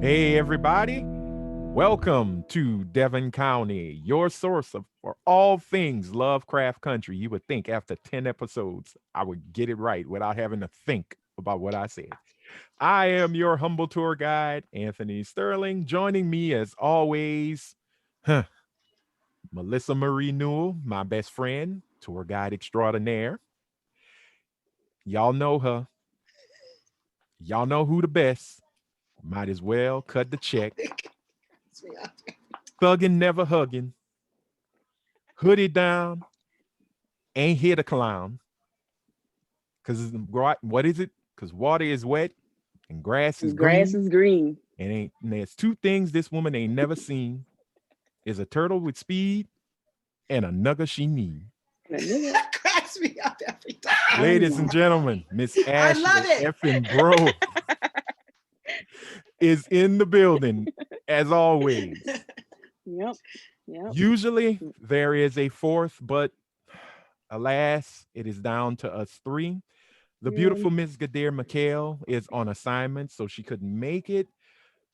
Hey, everybody. Welcome to Devon County, your source for all things Lovecraft country. You would think after 10 episodes, I would get it right without having to think about what I said. I am your humble tour guide, Anthony Sterling. Joining me, as always, huh, Melissa Marie Newell, my best friend, tour guide extraordinaire. Y'all know her. Y'all know who the best. Might as well cut the check. Thuggin', never hugging. Hoodie down. Ain't here to clown. Because what is it? Because water is wet and grass is green. Grass is green. And there's two things this woman ain't never seen. Is a turtle with speed and a nugget she need. That cracks me up every time. Ladies and gentlemen, Miss Ashley effing bro is in the building as always. Yep. Usually there is a fourth, but alas, it is down to us three. The beautiful Miss Gadir McHale is on assignment, so she couldn't make it.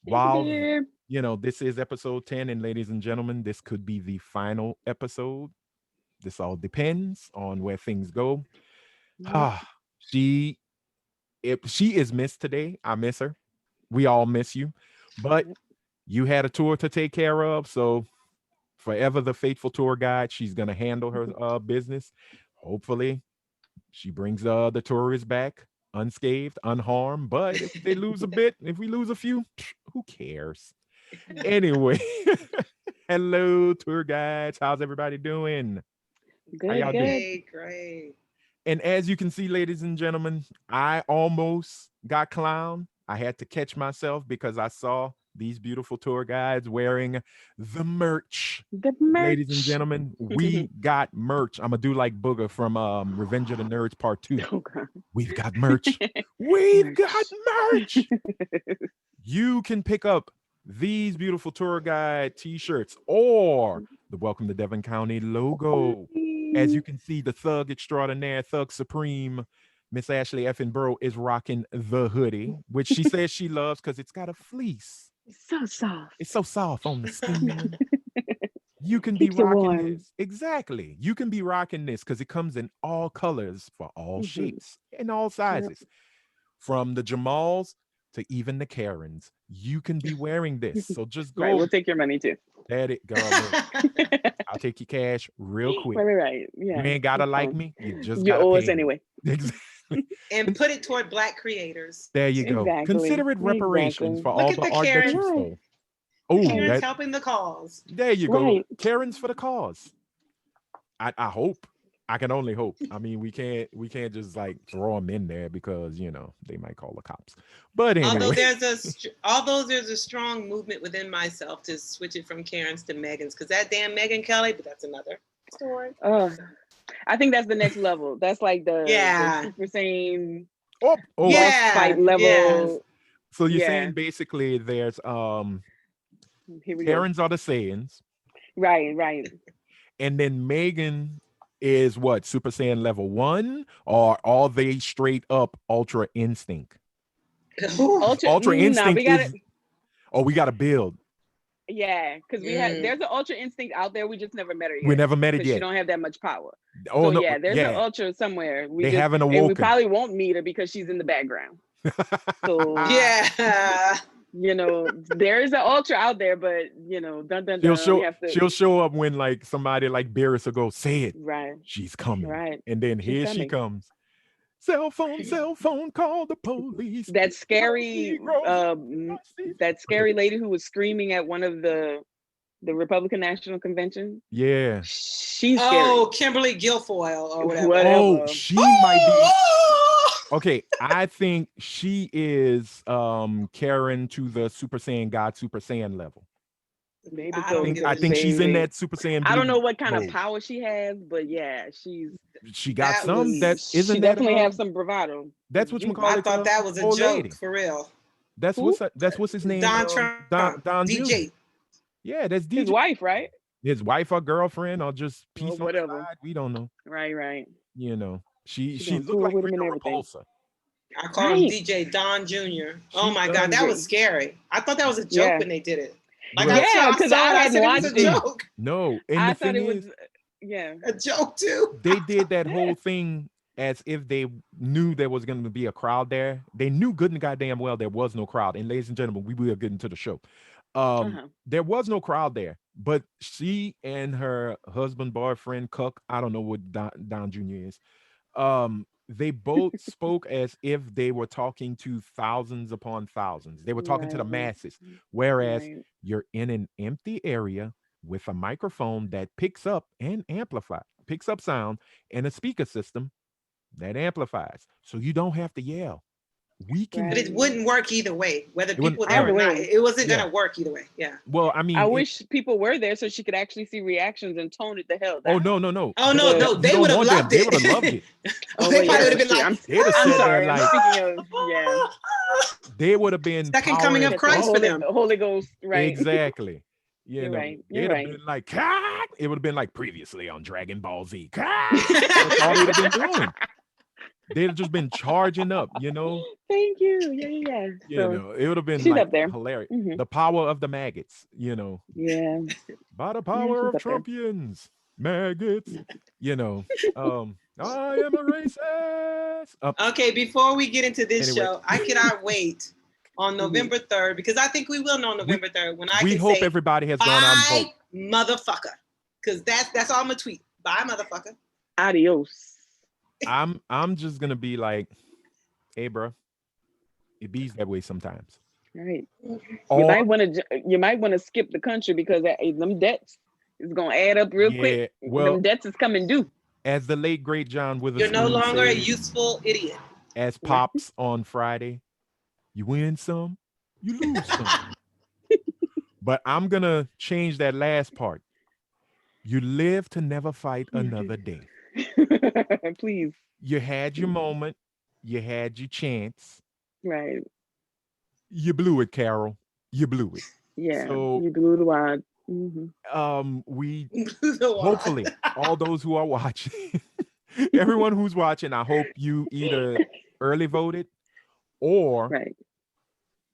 While, this is episode 10, and ladies and gentlemen, this could be the final episode. This all depends on where things go. She is missed today. I miss her. We all miss you. But you had a tour to take care of, so forever the faithful tour guide. She's going to handle her business. Hopefully, she brings the tourists back unscathed, unharmed. But if they lose a bit, if we lose a few, who cares? Anyway, hello, tour guides. How's everybody doing? Good, How y'all doing? Great. And as you can see, ladies and gentlemen, I almost got clowned. I had to catch myself because I saw these beautiful tour guides wearing the merch. Ladies and gentlemen, we got merch. I'm gonna do like Booger from Revenge of the Nerds Part 2. Okay. We've got merch. We've got merch. You can pick up these beautiful tour guide t-shirts or the Welcome to Devon County logo. As you can see, the thug extraordinaire, thug supreme, Miss Ashley effing Burrow is rocking the hoodie, which she says she loves because it's got a fleece. It's so soft. It's so soft on the skin. You can be rocking this. Exactly. You can be rocking this because it comes in all colors for all shapes and all sizes. From the Jamals to even the Karens. You can be wearing this. So just go. Right, we'll take your money too. That it, girl. I'll take your cash real quick. Right. Yeah. You ain't gotta like me. You owe us anyway. Exactly. And put it toward Black creators. There you go. Exactly. Consider it reparations for all the art that you stole. Oh, Karen's helping the cause. There you go. Karen's for the cause. I hope. I can only hope. I mean, we can't just like throw them in there because they might call the cops. But anyway, although there's a strong movement within myself to switch it from Karen's to Megan's, because that damn Megan Kelly, but that's another story. I think that's the next level. That's like the Super Saiyan fight level. Yes. So you're saying basically there's Karen's are the Saiyans. Right. And then Megan is what, Super Saiyan level 1, or are they straight up Ultra Instinct? Ultra Instinct we got to build. Yeah, because there's an Ultra Instinct out there. We just never met her yet. We never met it yet. She don't have that much power. There's an Ultra somewhere. They haven't awoken. And we probably won't meet her because she's in the background. So there is an Ultra out there, but she'll show up when like somebody like Beerus will go, say it. Right. She's coming. Right. And then she comes. Cell phone, call the police. That scary lady who was screaming at one of the Republican National Convention. Yeah. She's scary. Oh, Kimberly Guilfoyle or whatever. Oh, she might be. Okay, I think she is Karen to the Super Saiyan God Super Saiyan level. Maybe I think she's in that Super Saiyan. I don't know what kind of power she has, but she got some. She definitely have some bravado. That's what you call it. I thought that was a joke lady. For real. That's what's his name? Don Trump. Don DJ. Yeah, that's DJ. His wife, right? His wife or girlfriend or just piece of whatever. We don't know. Right. She looked like a repulsor. I call him Right. DJ Don Jr. Oh She my God, does. that was scary. I thought that was a joke Yeah. when they did it. Like Well, I saw Yeah, because I outside, I hadn't said it was a watched it. joke. no. And the I thought thing it was, is, yeah. A joke too. they did that whole thing as if they knew there was going to be a crowd there. They knew good and goddamn well there was no crowd. And ladies and gentlemen, we will get into the show. Uh-huh. There was no crowd there, but she and her husband, boyfriend, Cook, I don't know what Don Jr. is. They both spoke as if they were talking to thousands upon thousands. They were talking to the Right. masses, whereas Right. you're in an empty area with a microphone that picks up and picks up sound, and a speaker system that amplifies. So you don't have to yell. We can But do it Right. wouldn't work either way, whether it. Wouldn't, people were there or Either right? not. way. It wasn't Yeah. gonna work either way. Yeah. Well, I I mean, wish people were there so she could actually see reactions and tone it the hell oh down. no, no, no. Oh no, no, You they don't would have want them. loved They would have loved it. it. Oh They wait, probably yeah, would have that's been true. like, They'd have I'm said that sorry. I'm like speaking of, yeah. they would have been second coming of powering That's the Christ up. for them. Holy Ghost, right? Exactly. You You're know, right. You're they'd have right. been like, "Cut!" It would have been like previously on Dragon Ball Z. Cut! That's all they'd have been doing. They'd have just been charging up, you know. Thank you. Yeah, yeah, yeah. You So know, it would have been she's like up there. hilarious. Hmm. The power of the maggots, you know. Yeah. By the Yeah, power she's of up there. Trumpians, maggots, you know. I am a racist. Okay, before we get into this Anyway. show, I cannot wait on Mhm. November 3rd because I think we will know November 3rd when I We can hope say everybody has gone out and voted. bye, motherfucker. Because that's all I'm gonna tweet. Bye, motherfucker. Adios. I'm just gonna be like, hey, bro, it bees that way sometimes. Right. You Or might want to. You might want to skip the country because them debts is gonna add up real quick. yeah, well, Them debts is coming due. as the late great John You're no Witherspoon longer a said, useful idiot. as Right. pops on Friday, you win some, you lose some. But I'm gonna change that last part. You live to never fight another day. Please. You had your moment, you had your chance, Right. you blew it, Carol. You blew it. Yeah. So You blew the wad. Hmm. we The wad. hopefully all those who are watching, everyone who's watching, I hope you either early voted or Right.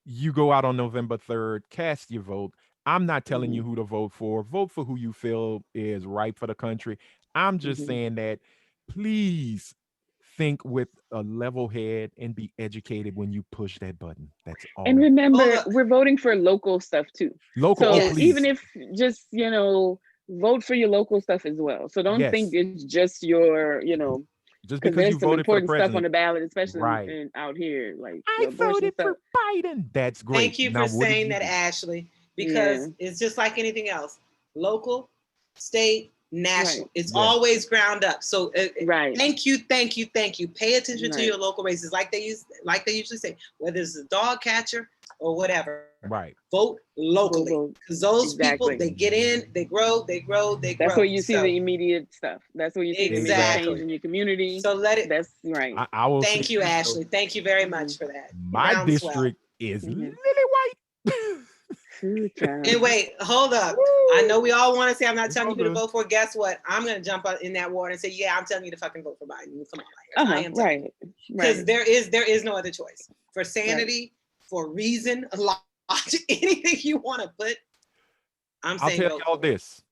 you go out on November 3rd, cast your vote. I'm not telling Hmm. you who to vote for. Vote for who you feel is right for the country. I'm just Hmm. saying that please think with a level head and be educated when you push that button. That's And all. remember, we're voting for local stuff too. Local, So oh Yes. even please. if just, vote for your local stuff as well. So don't think Yes. it's just your, Just because because you there's some voted for the important stuff on president. the ballot, especially Right. out here, like I the abortion voted stuff. for Biden. That's great. Thank you Now, for what did saying you that, do? Ashley, Yeah. because it's just like anything else. Local, state, national. Right. It's Yeah. always ground up. So Right. thank you. Pay attention to Right. your local races, like they usually say, whether it's a dog catcher or whatever. Right. Vote locally, Vote. because those people, Exactly. they get in, they grow. That's where you see the immediate stuff. That's where you see the immediate Exactly. change in your community. So let it. That's right. I will say Thank you, this, though. Ashley. Thank you very much for that. My Groundswell. district is Mhm. lily white. True, child. And wait, hold up. I know we all want to say I'm not It's telling all you who to good. vote for. Guess what? I'm going to jump in that water and say, yeah, I'm telling you to fucking vote for Biden. Come on, I am telling Right. you. Because Right. there is no other choice. For sanity, for reason, logic, anything you want to put, I'm I'll saying tell vote y'all for it. this.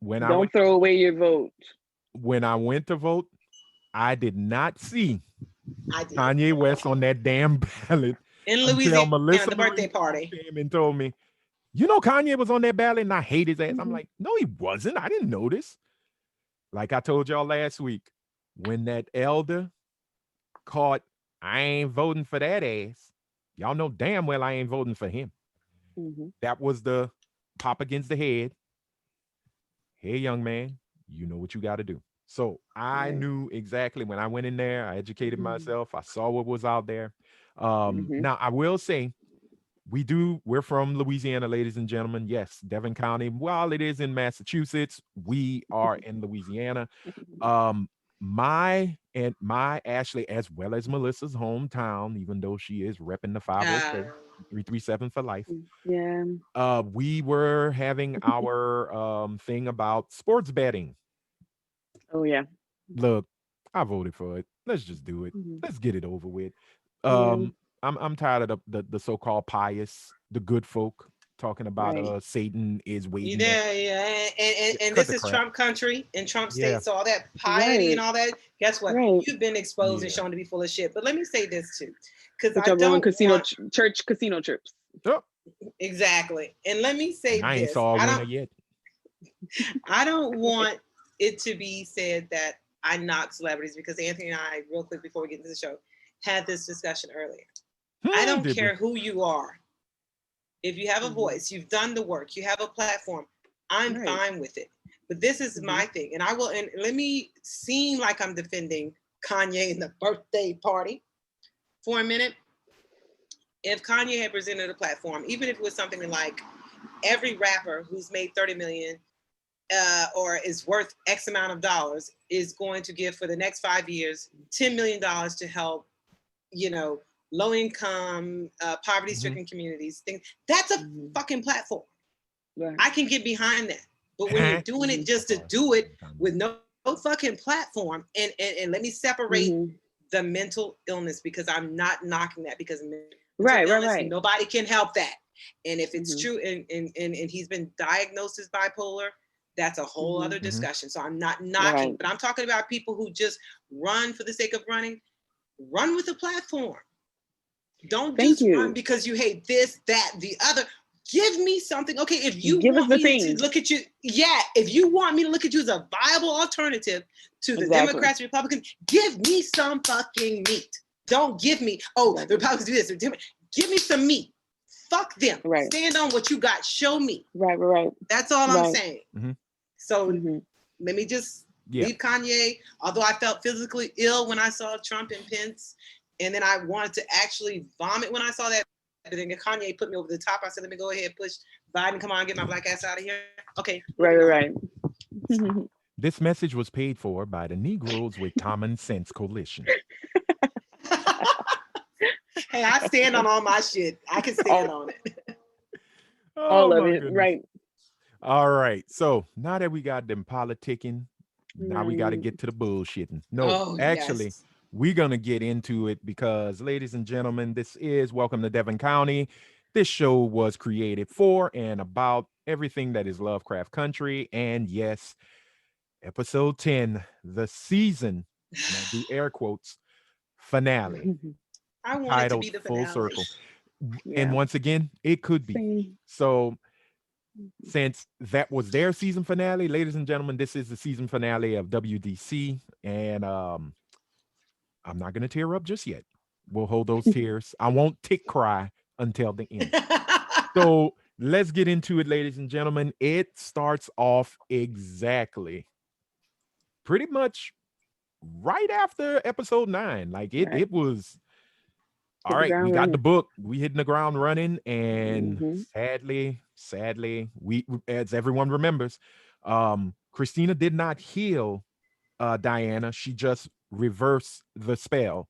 Don't throw away your vote. When I went to vote, I did not see I did. Kanye West on that damn ballot In until Louisiana, Melissa the birthday Marie party. came and told me, you know, Kanye was on that ballot and I hate his ass. I'm Mhm. like, no, he wasn't. I didn't know this. Like I told y'all last week, when that elder caught, I ain't voting for that ass. Y'all know damn well I ain't voting for him. Mhm. That was the pop against the head. Hey, young man, you know what you got to do. So I Right. knew exactly when I went in there, I educated Mhm. myself. I saw what was out there. Mhm. Now, I will say, we're from Louisiana, ladies and gentlemen. Yes, Devon County, while it is in Massachusetts, we are in Louisiana. Um, my Ashley, as well as Melissa's hometown, even though she is repping the 503, 337 for life. Yeah. We were having our thing about sports betting. Oh yeah. Look, I voted for it. Let's just do it. Mhm. Let's get it over with. I'm tired of the so-called pious, the good folk talking about Satan is waiting. Yeah. And this is Trump country and Trump states, so all that piety and all that. Guess what? You've been exposed and shown to be full of shit. But let me say this too, because I don't church casino trips. Oh. Exactly. And let me say I ain't saw a winner yet. I don't want it to be said that I knock celebrities, because Anthony and I, real quick before we get into the show, had this discussion earlier. I don't care who you are. If you have a voice, you've done the work, you have a platform, I'm fine with it. But this is my thing. And I will, and let me seem like I'm defending Kanye and the birthday party for a minute. If Kanye had presented a platform, even if it was something like every rapper who's made 30 million or is worth X amount of dollars is going to give for the next 5 years $10 million to help, low income, poverty stricken communities. That's a fucking platform. Right. I can get behind that. But when you're doing it just to do it with no fucking platform, and let me separate the mental illness, because I'm not knocking that, because illness, nobody can help that. And if it's true and he's been diagnosed as bipolar, that's a whole other discussion. So I'm not knocking, but I'm talking about people who just run for the sake of running. Run with a platform. Don't run because you hate this, that, the other. Give me something. Okay, if you want me to look at you, if you want me to look at you as a viable alternative to the Democrats, Republicans, give me some fucking meat. Don't give me, the Republicans do this. Give me some meat. Fuck them. Right. Stand on what you got. Show me. Right. That's all I'm saying. So let me just leave Kanye. Although I felt physically ill when I saw Trump and Pence, and then I wanted to actually vomit when I saw that. But then Kanye put me over the top. I said, let me go ahead, push Biden. Come on, get my black ass out of here. Okay. Right. This message was paid for by the Negroes with Common Sense Coalition. Hey, I stand on all my shit. I can stand on it. All of it, right. All right. So now that we got them politicking, now we got to get to the bullshitting. No, actually, we're going to get into it because, ladies and gentlemen, this is Welcome to Devon County. This show was created for and about everything that is Lovecraft country. And yes, episode 10, the season, and I do air quotes, finale. I want it to be the finale. Full circle. And once again, it could be. So since that was their season finale, ladies and gentlemen, this is the season finale of WDC. And I'm not going to tear up just yet. We'll hold those tears. I won't tick cry until the end. So let's get into it, ladies and gentlemen. It starts off exactly pretty much right after episode 9. Like it was... All right, we got the book. We hitting the ground running, and sadly, we, as everyone remembers, Christina did not heal Diana. She just reversed the spell,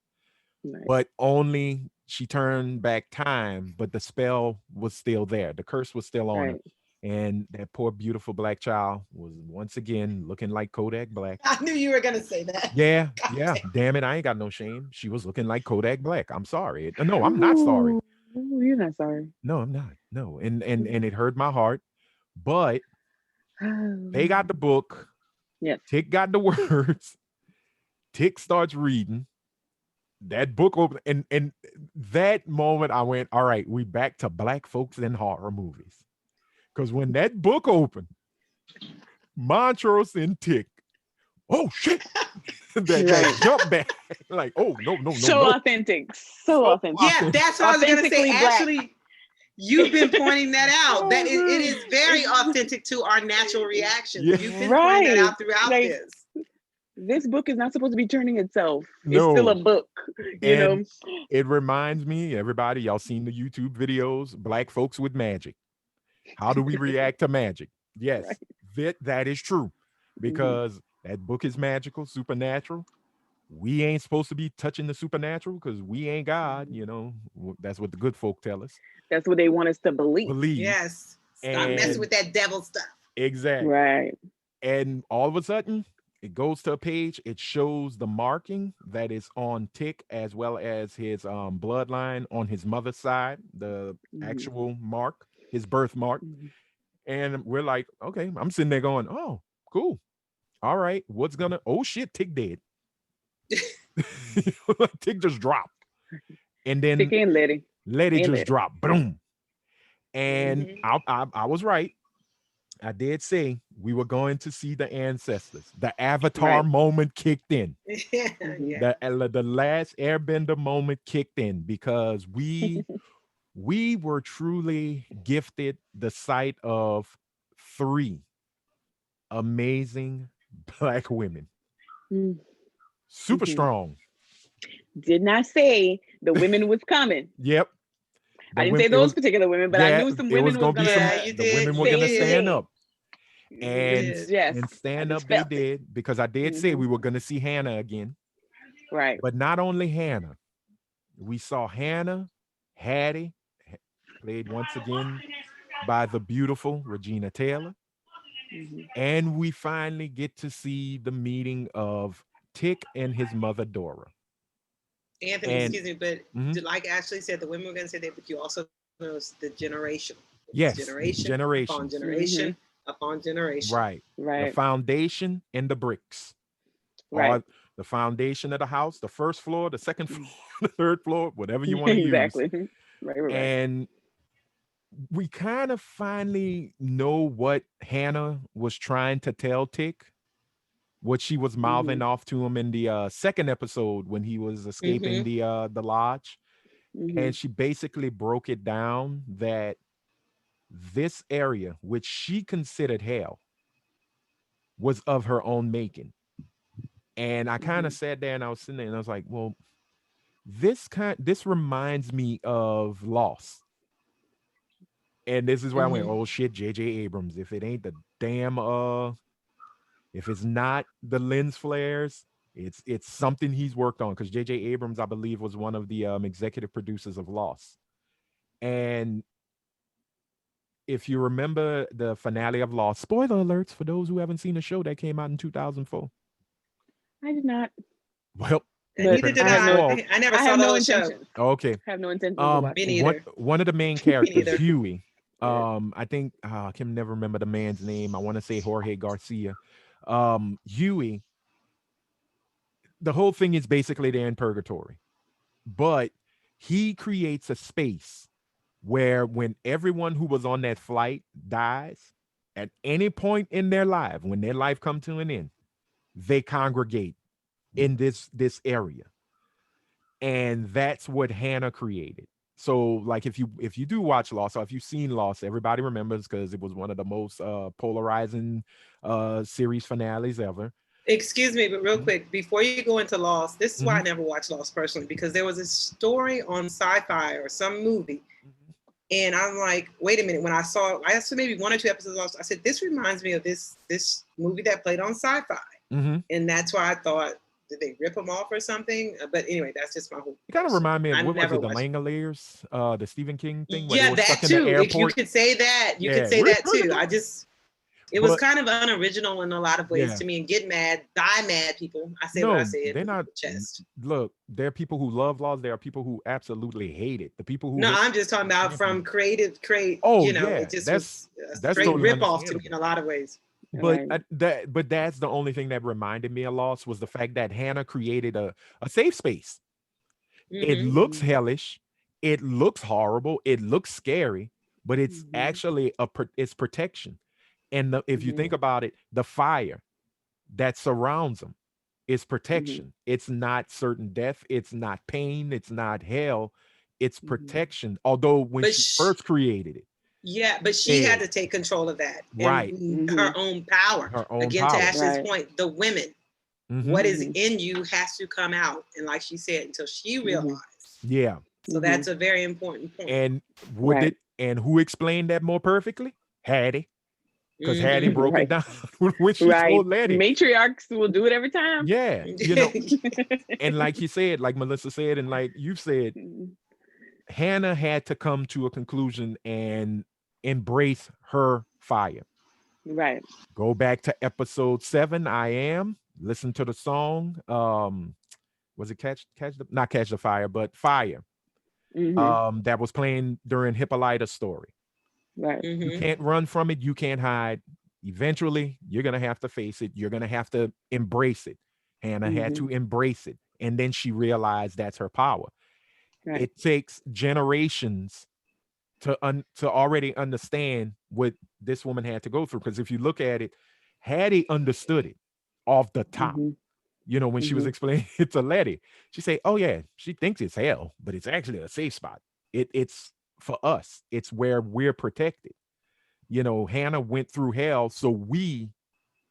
but only she turned back time. But the spell was still there. The curse was still on her. And that poor, beautiful black child was once again looking like Kodak Black. I knew you were going to say that. Yeah. Damn it. I ain't got no shame. She was looking like Kodak Black. I'm sorry. No, I'm not sorry. You're not sorry. No, I'm not. No. And it hurt my heart. But they got the book. Yes. Tick got the words. Tick starts reading. That book open. And that moment I went, all right, we back to black folks in horror movies. Because when that book opened, Montrose and Tick, oh shit, that jump back, like, oh no, so authentic, so authentic. Yeah, that's what I was gonna say. Actually, you've been pointing that out. That it is very authentic to our natural reactions. Yeah. You've been pointing that out throughout this. This book is not supposed to be turning itself. It's still a book, you know. It reminds me, everybody, y'all seen the YouTube videos, Black Folks with Magic. How do we react to magic? Yes, that is true, because that book is magical, supernatural. We ain't supposed to be touching the supernatural because we ain't God, you know. That's what the good folk tell us. That's what they want us to believe. Yes. Stop messing with that devil stuff. Exactly. Right. And all of a sudden, it goes to a page. It shows the marking that is on Tick as well as his bloodline on his mother's side, the actual mark, his birthmark. And we're like, okay, I'm sitting there going, oh, cool. All right, what's gonna? Oh shit, Tick dead. Tick just dropped, and then Tick and Letty just dropped. Boom. And I was right. I did say we were going to see the ancestors. The Avatar moment kicked in. The last Airbender moment kicked in because we were truly gifted the sight of 3 amazing Black women. Super strong. Did not say the women was coming. Yep. I didn't say those particular women, but I knew some women was gonna. The women were gonna stand up. And stand up they did, because I did say we were going to see Hannah again. Right. But not only Hannah. We saw Hannah, Hattie, played once again by the beautiful Regina Taylor. And we finally get to see the meeting of Tick and his mother, Dora. Anthony, excuse me, but like Ashley said, the women were going to say that, but you also notice the generation. Yes, generation. Upon generation. Upon generation. Right. The foundation and the bricks. Or the foundation of the house, the first floor, the second floor, the third floor, whatever you want to use. Exactly. Right. And we kind of finally know what Hannah was trying to tell Tick, what she was mouthing off to him in the second episode when he was escaping the lodge. And she basically broke it down that this area, which she considered hell, was of her own making. And I kind of sat there and I was sitting there and I was like, well, this reminds me of Lost. And this is where I went, oh shit, J.J. Abrams. If it ain't the damn if it's not the lens flares, it's something he's worked on, because J.J. Abrams, I believe, was one of the executive producers of Lost. And if you remember the finale of Lost, spoiler alerts for those who haven't seen the show that came out in 2004. I did not. Well, neither did I. I never saw the show. Okay. I have no intention to watch. Me neither. One of the main characters, Huey. I think I can never remember the man's name. I want to say Jorge Garcia. Huey. The whole thing is basically they're in purgatory, but he creates a space where when everyone who was on that flight dies, at any point in their life, when their life comes to an end, they congregate in this area. And that's what Hannah created. So like if you do watch Lost, or if you've seen Lost, everybody remembers because it was one of the most polarizing series finales ever. Excuse me, but real quick, before you go into Lost, this is why I never watched Lost personally, because there was a story on Sci-Fi or some movie. And I'm like, wait a minute. When I saw maybe 1 or 2 episodes of Lost, I said, this reminds me of this movie that played on Sci-Fi. And that's why I thought, did they rip them off or something? But anyway, that's just my whole. It kind of remind me of what was it, the Langoliers, the Stephen King thing? Yeah, that too. If you could say that, you could say that too. It was kind of unoriginal in a lot of ways to me, and get mad, die mad people. I say what I said. They're not. Chest. Look, there are people who love Lost. There are people who absolutely hate it. The people who. No, I'm just talking about from create. Oh, you know, yeah. it just that's straight totally rip off to me in a lot of ways. But but that's the only thing that reminded me of Lost, was the fact that Hannah created a safe space. It looks hellish, it looks horrible, it looks scary, but it's actually it's protection. And if you think about it, the fire that surrounds them is protection. It's not certain death, it's not pain, it's not hell, it's protection. Although when she first created it. Yeah, but she had to take control of that. Right. Her own power. Again, to Ashley's point, the women, what is in you has to come out. And like she said, until she realized. Yeah. So that's a very important point. And and who explained that more perfectly? Hattie. Because Hattie broke it down when she told Letty. Matriarchs will do it every time. Yeah. You know, and like you said, like Melissa said, and like you said, Hannah had to come to a conclusion and embrace her fire. Right. Go back to episode 7, I Am. listen to the song. Was it not Catch the Fire, but Fire. That was playing during Hippolyta's story. Right. You can't run from it. You can't hide. Eventually, you're going to have to face it. You're going to have to embrace it. Hannah had to embrace it. And then she realized that's her power. Right. It takes generations to already understand what this woman had to go through. Because if you look at it, Hattie understood it off the top. You know, when she was explaining it to Letty, she said, oh yeah, she thinks it's hell, but it's actually a safe spot. It's for us. It's where we're protected. You know, Hannah went through hell so we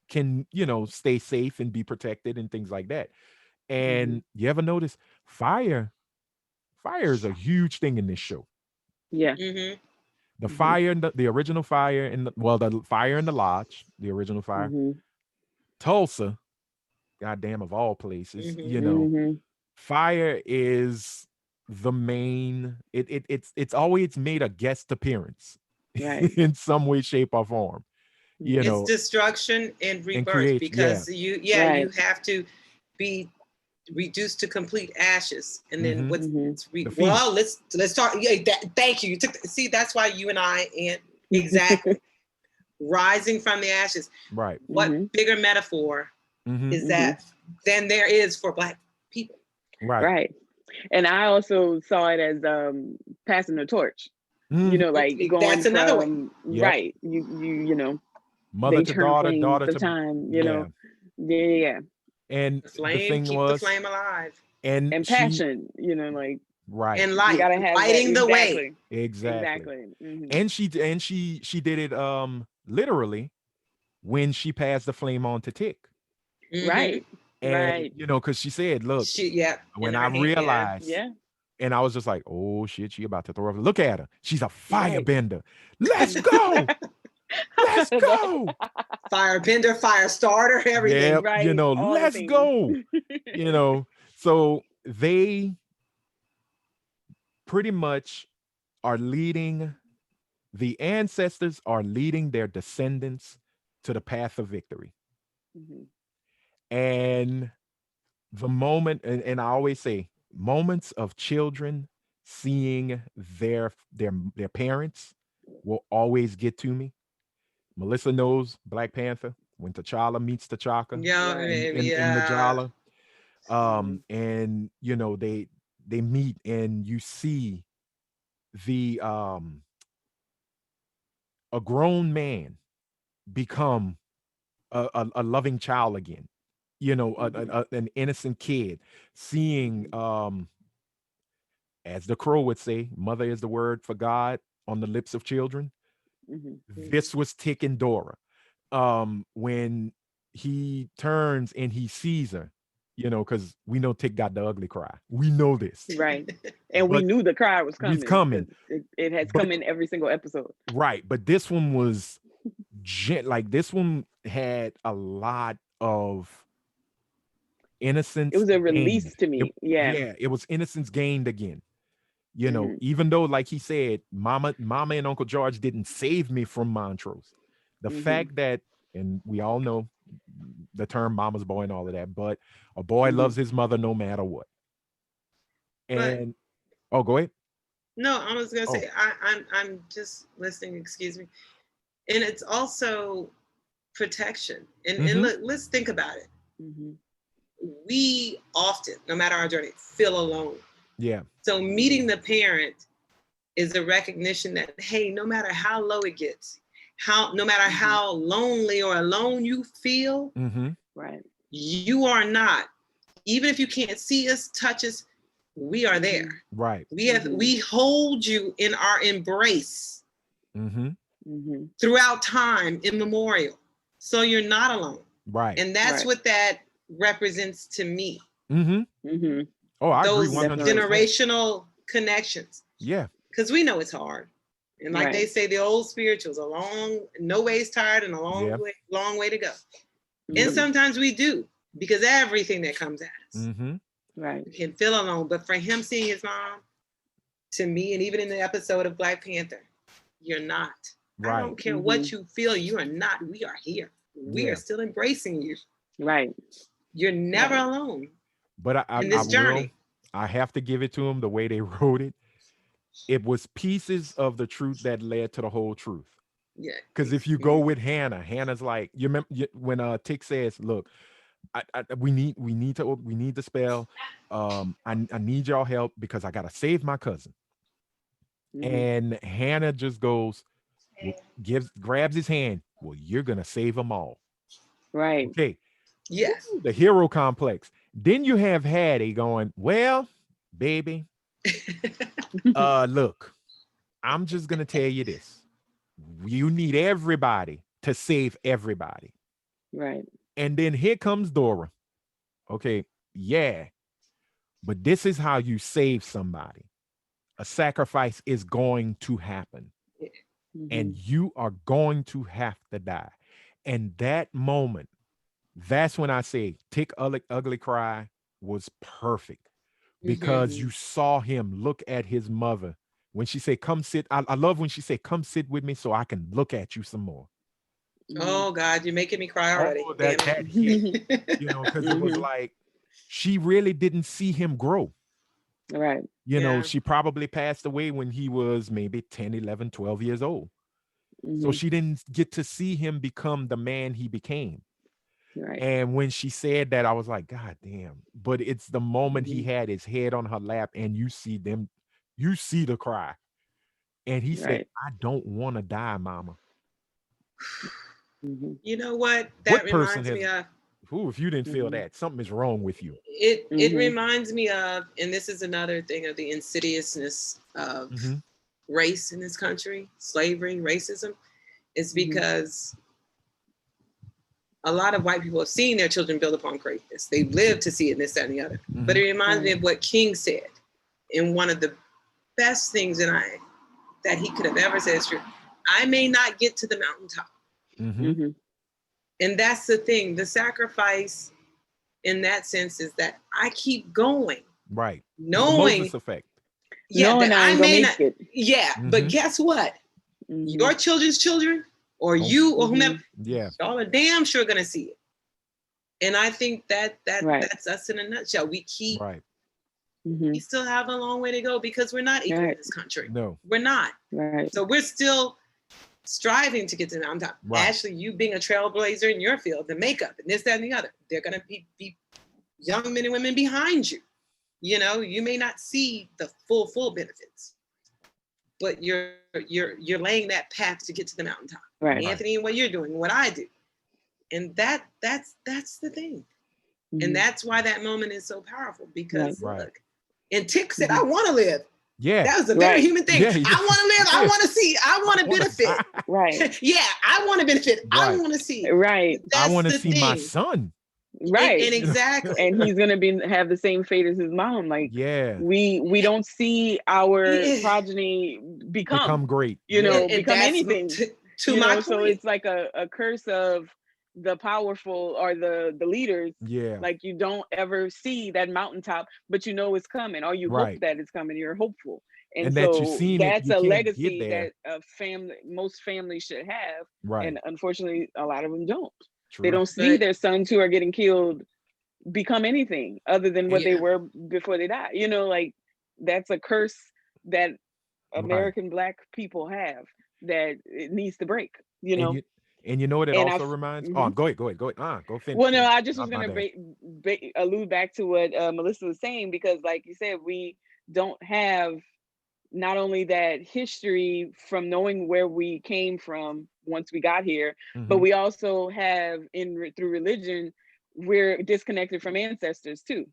can, you know, stay safe and be protected and things like that. And you ever notice fire is a huge thing in this show. Yeah. The fire, the original fire, the fire in the lodge, the original fire. Tulsa, goddamn of all places, you know, fire is the main. It's always made a guest appearance, right, in some way, shape, or form. You know, it's destruction and rebirth, because you have to be reduced to complete ashes, and then well, let's talk. Thank you. See, that's why you and I exactly rising from the ashes. Right. What bigger metaphor is that than there is for Black people? Right. And I also saw it as passing the torch. You know, like going that's another from, way. Right. You know, mother to daughter, daughter to time. You know, yeah. And the flame, keep the flame alive, and passion. You know, like right, and light, lighting the way. Exactly. And she did it literally when she passed the flame on to Tick. Right. And you know, because she said, "Look, when I realized." And I was just like, oh shit, she about to throw up. Look at her. She's a firebender. Let's go. Let's go. Firebender, fire starter, everything. Yeah, right. You know, all let's go. You know, so they pretty much are leading, the ancestors are leading their descendants to the path of victory. And the moment, and I always say, moments of children seeing their parents will always get to me. Melissa knows Black Panther when T'Challa meets T'Chaka in Najala. And you know, they meet and you see the a grown man become a loving child again. You know, an innocent kid seeing as the crow would say, mother is the word for God on the lips of children. This was Tick and Dora. When he turns and he sees her, you know, because we know Tick got the ugly cry. We know this. Right. And we knew the cry was coming. It's coming. It has come in every single episode. Right. But this one was like, this one had a lot of innocence. It was a release to me. It was innocence gained again. You know, even though, like he said, Mama and Uncle George didn't save me from Montrose. The fact that, and we all know the term mama's boy and all of that, but a boy loves his mother no matter what. And go ahead. No, I was gonna say I'm just listening. Excuse me. And it's also protection. And let's think about it. We often, no matter our journey, feel alone. Yeah. So meeting the parent is a recognition that, hey, no matter how low it gets, no matter how lonely or alone you feel, right, you are not. Even if you can't see us, touch us, we are there. Right. We hold you in our embrace throughout time immemorial. So you're not alone. Right. And that's what that represents to me. Oh, I those agree 100%. Generational connections. Yeah. Because we know it's hard. And like they say, the old spirituals, no way's tired and a long way to go. And sometimes we do, because everything that comes at us, right, we can feel alone. But for him seeing his mom, to me, and even in the episode of Black Panther, you're not. Right. I don't care what you feel, you are not. We are here. We are still embracing you. Right. You're never alone But in this journey. I have to give it to him the way they wrote it. It was pieces of the truth that led to the whole truth. Yeah. Because if you go with Hannah, Hannah's like, you remember when Tick says, "Look, we need the spell. I need y'all help because I gotta save my cousin." And Hannah just goes, grabs his hand. Well, you're gonna save them all. Right. Okay. Yes. Ooh, the hero complex. Then you have Hattie going, well, baby, look, I'm just gonna tell you this. You need everybody to save everybody. Right. And then here comes Dora. Okay, yeah, but this is how you save somebody. A sacrifice is going to happen, and you are going to have to die. And that moment, that's when I say Tick Ugly Cry was perfect because you saw him look at his mother when she said, come sit. I love when she said, come sit with me so I can look at you some more. Oh God, you're making me cry already. Oh, that hit, because it was like she really didn't see him grow. Right. She probably passed away when he was maybe 10, 11, 12 years old. So she didn't get to see him become the man he became. Right. And when she said that, I was like, God damn. But it's the moment he had his head on her lap and you see the cry. And he said, I don't want to die, mama. You know what? That reminds me of. If you didn't feel that, something is wrong with you. It reminds me of, and this is another thing of the insidiousness of race in this country, slavery, racism, is because a lot of white people have seen their children build upon greatness. They've lived to see it, this, that, and the other. But it reminds me of what King said in one of the best things that he could have ever said is true. I may not get to the mountaintop. And that's the thing. The sacrifice in that sense is that I keep going. Right. Knowing the Moses effect. Yeah, knowing that I may not. It. Yeah, but guess what? Your children's children or you or whomever, y'all are damn sure gonna see it. And I think that's us in a nutshell. We keep we still have a long way to go because we're not equal in this country. No. We're not. Right. So we're still striving to get to the mountaintop. Right. Actually, you being a trailblazer in your field, the makeup and this, that, and the other, they're gonna be young men and women behind you. You may not see the full benefits, but you're laying that path to get to the mountaintop. Right. Anthony, and what you're doing, what I do. And that's the thing. And that's why that moment is so powerful because look, and Tick said, I want to live. Yeah. That was a very human thing. Yeah, I want to live. I want to see. I want to benefit. Right. Yeah, I want to benefit. Right. I want to see. Right. That's I want to the see thing. my son. Right. And exactly. And he's gonna have the same fate as his mom. Like we don't see our progeny become great. Become anything. To my point. So it's like a curse of the powerful or the leaders. Yeah. Like you don't ever see that mountaintop, but it's coming, or you hope that it's coming. You're hopeful. And so that you've seen that's it, a legacy that most families should have. Right. And unfortunately, a lot of them don't. True. They don't see their sons who are getting killed become anything other than what they were before they died. Like that's a curse that American Black people have that it needs to break. And you know what it also reminds? Oh, go ahead. Go finish. Well, no, I just was going to allude back to what Melissa was saying, because like you said, we don't have not only that history from knowing where we came from once we got here, but we also have through religion, we're disconnected from ancestors too.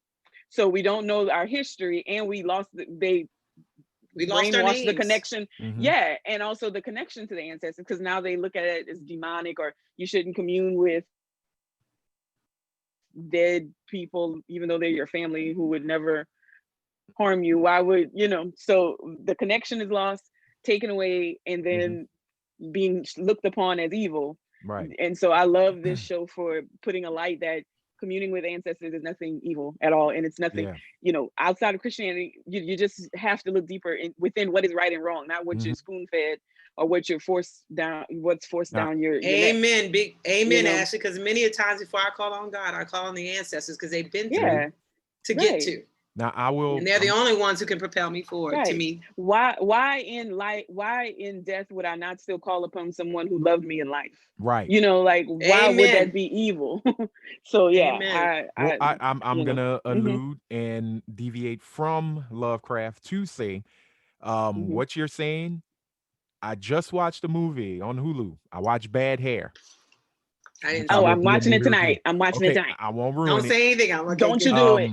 So we don't know our history, and we lost our names. The connection. Yeah. And also the connection to the ancestors, because now they look at it as demonic, or you shouldn't commune with dead people, even though they're your family who would never harm you. Why would so the connection is lost, taken away, and then being looked upon as evil. Right. And so I love this show for putting a light that communing with ancestors is nothing evil at all, and it's nothing, Yeah. outside of Christianity. You just have to look deeper within what is right and wrong, not what you're Mhm. spoon fed or what you're forced down, what's forced Now, down your neck. Amen. Big amen, You know? Ashley. Because many a times before I call on God, I call on the ancestors because they've been through Yeah, to get right. to. now I And will. they're the only ones who can propel me forward to Right. me. Why in life, why in death would I not still call upon someone who loved me in life? Right. Like, why would Amen. that be evil? So yeah, Amen. Well, I I'm gonna mhm, allude and deviate from Lovecraft to say, mhm. what you're saying. I just watched a movie on Hulu. I watched Bad Hair, I which didn't I Oh, see will it. I'm be a watching it movie review. tonight. I'm watching it Okay, tonight. I won't Don't ruin it. say anything. I'm okay. Don't you Good. do it.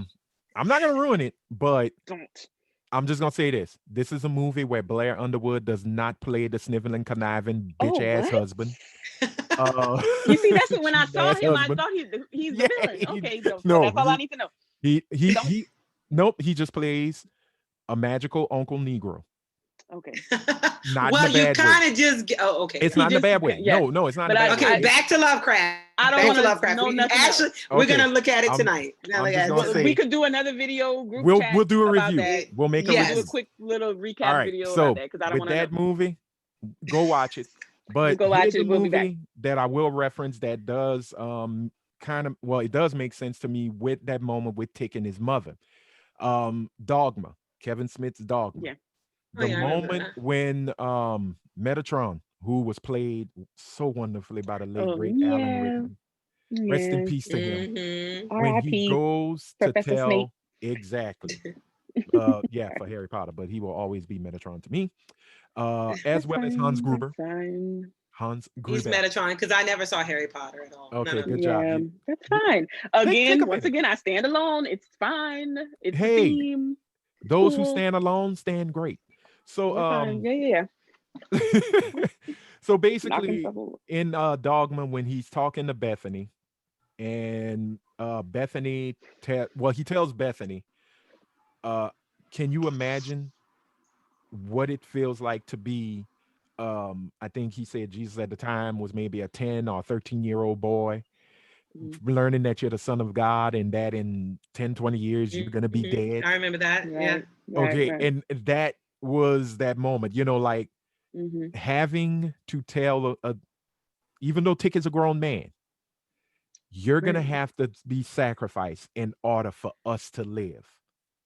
I'm not gonna ruin it, but Don't. I'm just gonna say this. This is a movie where Blair Underwood does not play the sniveling, conniving, Oh, bitch ass what? husband. Uh, You see, that's what when I cheating saw ass him, I husband. thought he's the Yeah, villain. Okay, so no, that's all I need to know. Don't. he nope, he just plays a magical Uncle Negro. Okay. Not in a Well, you bad way. kind of just oh, okay. It's He not in a just bad way. yeah. No, it's not in a But bad way. Okay, It's back to Lovecraft. I don't Back want to to Lovecraft. know nothing Actually, else. we're okay. gonna look at it I'm tonight. I'm just gonna Well, say we could do another video group we'll chat do a about review. that. We'll make a We'll do a review. Yes. quick little All recap right. video about So that because I don't with want to know. that movie, go watch it. We'll But go watch here's a it. We'll be back. movie that I will reference that does kind of, well, it does make sense to me with that moment with Tick and his mother. Dogma, Kevin Smith's Dogma. Yeah. Oh The yeah, I remember moment that. when Metatron, who was played so wonderfully by the late Oh great Alan yeah. Rickman, rest in Yeah. peace to him. Mm-hmm. When he R.I.P. goes to Professor Snape. tell exactly, yeah, for Harry Potter, but he will always be Metatron to me. As That's well as Hans fine. That's Gruber. fine. Hans He's Gruber. Metatron because I never saw Harry Potter at all. None Okay, of them. good job. Yeah, You that's fine. take a Again, once minute. again, I stand alone. It's fine. It's the Hey, theme. It's those who cool. stand alone stand great. So We're fine. Yeah. so Knocking basically stuff over. in Dogma, when he's talking to Bethany, and Bethany he tells Bethany, uh can you imagine what it feels like to be, I think he said Jesus at the time was maybe a 10 or 13-year-old boy, Mhm. learning that you're the son of God and that in 10, 20 years you're going to be Mm-hmm. dead. I remember that. Yeah. Right. Right. Okay, Right. and that was that moment, like Mm-hmm. having to tell even though Tick is a grown man, you're going to Right. have to be sacrificed in order for us to live.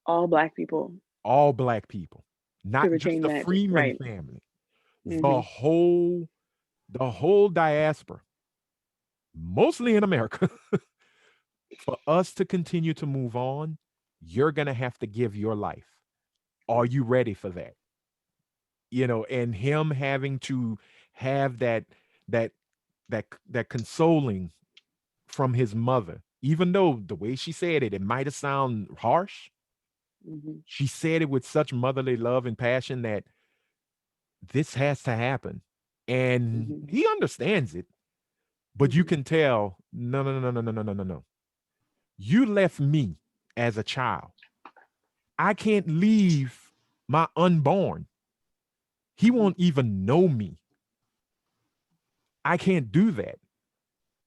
All Black people All black people, to not just retain the magic. Freeman Right. family, Mm-hmm. the whole diaspora, mostly in America. For us to continue to move on, you're going to have to give your life. Are you ready for that? And him having to have that that consoling from his mother, even though the way she said it might have sounded harsh. Mm-hmm. She said it with such motherly love and passion that this has to happen. And Mm-hmm. he understands it, but you Mm-hmm. can tell, no, no, no, no, no, no, no, no, no. You left me as a child. I can't leave my unborn. He Mm-hmm. won't even know me. I can't do that,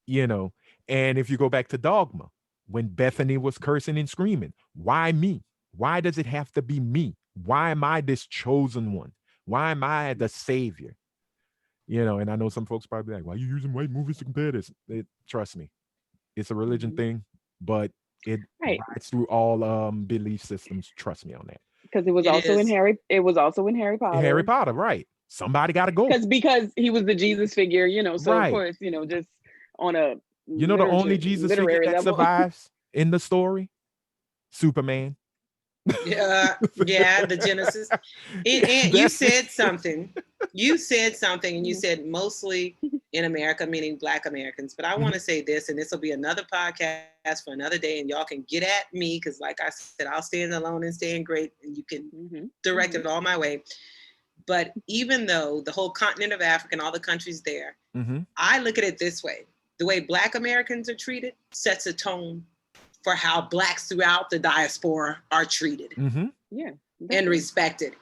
you know. And if you go back to Dogma, when Bethany was cursing and screaming, why me? Why does it have to be me? Why am I this chosen one? Why am I the savior? And I know some folks probably like, why are you using white movies to compare this? Trust me, it's a religion Mm-hmm. thing, but it Right. rides through all belief systems. Trust me on that. Because it was It also in is. Harry. It was also in Harry Harry Potter. Potter, right? Somebody got to go, Because he was the Jesus figure. So of right? course, just on a The only Jesus figure literary that level. survives in the story, Superman. Yeah, the Genesis. And you That's it. said something. You said something, and you Mhm. said mostly in America, meaning Black Americans. But I want to say this, and this will be another podcast for another day, and y'all can get at me because, like I said, I'll stand alone and stand great, and you can Mm-hmm. direct it all my way. But even though the whole continent of Africa and all the countries there, Mm-hmm. I look at it this way: the way Black Americans are treated sets a tone for how Blacks throughout the diaspora are treated Mm-hmm. Yeah. and Definitely. respected.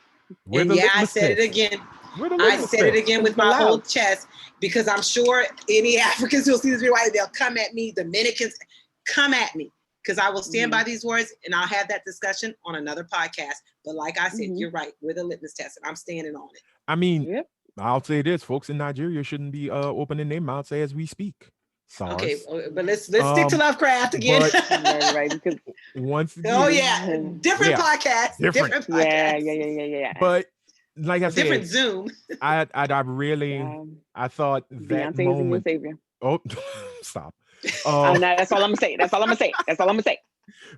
We're And the yeah, I litmus said it test. again. We're the I litmus said it test. again with It's my whole allowed. chest because I'm sure any Africans who'll see this video, they'll come at me, Dominicans. come at me, because I will stand by these words, and I'll have that discussion on another podcast. But like I said, you're right. We're the litmus test, and I'm standing on it. I mean, I'll say this: folks in Nigeria shouldn't be opening their mouths as we speak. SARS. Okay, but let's stick to Lovecraft again. Right, because once again, different podcast, different podcast. Yeah. But like I said, different Zoom. I I thought that Beyonce moment. is your savior. Oh, stop. That's all I'm gonna say. That's all I'm gonna say.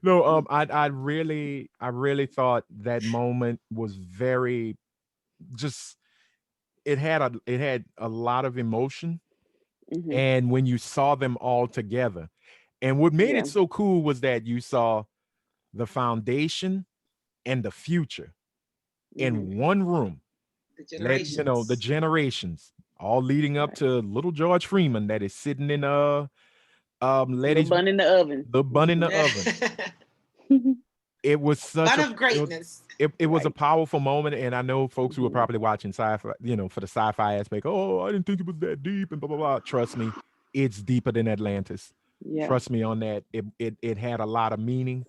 No, I really thought that moment was very just. It had a lot of emotion. And when you saw them all together, and what made it so cool was that you saw the foundation and the future in one room. The generations. The generations all leading up to little George Freeman that is sitting in Letty's bun in the oven. The bun in the oven. It was such a of greatness. It was a powerful moment, and I know folks who are probably watching sci-fi, for the sci-fi aspect. Oh, I didn't think it was that deep, and blah blah blah. Trust me, it's deeper than Atlantis. Yeah. Trust me on that. It had a lot of meaning.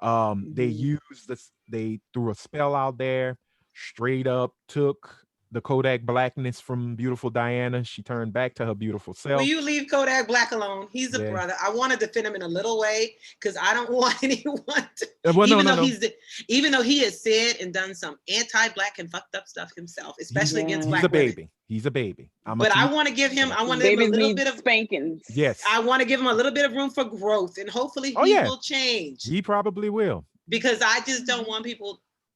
They used this. They threw a spell out there. Straight up took the Kodak Blackness from beautiful Diana. She turned back to her beautiful self. Will you leave Kodak Black alone? He's a brother. I want to defend him in a little way because I don't want anyone to. Even though he has said and done some anti-black and fucked up stuff himself, especially against black women. He's a baby. But I want to give him. I want to give him a little bit of spankings. Yes. I want to give him a little bit of room for growth, and hopefully he will change. He probably will. Because I just don't want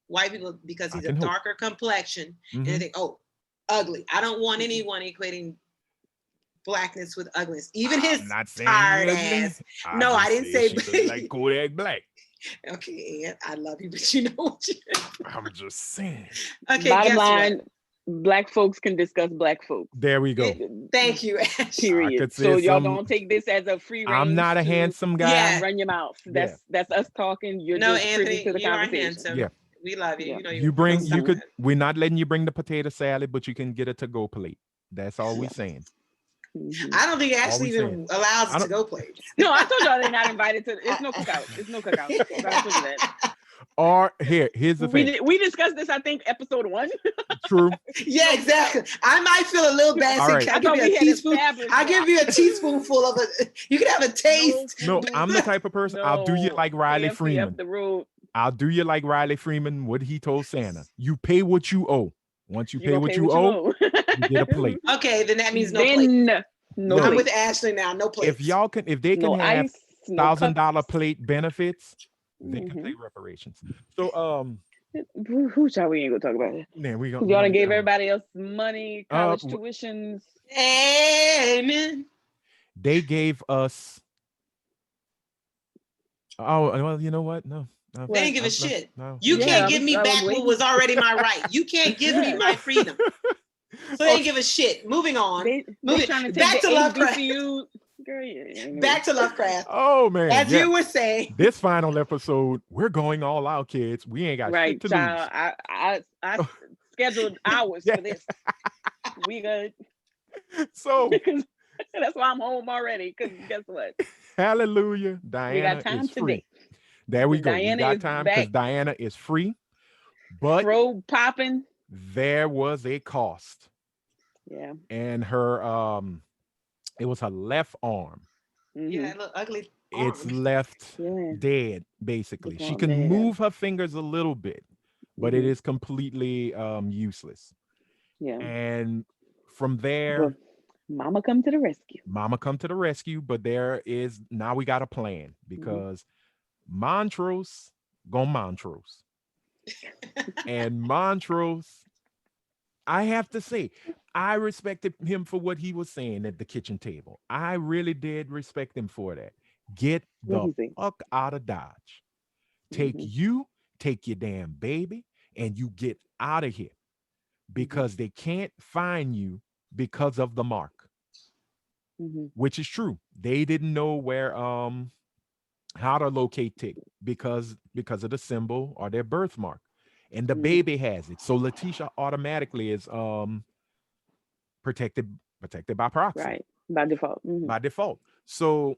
white people, because he's a darker complexion, and they think, oh, ugly. I don't want anyone equating blackness with ugliness. Even his tired ass. No, I didn't say like Kodak Black. Okay, and I love you, but you know what I'm just saying. Okay, bottom line, black folks can discuss black folks. There we go. Thank you, Ash. Period. So y'all don't take this as a free range. I'm not a handsome guy. Run your mouth. That's us talking. You're just Anthony, privy to the you conversation. are handsome. Yeah. We love you. We're not letting you bring the potato salad, but you can get a to-go plate. That's all we're saying. I don't think Ashley even allows us to go plates. No, I told y'all they're not invited to. It's no cookout. It's no cookout. Or here's the thing. We discussed this, I think, episode 1. True. Yeah, exactly. I might feel a little bad. Right. I'll give you a teaspoon. I'll give you a teaspoonful of it. You can have a taste. No, I'm the type of person. I'll do you like Riley Freeman. I'll do you like Riley Freeman. What he told Santa: you pay what you owe. Once you pay what you owe, you get a plate. Okay, then that means no plate. No, I'm with Ashley now. No plate. If they can have $1,000 plate benefits, they can pay reparations. So who shall we ain't gonna talk about it? Man, y'all done gave everybody else money, college tuitions. Amen. They gave us. Oh well, you know what? No. They didn't give a shit. No. You can't give me back what was already my right. You can't give me my freedom. So they didn't give a shit. Moving on. Back to Lovecraft. Back to Lovecraft. Oh man. As you were saying. This final episode, we're going all out, kids. We ain't got shit to lose. I scheduled hours for this. We good. So that's why I'm home already. Because guess what? Hallelujah. Diana, we got time is free. Today. There we go. We got time because Diana is free. But popping. There was a cost. Yeah. And her it was her left arm. Yeah, it looked ugly. Arm. It's left dead, basically. She can move her fingers a little bit, but it is completely useless. Yeah. And from there, Mama come to the rescue. But now we got a plan because Montrose gone Montrose. And Montrose, I have to say, I respected him for what he was saying at the kitchen table. I really did respect him for that. Get the fuck out of Dodge. Take your damn baby, and you get out of here. Because they can't find you because of the mark. Which is true. They didn't know where how to locate Tick because of the symbol or their birthmark. And the baby has it. So Letitia automatically is protected by proxy. Right. By default. By default. So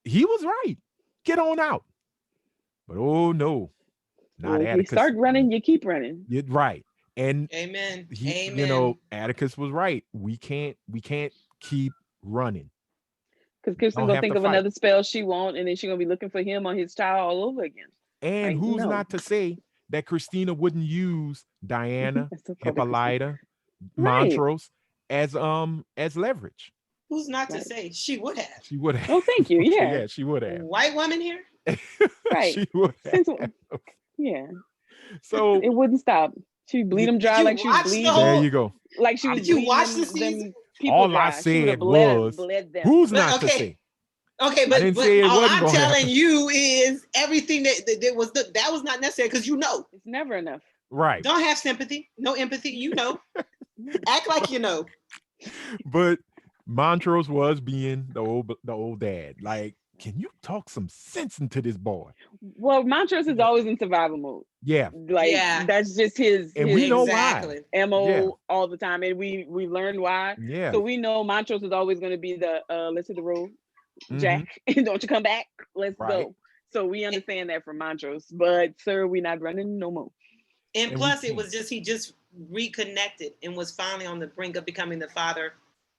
he was right. Get on out. But oh no, not Well, if you Atticus. start running, you keep running. You're right. And Amen. he, Amen. Atticus was right. We can't keep running. Because We Kirsten don't gonna have think to of fight. another spell she won't, and then she's gonna be looking for him on his child all over again. And Like, who's no. not to say that Christina wouldn't use Diana, That's so probably Christina. Hippolyta, Right. Montrose as leverage. Who's not to Right. say she would have? She would have. Oh, thank you. Okay, Yeah. yeah, she would have. White woman here? Right. She would Since have. yeah, So it wouldn't stop. She'd bleed them Did dry you like she was watch the bleeding. there whole? you go. Like she was Did you bleeding watch the them season? people All I dry. She would have said was, bled them. who's But not to okay, say? okay, I but didn't but say it all wasn't I'm gonna telling happen. you is everything that was not necessary because you know. It's never enough. Right. Don't have sympathy, no empathy. You know, act like you know. But Montrose was being the old dad. Like, can you talk some sense into this boy? Well, Montrose is always in survival mode. Yeah. Like Yeah. that's just his And we know Exactly. why. MO Yeah. all the time, and we learned why. Yeah. So we know Montrose is always going to be the let's hit the road, Mhm. Jack. Don't you come back? Let's Right. go. So we understand that from Montrose, but sir, we not running no more. And And plus, we it was just he just reconnected and was finally on the brink of becoming the father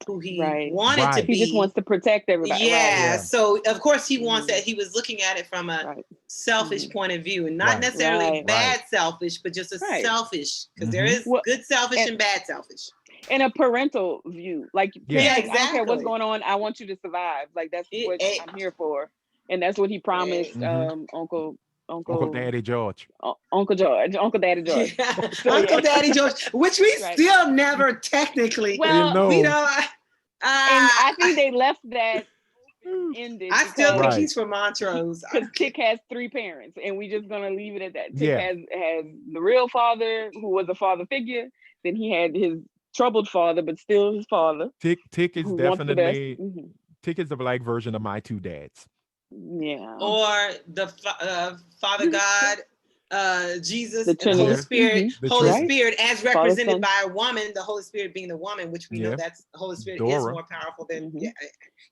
who he Right. wanted to Right. be. He just wants to protect everybody. Yeah. Yeah. So of course he wants Mhm. that. He was looking at it from a Right. selfish Mhm. point of view, and not Right. necessarily Right. bad selfish, but just a Right. selfish, because there Mhm. is Well, good selfish and- and bad selfish. In a parental view, like Yeah. Yeah, parents, I don't care what's exactly. going on. I want you to survive. Like that's what I'm here for, and that's what he promised Mhm. Uncle Daddy George. Uncle George, Uncle Daddy George. Yeah. So, Uncle yeah. Daddy George, which we Right. still never technically, Well, know. we don't. And I think they left that ended I still think Right. he's from Montrose. because Tick has 3 parents, and we just gonna leave it at that. Tick Yeah. has the real father who was a father figure. Then he had his troubled father, but still his father. Tick is Who wants the best. definitely Mhm. Tick is the black version of my two dads. Yeah. Or the Father God, Jesus, The and the Holy Trinity. Spirit. Mhm. The Holy Trinity. Spirit as Son. represented by a woman, the Holy Spirit being the woman, which we Yeah. know that's the Holy Spirit is Dora. more powerful than Mhm. yeah.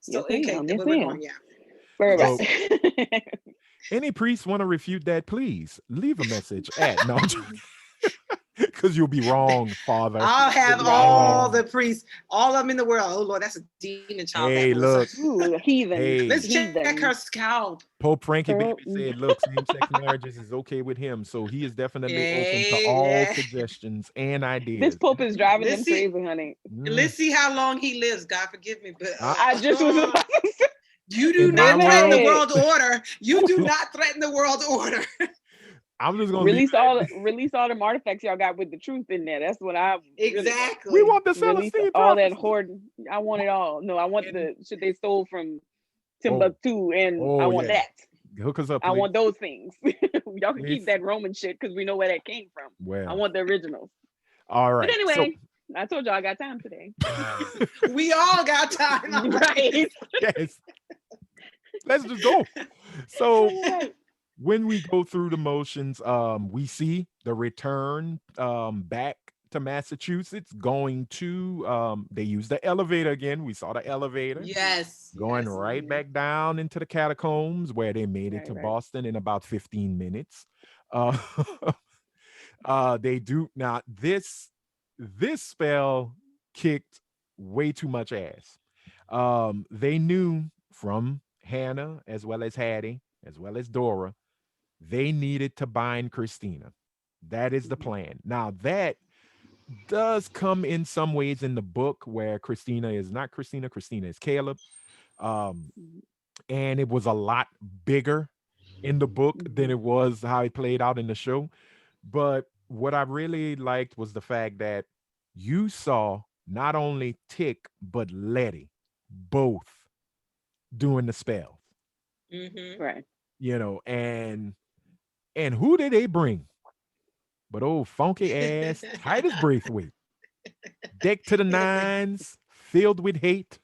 So Yes, okay, ma'am. where Yes, we're ma'am. going, yeah. Where So- about? Any priest want to refute that? Please leave a message at no, because you'll be wrong, Father. I'll have You'll be all wrong. the priests, all of them in the world. Oh Lord, that's a demon child. Hey, that Melissa. look. Ooh, heathen. Hey. Let's Heathen. check her scalp. Pope Frankie Girl, Baby said, "Look, same-sex marriages is okay with him, so he is definitely open to Yeah, all yeah. suggestions and ideas." This Pope is driving Let's them see. crazy, honey. Let's see how long he lives. God forgive me, but I just was about to say. you do In not my threaten the world- world order. You do not threaten the world order. I'm just gonna release leave it all the artifacts y'all got with the truth in there. That's what I really want. Exactly. We want the Release Celestine all that prophecy. hoarding. I want it all. No, I want And- the shit they stole from Timbuktu, and I want yeah. that. Hook us up, I please. want those things. Y'all can Please. keep that Roman shit because we know where that came from. Well, I want the originals. all right. But anyway, I told y'all I got time today. We all got time. Right. Yes. Let's just go. So Right. when we go through the motions, we see the return back to Massachusetts, going to they use the elevator again. We saw the elevator. Yes. Going yes. right back down into the catacombs where they made it Right, to right. Boston in about 15 minutes. They do not this spell kicked way too much ass. They knew from Hannah as well as Hattie, as well as Dora, they needed to bind Christina. That is the plan. Now that does come in some ways in the book where Christina is not Christina, Christina is Caleb. And it was a lot bigger in the book than it was how it played out in the show. But what I really liked was the fact that you saw not only Tick but Letty both doing the spell. Mm-hmm. Right. You know, and who did they bring? But old funky ass Titus Braithwaite, decked to the nines, filled with hate.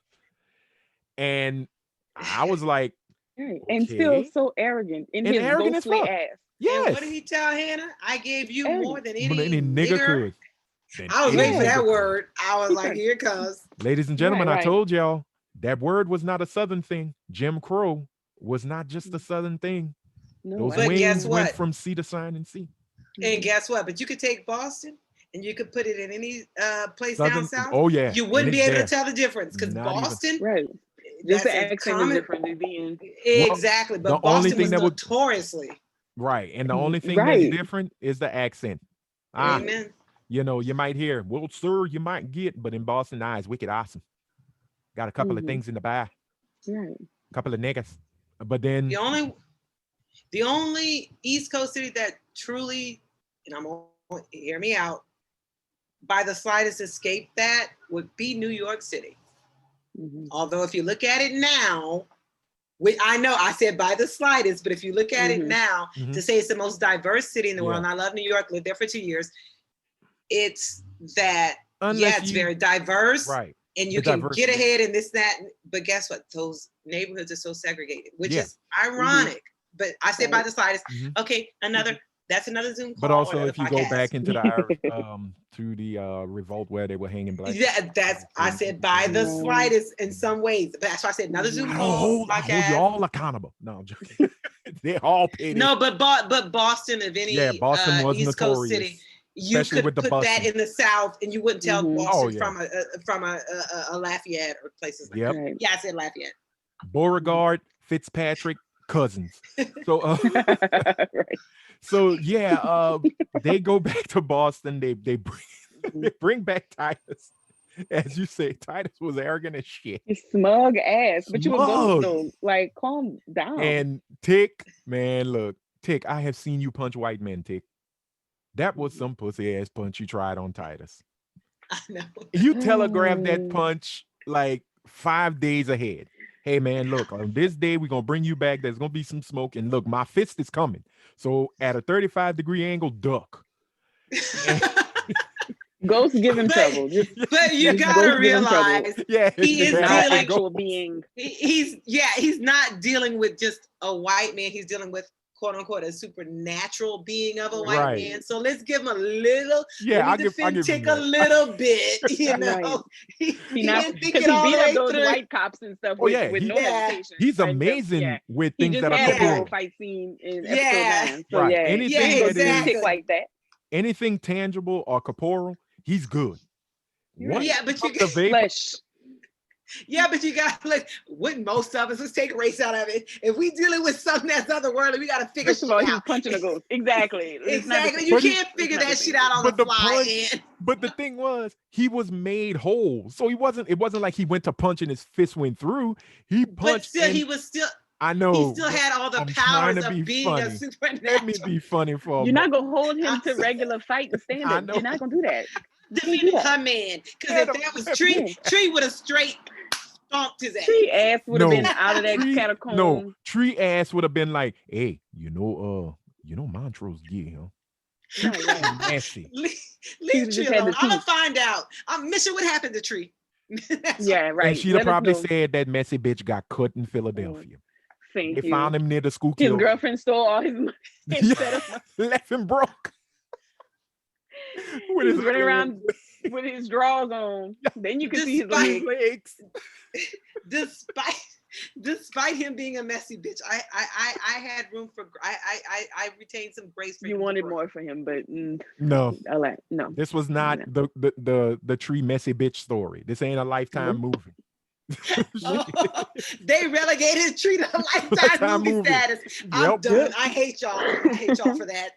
And I was like, Right. And still okay. so arrogant in And his arrogant as ghostly fuck. ass. And yes, what did he tell Hannah? I gave you more than But any nigga could. Than I was any waiting for nigga that could. word. I was He like, said- here it comes. Ladies and gentlemen, Right, I right. told y'all that word was not a Southern thing. Jim Crow was not just a Southern thing. No, Those But guess wings absolutely. went what? from sea to sign and sea. And guess what? But you could take Boston and you could put it in any place down Southern, south. oh yeah, You and wouldn't it's be able to there. tell the difference because Not even. Boston, Right. Just that's the a accent is common. different than being Well, Exactly. the But only Boston thing was that would notoriously. right, and the only thing that's right. different is the accent. Ah, Right. Amen. you might hear, well, sir, you might get, but in Boston, it's wicked awesome. Got a couple of Mm-hmm. things in the bar, Right. a couple of niggas. But The then, only the only East Coast city that truly, and I'm on, hear me out, by the slightest escape that would be New York City. Mm-hmm. Although if you look at it now, I know I said by the slightest, but if you look at it Mm-hmm. now, Mhm. to say it's the most diverse city in the world, Yeah. and I love New York, lived there for 2 years, it's that, Unless it's you very diverse right, and the you can get diversity. ahead in this, that, but guess what? Those neighborhoods are so segregated, which Yeah. is ironic. But I said by Right. the slightest. Mhm. Okay, that's another Zoom But call or also, another if you go podcast. back into the Irish, to the revolt where they were hanging black Yeah, people, that's I saying said people by can't the do it. slightest in some ways. But that's why I said another Zoom Mhm. call I hold you podcast. all accountable. No, I'm joking. They all paid it. No, but Boston, of Yeah, any Boston was East Coast notorious, city, you especially with could the put that busing. in the South, and you wouldn't tell Mhm. Oh Boston yeah. from a Lafayette or places like Yep. that. Right. Yeah, I said Lafayette. Beauregard, Fitzpatrick, cousins. So right. so yeah, they go back to Boston. They bring they Mhm. bring back Titus. As you say, Titus was arrogant as shit. His smug ass, but you a ghost Smug. though. Like, calm down. And Tick, man, look, Tick, I have seen you punch white men, Tick. That was some pussy ass punch you tried on Titus. I know. You telegraphed that punch like 5 days ahead. Hey man, look, on this day we're gonna bring you back. There's gonna be some smoke, and look, my fist is coming. So at a 35-degree angle, duck. And Ghosts give him But trouble. Just, but you just gotta ghosts give him trouble. realize yeah, he Just is not an dealing. actual being. He's not dealing with just a white man. He's dealing with quote unquote a supernatural being of a white right. man. So let's give him a little. Yeah, Let me I defend give him Tick a that. little bit. You know, Right. he He not didn't think because it he all beat the up way those through. white cops and stuff Oh yeah, with no Yeah. hesitation. he's Right? amazing Yeah. with He things just that are had the whole corporeal. fight scene in episode Yeah. 9. So Right. yeah, Anything he that gonna do is Tick exactly. like that. anything tangible or corporeal, he's good. You're Once right. Yeah, but you the vapor, Flesh. but you got like wouldn't most of us let's take race out of it. If we dealing with something that's otherworldly, we gotta figure First of shit all, he was out. punching a ghost. Exactly. It's not the Exactly. same. You But he- can't It's figure not the that same shit out on but the the fly. punch, And but the thing was, he was made whole. So it wasn't like he went to punch and his fist went through. He but punched still, and he I know, still but had all the I'm trying powers to be of being a funny. Let me supernatural. be funny for a You're not moment. gonna hold him I'm to so- regular fighting I standards. know. You're not gonna do that. You can't do defending that. her man. Because Yeah, if that was the- Tree, Yeah. Tree would have straight stomped his ass. Tree ass would have No, been out of that Tree, no, catacomb. Tree ass would have been like, hey, Montrose gay, huh? Right, right. Messy. leave He Tree just had alone. the I'm gonna teeth. find out. Mission what happened to Tree. That's Yeah, And right. she'd have Let us probably know. said that messy bitch got cut in Philadelphia. Thank They found you. him near the school His kill. girlfriend stole all his money and set him up. Left him broke. With He's his running ugly around with his drawers on. Then you can see his Despite- legs. legs. despite him being a messy bitch, I had room for I retained some grace for You him to wanted grow. more for him, but No, I like no. this was not the Tree messy bitch story. This ain't a Lifetime movie. Oh, they relegated Tree to lifetime Lifetime movie movie. status. I'm Yep. done. I hate y'all. I hate y'all for that.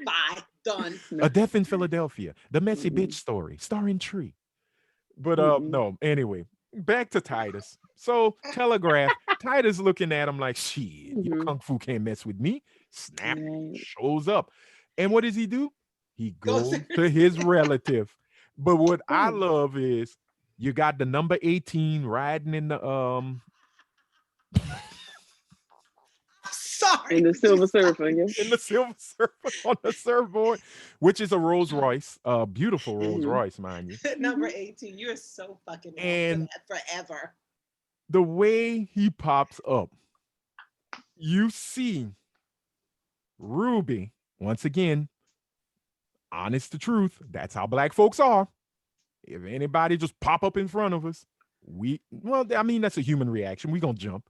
Bye. Done. A Death in Philadelphia, the messy Mm-mm. bitch story, starring Tree. But Mm-mm. no, anyway, back to Titus. So Telegraph, Titus looking at him like, shit, your Mhm. kung fu can't mess with me. Snap, Right. shows up. And what does he do? He Goes goes to his relative. But what I Oh. love is you got the number 18 riding in the Sorry. And the Silver Surfer. Yeah. in the Silver Surfer on the surfboard, which is a Rolls Royce, a beautiful Rolls Mhm. Royce, mind you. Number 18. You're so fucking wrong And- for that forever. The way he pops up, you see Ruby, once again, honest to truth, that's how black folks are. If anybody just pop up in front of us, that's a human reaction. We gonna jump.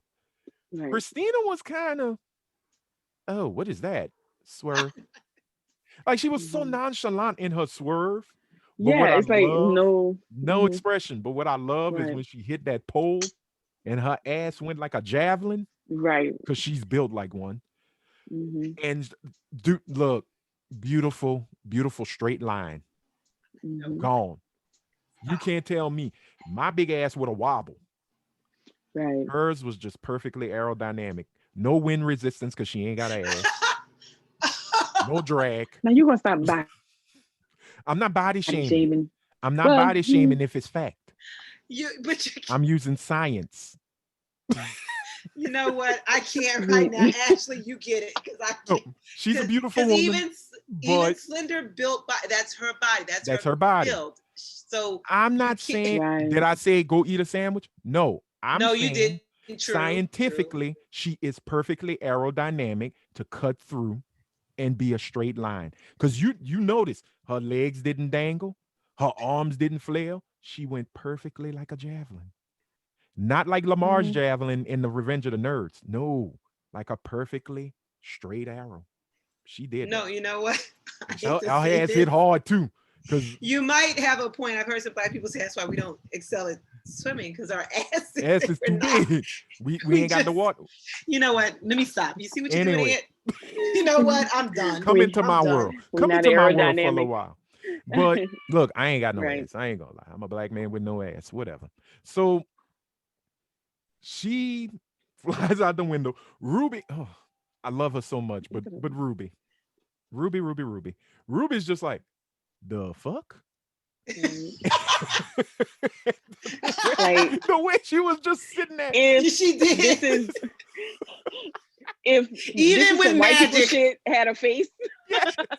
Right. Christina was kind of, oh, what is that? Swerve. Like she was so Hmm. nonchalant in her swerve. But Yeah, what I it's like love, no. no Hmm. expression. But what I love is Right. when she hit that pole and her ass went like a javelin Right. because she's built like one. Hmm. And dude, look, beautiful, beautiful straight line. Hmm. Gone. You can't tell me. My big ass with a wobble. Right. Hers was just perfectly aerodynamic. No wind resistance because she ain't got ass. No drag. Now you gonna stop body I'm not body shaming? shaming. I'm not Well, body shaming if it's fact. but I'm using science. you know what? I can't right now. you- Ashley, you get it because I No, can't. she's a beautiful Because woman, even but slender built body, that's her body. That's that's her her body. build. So I'm you not can't. saying, right. did I say go eat a sandwich? No, I'm No, you saying didn't. True. True. scientifically, she is perfectly aerodynamic to cut through and be a straight line. Because you notice her legs didn't dangle, her arms didn't flail. She went perfectly like a javelin. Not like Lamar's Hmm. javelin in the Revenge of the Nerds. No, like a perfectly straight arrow. She did No, that. you know what? I hate Her to say ass hit this. hard too. Because You might have a point. I've heard some black people say that's why we don't excel at swimming because our asses ass is we're too not. big. We We ain't got the just, water. you know what? Let me stop. You see what you're doing, Anyway, Ed? You know what? I'm done. come we into I'm my done. world. we Come not into my world for a little aerodynamic. while. But look, I ain't got no Right. ass. I ain't gonna lie. I'm a black man with no ass. Whatever. So she flies out the window. Ruby, oh, I love her so much, but Ruby. Ruby's just like, the fuck? Right. the, way, Like the way she was just sitting there. if She this did. is if this Even is with some white people magic, shit had a face.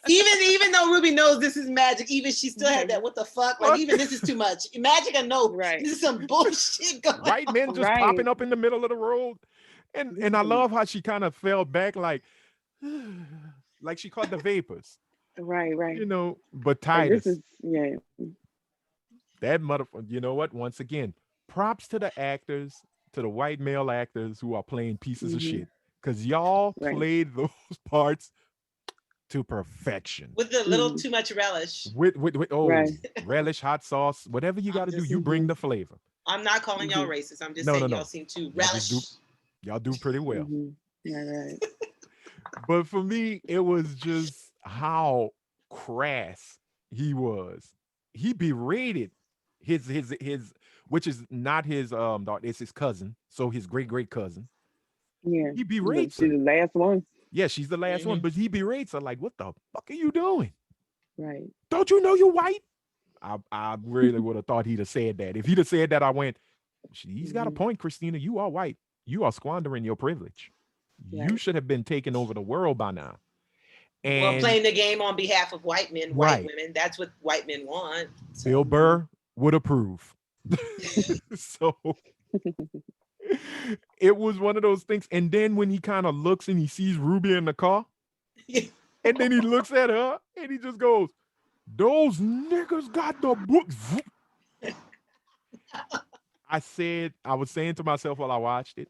Yeah, even though Ruby knows this is magic, even she still had Right. that. What the fuck? Like fuck. even this is too much. Magic, I know Right. this is some bullshit going White on. men just Right. popping up in the middle of the road. And I love how she kind of fell back like she caught the vapors, Right. Right. But Like this is Titus, yeah. that motherfucker, you know what? Once again, props to the actors, to the white male actors who are playing pieces of Hmm. shit. Cause y'all Right. played those parts to perfection. With a little Hmm. too much relish. With Right. relish, hot sauce, whatever you I'm gotta do, just you bring Hmm. the flavor. I'm not calling y'all Hmm. racist. I'm just No, no, saying y'all no. seem to Y'all just do relish. y'all do pretty well. Hmm. Right. Right. But for me, it was just how crass he was. He berated his which is not his daughter, it's his cousin. So his great cousin. Yeah. He But berates she's her. the last one. Yeah, she's the last one, Hmm. but he berates her like, what the fuck are you doing? Right. Don't you know you're white? I really would have thought he'd have said that. If he'd have said that, I went, he's got a Hmm. point, Christina. You are white. You are squandering your privilege. You Right. should have been taking over the world by now. Well, And playing the game on behalf of white men, white right, women. That's what white men want. Bill So Hmm. Burr would approve. So it was one of those things. And then when he kind of looks and he sees Ruby in the car, and then he looks at her and he just goes, those niggas got the books. I was saying to myself while I watched it,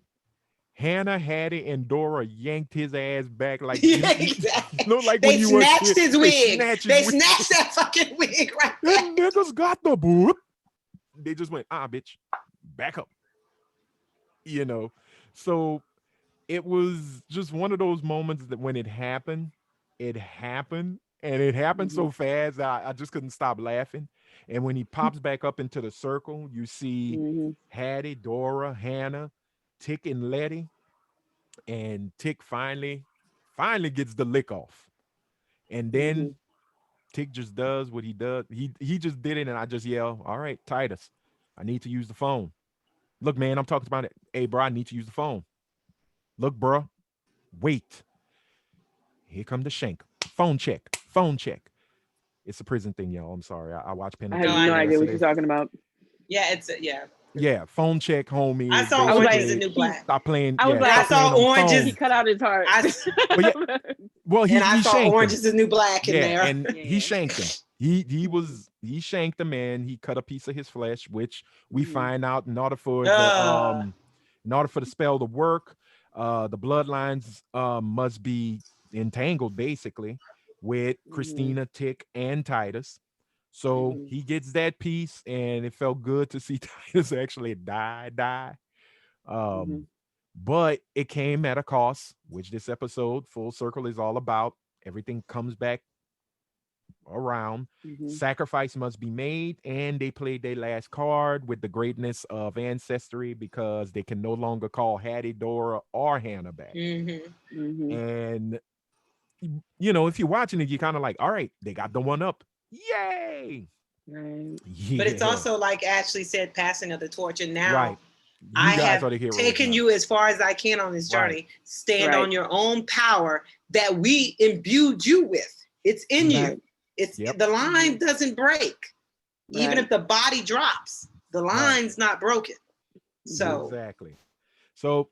Hannah, Hattie, and Dora yanked his ass back like yeah, exactly. like when They you were a snatched kid. his They wig. snatched his They wig. snatched that fucking wig right there. Them niggas got the boot. They just went, bitch, back up. You know. So it was just one of those moments that when it happened, and it happened Hmm. so fast that I just couldn't stop laughing. And when he pops back up into the circle, you see Hmm. Hattie, Dora, Hannah, Tick, and Letty, and Tick finally gets the lick off. And then Hmm. Tick just does what he does. He just did it, and I just yell, "All right, Titus, I need to use the phone. Look, man, I'm talking about it. Hey, bro, I need to use the phone. Look, bro, wait. Here come the shank. Phone check. Phone check. It's a prison thing, y'all. I'm sorry. I watched I have No, Penitentiary I no know. idea what you're yesterday. talking about. Yeah, it's yeah. Yeah, phone check, homie, I is saw I was Orange is like, the basically New he. Black. stop playing. I was Yeah, And I stop like, playing saw on the Orange phone. he is cut out his heart. I But yeah, well, and I he saw shanked Orange him. is the New Black in Yeah, there. and he Yeah. shanked him. He shanked the man. He cut a piece of his flesh, which we Hmm. find out Uh, in order for the spell to work, The bloodlines must be entangled basically with Mhm. Christina, Tick, and Titus. So Mhm. he gets that piece, and it felt good to see Titus actually die. Um, Mhm. but it came at a cost, which this episode, Full Circle, is all about. Everything comes back around. Mhm. Sacrifice must be made, and they played their last card with the greatness of ancestry because they can no longer call Hattie, Dora, or Hannah back. Mm-hmm. Mhm. And you know, if you're watching it, you're kind of like, all right, they got the one up. Yay! Right. But it's Yeah, also like Ashley said, passing of the torch. And now right. You I guys have are the heroes taken now. you as far as I can on this Right. journey. Stand on Right. your own power that we imbued you with. It's in Mhm. you. Right. It's Yep. the line Mhm. doesn't break. Even if Right. the body drops, the Right. line's not broken. Mhm. So Exactly. So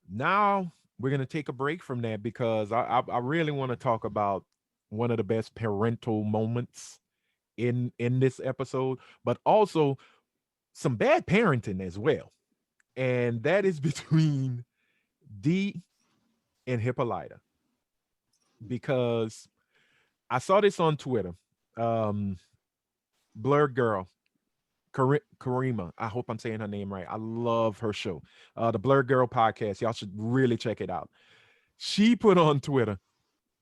now we're gonna take a break from that because I really want to talk about one of the best parental moments in this episode, but also some bad parenting as well, and that is between D and Hippolyta because I saw this on Twitter. Um, Blurred Girl, Karima. I hope I'm saying her name right. I love her show, the Blurred Girl podcast. Y'all should really check it out. She put on Twitter,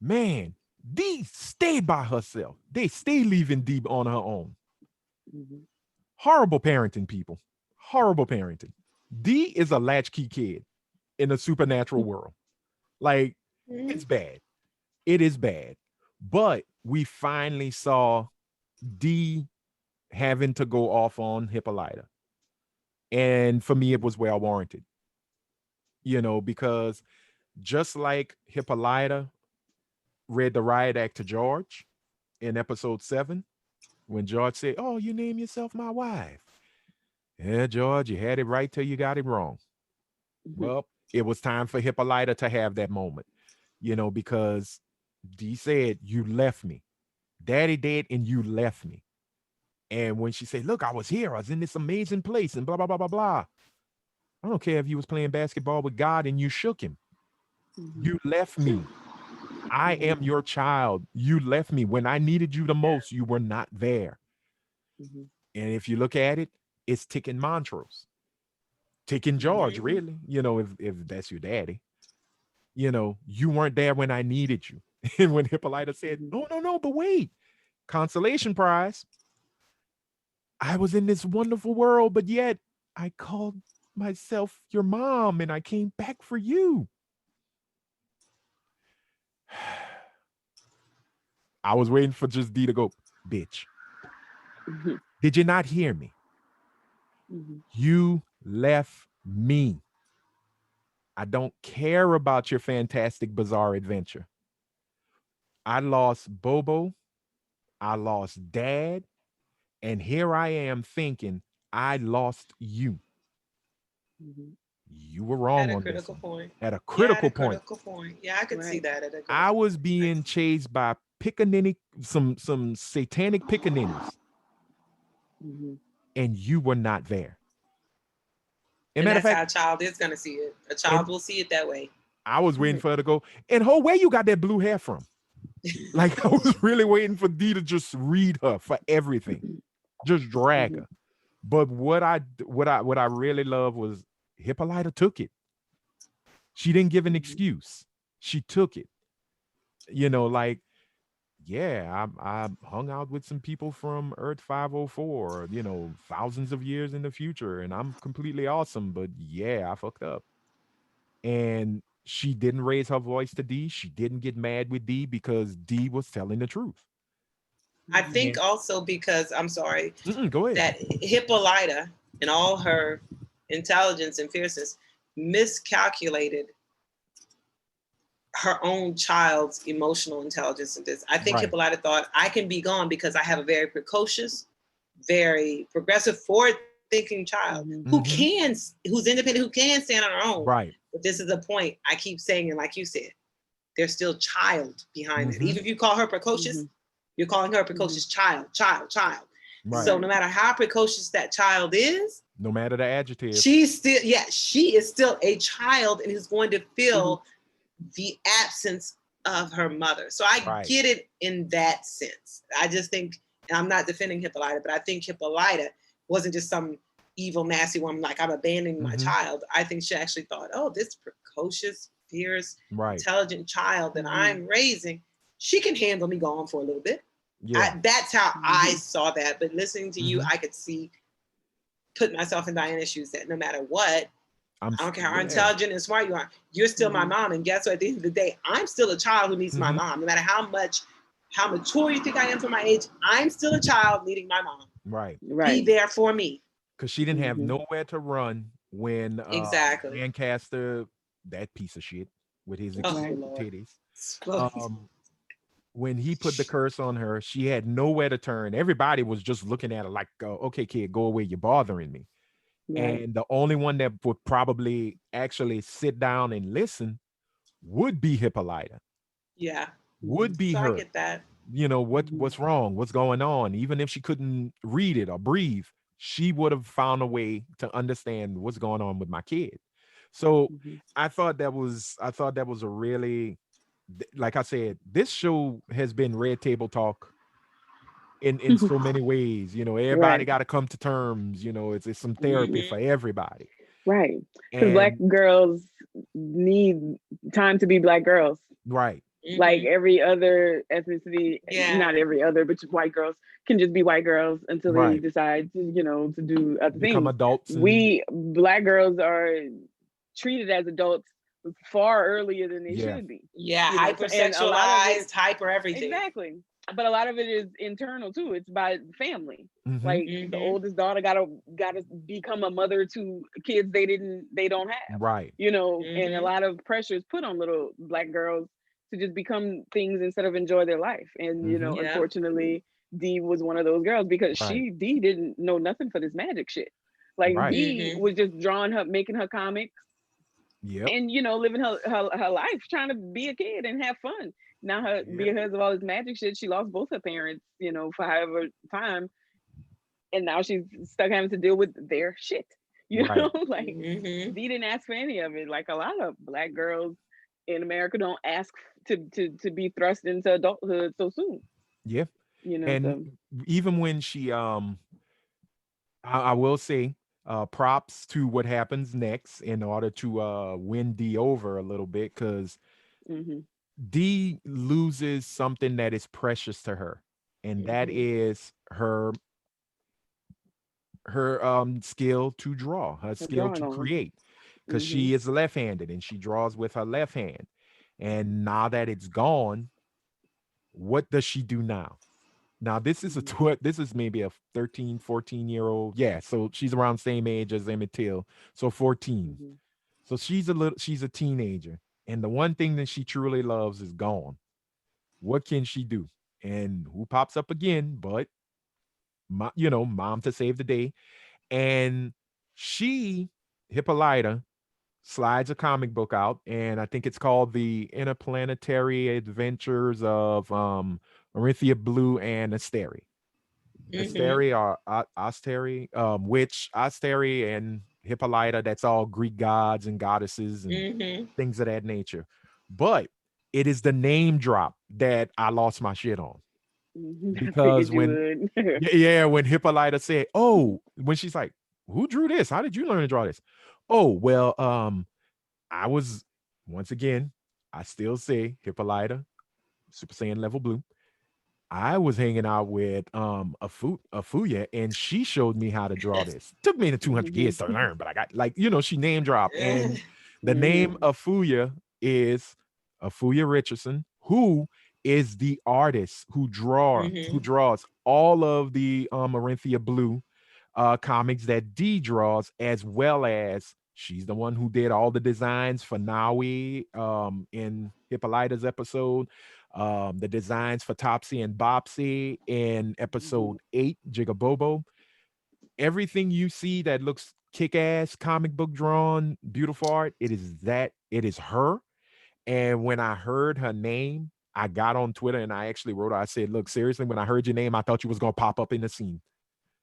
man, D stayed by herself. They stay leaving D on her own. Mhm. Horrible parenting, people. Horrible parenting. D is a latchkey kid in a supernatural world. Like, mhm. it's bad. It is bad. But we finally saw D having to go off on Hippolyta. And for me, it was well warranted, you know, because just like Hippolyta read the riot act to George in episode 7, when George said, "Oh, you name yourself my wife." Yeah, George, you had it right till you got it wrong. Mhm. Well, it was time for Hippolyta to have that moment, you know, because D said, "You left me. Daddy did, and you left me." And when she said, "Look, I was here. I was in this amazing place," and blah, blah, blah, blah, blah. I don't care if you was playing basketball with God and you shook him. Mhm. You left me. I am Mhm. your child. You left me. When I needed you the most, you were not there. Mhm. And if you look at it, it's ticking Montrose, ticking Mhm. George, Mhm. really, you know, if that's your daddy. You know, you weren't there when I needed you. And when Hippolyta said, Mhm. "No, no, no, but wait, consolation prize. I was in this wonderful world, but yet I called myself your mom and I came back for you." I was waiting for just D to go, "Bitch, Mhm. did you not hear me? Mhm. You left me. I don't care about your fantastic, bizarre adventure. I lost Bobo. I lost Dad. And here I am thinking I lost you. Mhm. You were At wrong a on this critical one." point. At a Yeah, at critical a point, critical point. Yeah, I could see Right. that at a I critical was point. I being could see. chased by pickaninny, some satanic pickaninnies, Mhm. and you were not there. And And matter of that's how fact, a child is going to see it. A child and will see it that way. I was waiting Right. for her to go, "And ho, where you got that blue hair from?" Like I was really waiting for D to just read her for everything, just drag Mhm. her. But what I really love was Hippolyta took it. She didn't give an Mhm. excuse. She took it. You know, like, yeah, I hung out with some people from Earth 504, you know, thousands of years in the future, and I'm completely awesome. But yeah, I fucked up. And she didn't raise her voice to D. She didn't get mad with D because D was telling the truth. I Mhm. think And also because, I'm sorry, go ahead. that Hippolyta and all her intelligence and fierceness miscalculated her own child's emotional intelligence in this. I think Right. Hippolyta thought I can be gone because I have a very precocious, very progressive, forward-thinking child Mhm. Mm-hmm. who's independent, who can stand on her own. Right. But this is a point I keep saying, and like you said, there's still child behind it. Mm-hmm. Even if you call her precocious, Mhm. you're calling her a Mhm. precocious child. Right. So Right. no matter how precocious that child is, No matter the adjective. She is still a child and is going to feel the absence of her mother. So I Right. get it in that sense. I just think, and I'm not defending Hippolyta, but I think Hippolyta wasn't just some evil, nasty woman like, I'm abandoning my child. I think she actually thought, oh, this precocious, fierce, Right. intelligent child that I'm raising, she can handle me gone for a little bit. Yeah. That's how I saw that. But listening to you, I could see, put myself in Diana's shoes, that no matter what, I don't care how intelligent and smart you are, you're still my mom. And guess what? At the end of the day, I'm still a child who needs my mom. No matter how mature you think I am for my age, I'm still a child needing my mom. Right. Be there for me. Because she didn't have nowhere to run when Exactly. Lancaster, that piece of shit with his titties, when he put the curse on her, she had nowhere to turn. Everybody was just looking at her like, okay, kid, go away. You're bothering me. Right. And the only one that would probably actually sit down and listen would be Hippolyta. Yeah. Would be So her. I get that. You know, what's wrong? What's going on? Even if she couldn't read it or breathe, she would have found a way to understand what's going on with my kid. So I thought that was a really, like I said, this show has been red table talk in so many ways. You know, everybody Right. got to come to terms. You know, it's some therapy for everybody. Right. Because Black And girls need time to be Black girls. right. Like every other ethnicity, not Yeah. every other, but just white girls can just be white girls until they Right. decide to, to do other Become things. adults and We Black girls are treated as adults far earlier than they yeah. should be. Yeah. And a lot of it, Hypersexualized, hyper everything. exactly. But a lot of it is internal too. It's by family. Mhm. Like the oldest daughter gotta become a mother to kids they don't have. Right. And a lot of pressure is put on little Black girls to just become things instead of enjoy their life. And Mhm. Yeah. unfortunately, Dee was one of those girls because Right. Dee didn't know nothing for this magic shit. Like Right. Dee was just drawing her, making her comics, Yep. and living her life, trying to be a kid and have fun. Now Yep. because of all this magic shit, she lost both her parents, for however time, and now she's stuck having to deal with their shit. Right. Like Dee didn't ask for any of it. Like a lot of Black girls in America don't ask to be thrust into adulthood so soon. Yeah. So And even when she I will say props to what happens next in order to win D over a little bit, because hmm D loses something that is precious to her, and that is her skill to draw, her her skill drawing to on. create, because hmm she is left-handed and she draws with her left hand. And now that it's gone, what does she do now? Now this is this is maybe a 13, 14-year-old. Yeah, so she's around the same age as Emmett Till. So 14. hmm So she's a teenager. And the one thing that she truly loves is gone. What can she do? And who pops up again? But mom to save the day. And she, Hippolyta, slides a comic book out, and I think it's called The Interplanetary Adventures of Orinthia Blue and Asteri. Asteri or Asteri, which Asteri and Hippolyta, that's all Greek gods and goddesses and things of that nature. But it is the name drop that I lost my shit on. I Because figured you when would. yeah, when Hippolyta said, "Oh," when she's like, "Who drew this? How did you learn to draw this?" Oh, well, I was once again, I still say Hippolyta, Super Saiyan level blue. I was hanging out with Afuya, and she showed me how to draw this. Took me the 200 hmm years to learn, but I got, like, she name dropped. And the hmm name Afuya is Afuya Richardson, who is the artist who draws all of the Orinthia Blue comics that Dee draws, as well as she's the one who did all the designs for Naui in Hippolyta's episode, the designs for Topsy and Bopsy in episode 8, Jigabobo. Everything you see that looks kick-ass, comic book drawn, beautiful art, it is her. And when I heard her name, I got on Twitter and I actually wrote her. I said, "Look, seriously, when I heard your name, I thought you was gonna pop up in the scene."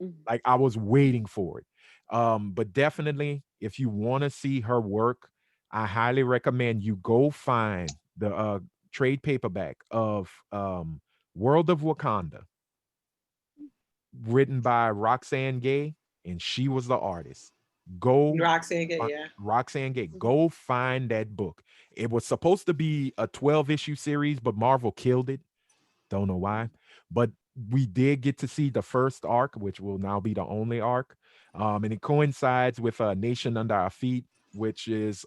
Mhm. Like I was waiting for it. But definitely, if you want to see her work, I highly recommend you go find the trade paperback of World of Wakanda, written by Roxane Gay, and she was the artist. Go Roxanne, yeah. Roxane Gay, Mhm. go find that book. It was supposed to be a 12 issue series, but Marvel killed it. Don't know why, but we did get to see the first arc, which will now be the only arc. And it coincides with Nation Under Our Feet, which is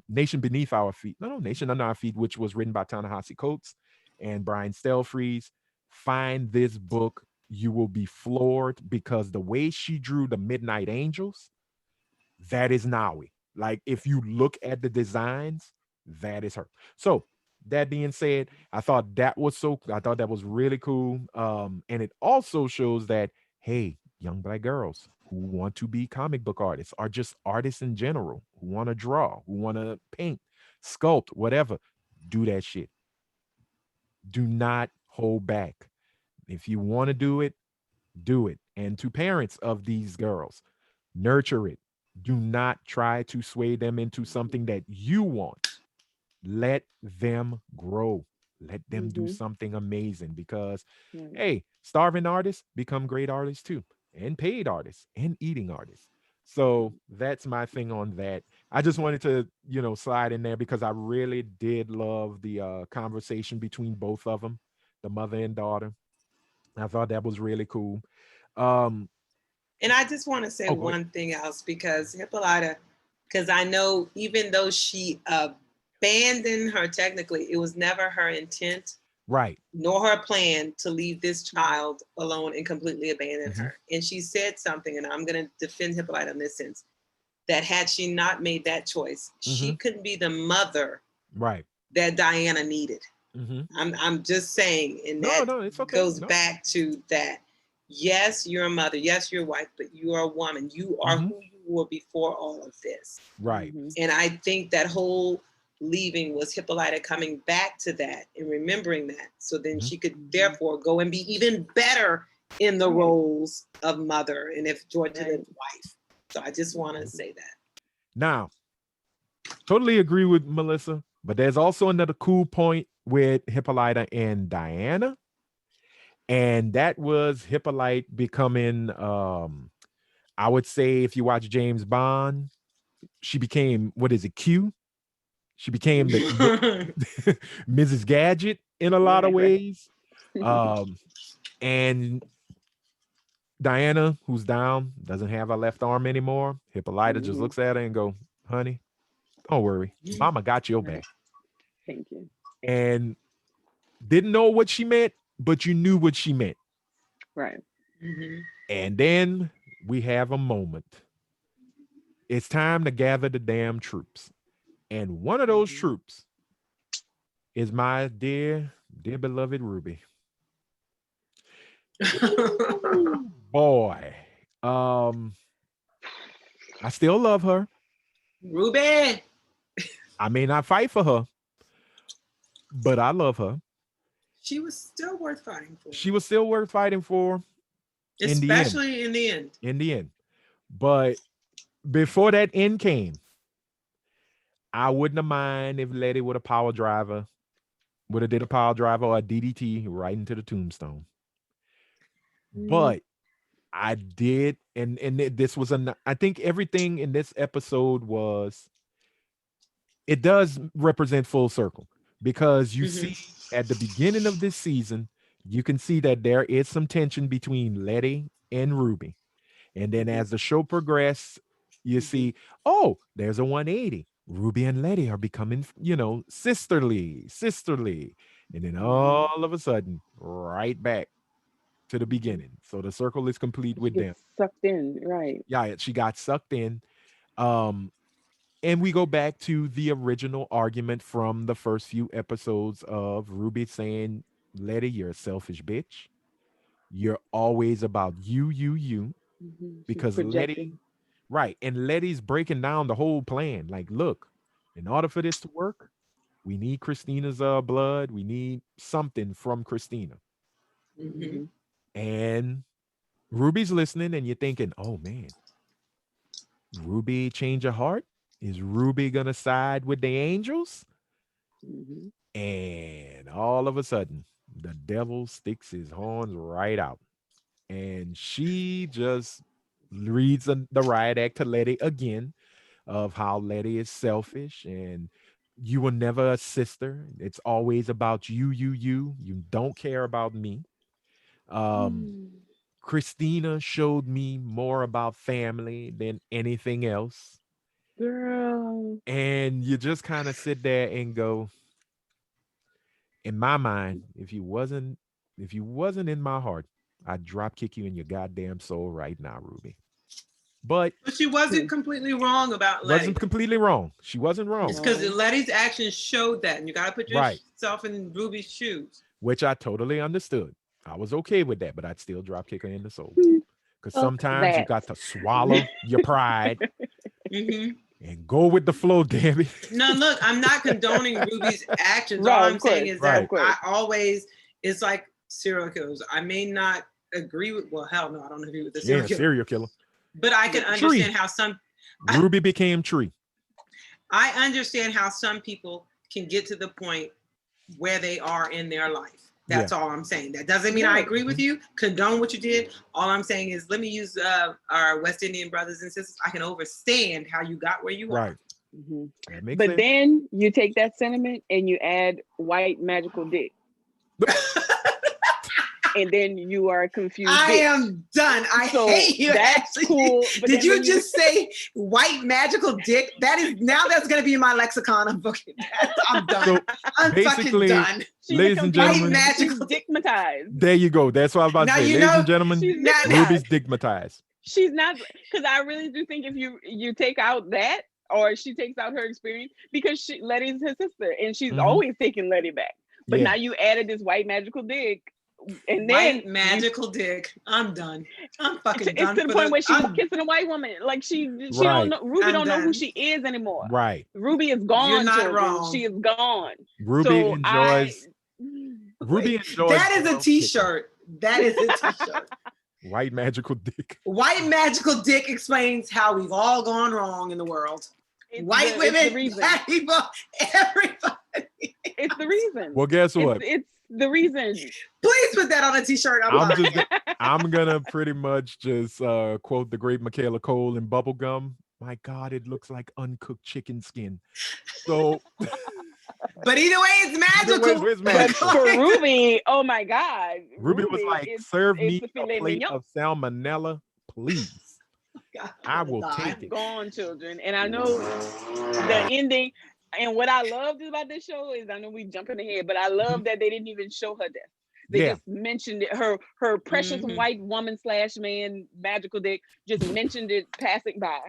Nation Beneath Our Feet. No, Nation Under Our Feet, which was written by Ta-Nehisi Coates and Brian Stelfreeze. Find this book. You will be floored because the way she drew the Midnight Angels, that is Naui. Like if you look at the designs, that is her. So that being said, I thought that was really cool. And it also shows that, hey, young black girls who want to be comic book artists or just artists in general, who want to draw, who want to paint, sculpt, whatever, do that shit. Do not hold back. If you want to do it. And to parents of these girls, nurture it. Do not try to sway them into something that you want. Let them grow. Let them do Mhm. something amazing because, Right. hey, starving artists become great artists too, and paid artists and eating artists. So that's my thing on that. I just wanted to, slide in there because I really did love the conversation between both of them, the mother and daughter. I thought that was really cool. Um, And I just want to say oh, go ahead. one thing else because Hippolyta, because I know even though she abandoned her, technically, it was never her intent Right. nor her plan to leave this child alone and completely abandon Hmm. her. And she said something, and I'm going to defend Hippolyta in this sense, that had she not made that choice, Hmm. she couldn't be the mother Right. that Diana needed. Hmm. I'm just saying, and No, that no, it's okay. goes No. back to that. Yes, you're a mother. Yes, you're a wife, but you are a woman. You are Hmm. who you were before all of this. Right. Mhm. And I think that whole leaving was Hippolyta coming back to that and remembering that. So then Hmm. she could Mhm. therefore go and be even better in the Right. roles of mother and if Georgia Right. lived wife. So I just want to Mhm. say that. Now, totally agree with Melissa, but there's also another cool point with Hippolyta and Diana, and that was Hippolyte becoming, I would say, if you watch James Bond, she became, what is it, Q? She became the Mrs. Gadget in a lot of Right. Right. ways. Um, and Diana, who's down, doesn't have her left arm anymore. Hippolyta just Mhm. looks at her and go, "Honey, don't worry, Mama got your Right. back." Thank you. And didn't know what she meant, but you knew what she meant. Right. Mhm. And then we have a moment. It's time to gather the damn troops. And one of those Mhm. troops is my dear, dear beloved Ruby. Ooh, boy. Um, I still love her. Ruby. I may not fight for her, but I love her. She was still worth fighting for, She was still worth fighting for in the end. especially in the end. In the end. But before that end came, I wouldn't have mind if Letty would have did a power driver or a DDT right into the tombstone. Mm. But I did, this was I think everything in this episode was, it does represent full circle because you Mhm. see at the beginning of this season, you can see that there is some tension between Letty and Ruby. And then Mhm. as the show progressed, you Mhm. see, oh, there's a 180. Ruby and Letty are becoming, sisterly. And then Mhm. all of a sudden, right back to the Mhm. beginning. So the circle is complete She with them. gets sucked in. Right. Yeah, she got sucked in. Um, and we go back to the original argument from the first few episodes of Ruby saying, Letty, you're a selfish bitch. You're always about you. She's Because Letty, projecting. right. And Letty's breaking down the whole plan. Like, look, in order for this to work, we need Christina's blood. We need something from Christina. Mhm. Mhm. And Ruby's listening, and you're thinking, oh man, Ruby change her heart? Is Ruby gonna side with the angels? Mhm. And all of a sudden, the devil sticks his horns right out. And she just reads the riot act to Letty again of how Letty is selfish and you were never a sister. It's always about you, you, you. You don't care about me. Um, Mm. Christina showed me more about family than anything else. Girl. And you just kind of sit there and go, in my mind, if you wasn't in my heart, I'd drop kick you in your goddamn soul right now, Ruby. But But she wasn't completely wrong about Letty. wasn't completely wrong. She wasn't It's wrong. because No. Letty's actions showed that, and you got to put Right. yourself in Ruby's shoes. Which I totally understood. I was okay with that, but I'd still drop kick her in the soul. Because Fuck sometimes you that. got to swallow your pride hmm and go with the flow, damn it. No, look, I'm not condoning Ruby's actions. All Right, I'm of saying course. is Right. that Of course. I always, it's like serial killers. I may not agree with, well, hell no, I don't agree with the serial Yeah, killer. serial killer. But I can Tree. understand how Ruby became Tree. I understand how some people can get to the point where they are in their life. That's all I'm saying. That doesn't mean I agree with you, condone what you did. All I'm saying is let me use our West Indian brothers and sisters. I can understand how you got where you Right. are. Mhm. That makes But sense. then you take that sentiment and you add white magical dick, and then you are a confused. I bitch. am done. I So hate you. that's Ashley. cool. But Did then you when just say white magical dick? That is now that's gonna be in my lexicon. I'm done. So I'm fucking basically, done. she's ladies a and confused gentlemen, White she's magical dick. digmatized. there you go. That's what I was about Now to say. you Ladies know- and gentlemen, She's Now- digmatized. Ruby's digmatized. She's not, because I really do think if you take out that, or she takes out her experience, because Letty's her sister and she's Mhm. always taking Letty back. But Yeah. now you added this white magical dick, and White then magical dick. I'm done. I'm fucking it's done. to the point where she's kissing a white woman. Like she Right. don't know. Ruby I'm don't know who done. she is anymore. Right. Ruby is gone. You're not children. wrong. She is gone. Ruby So enjoys Ruby enjoys That is a world kicking. t-shirt. That is a t-shirt. White magical dick. White magical dick explains how we've all gone wrong in the world. White it's the women, reason. black people, everybody. It's the reason. Well, guess what? It's the reason. Please put that on a t-shirt. I'm gonna pretty much just quote the great Michaela Cole in Bubblegum. My God, it looks like uncooked chicken skin. So But either way, it's magical. It's But magical. for Ruby, oh my God, Ruby was like, serve me the a filet plate mignon. of salmonella, please. God, I will die. take it. Gone, children. And I know the ending. And what I loved about this show is, I know we jumping ahead, but I love that they didn't even show her death. They Yeah. just mentioned it, her precious Mhm. white woman / man magical dick, just mentioned it passing by.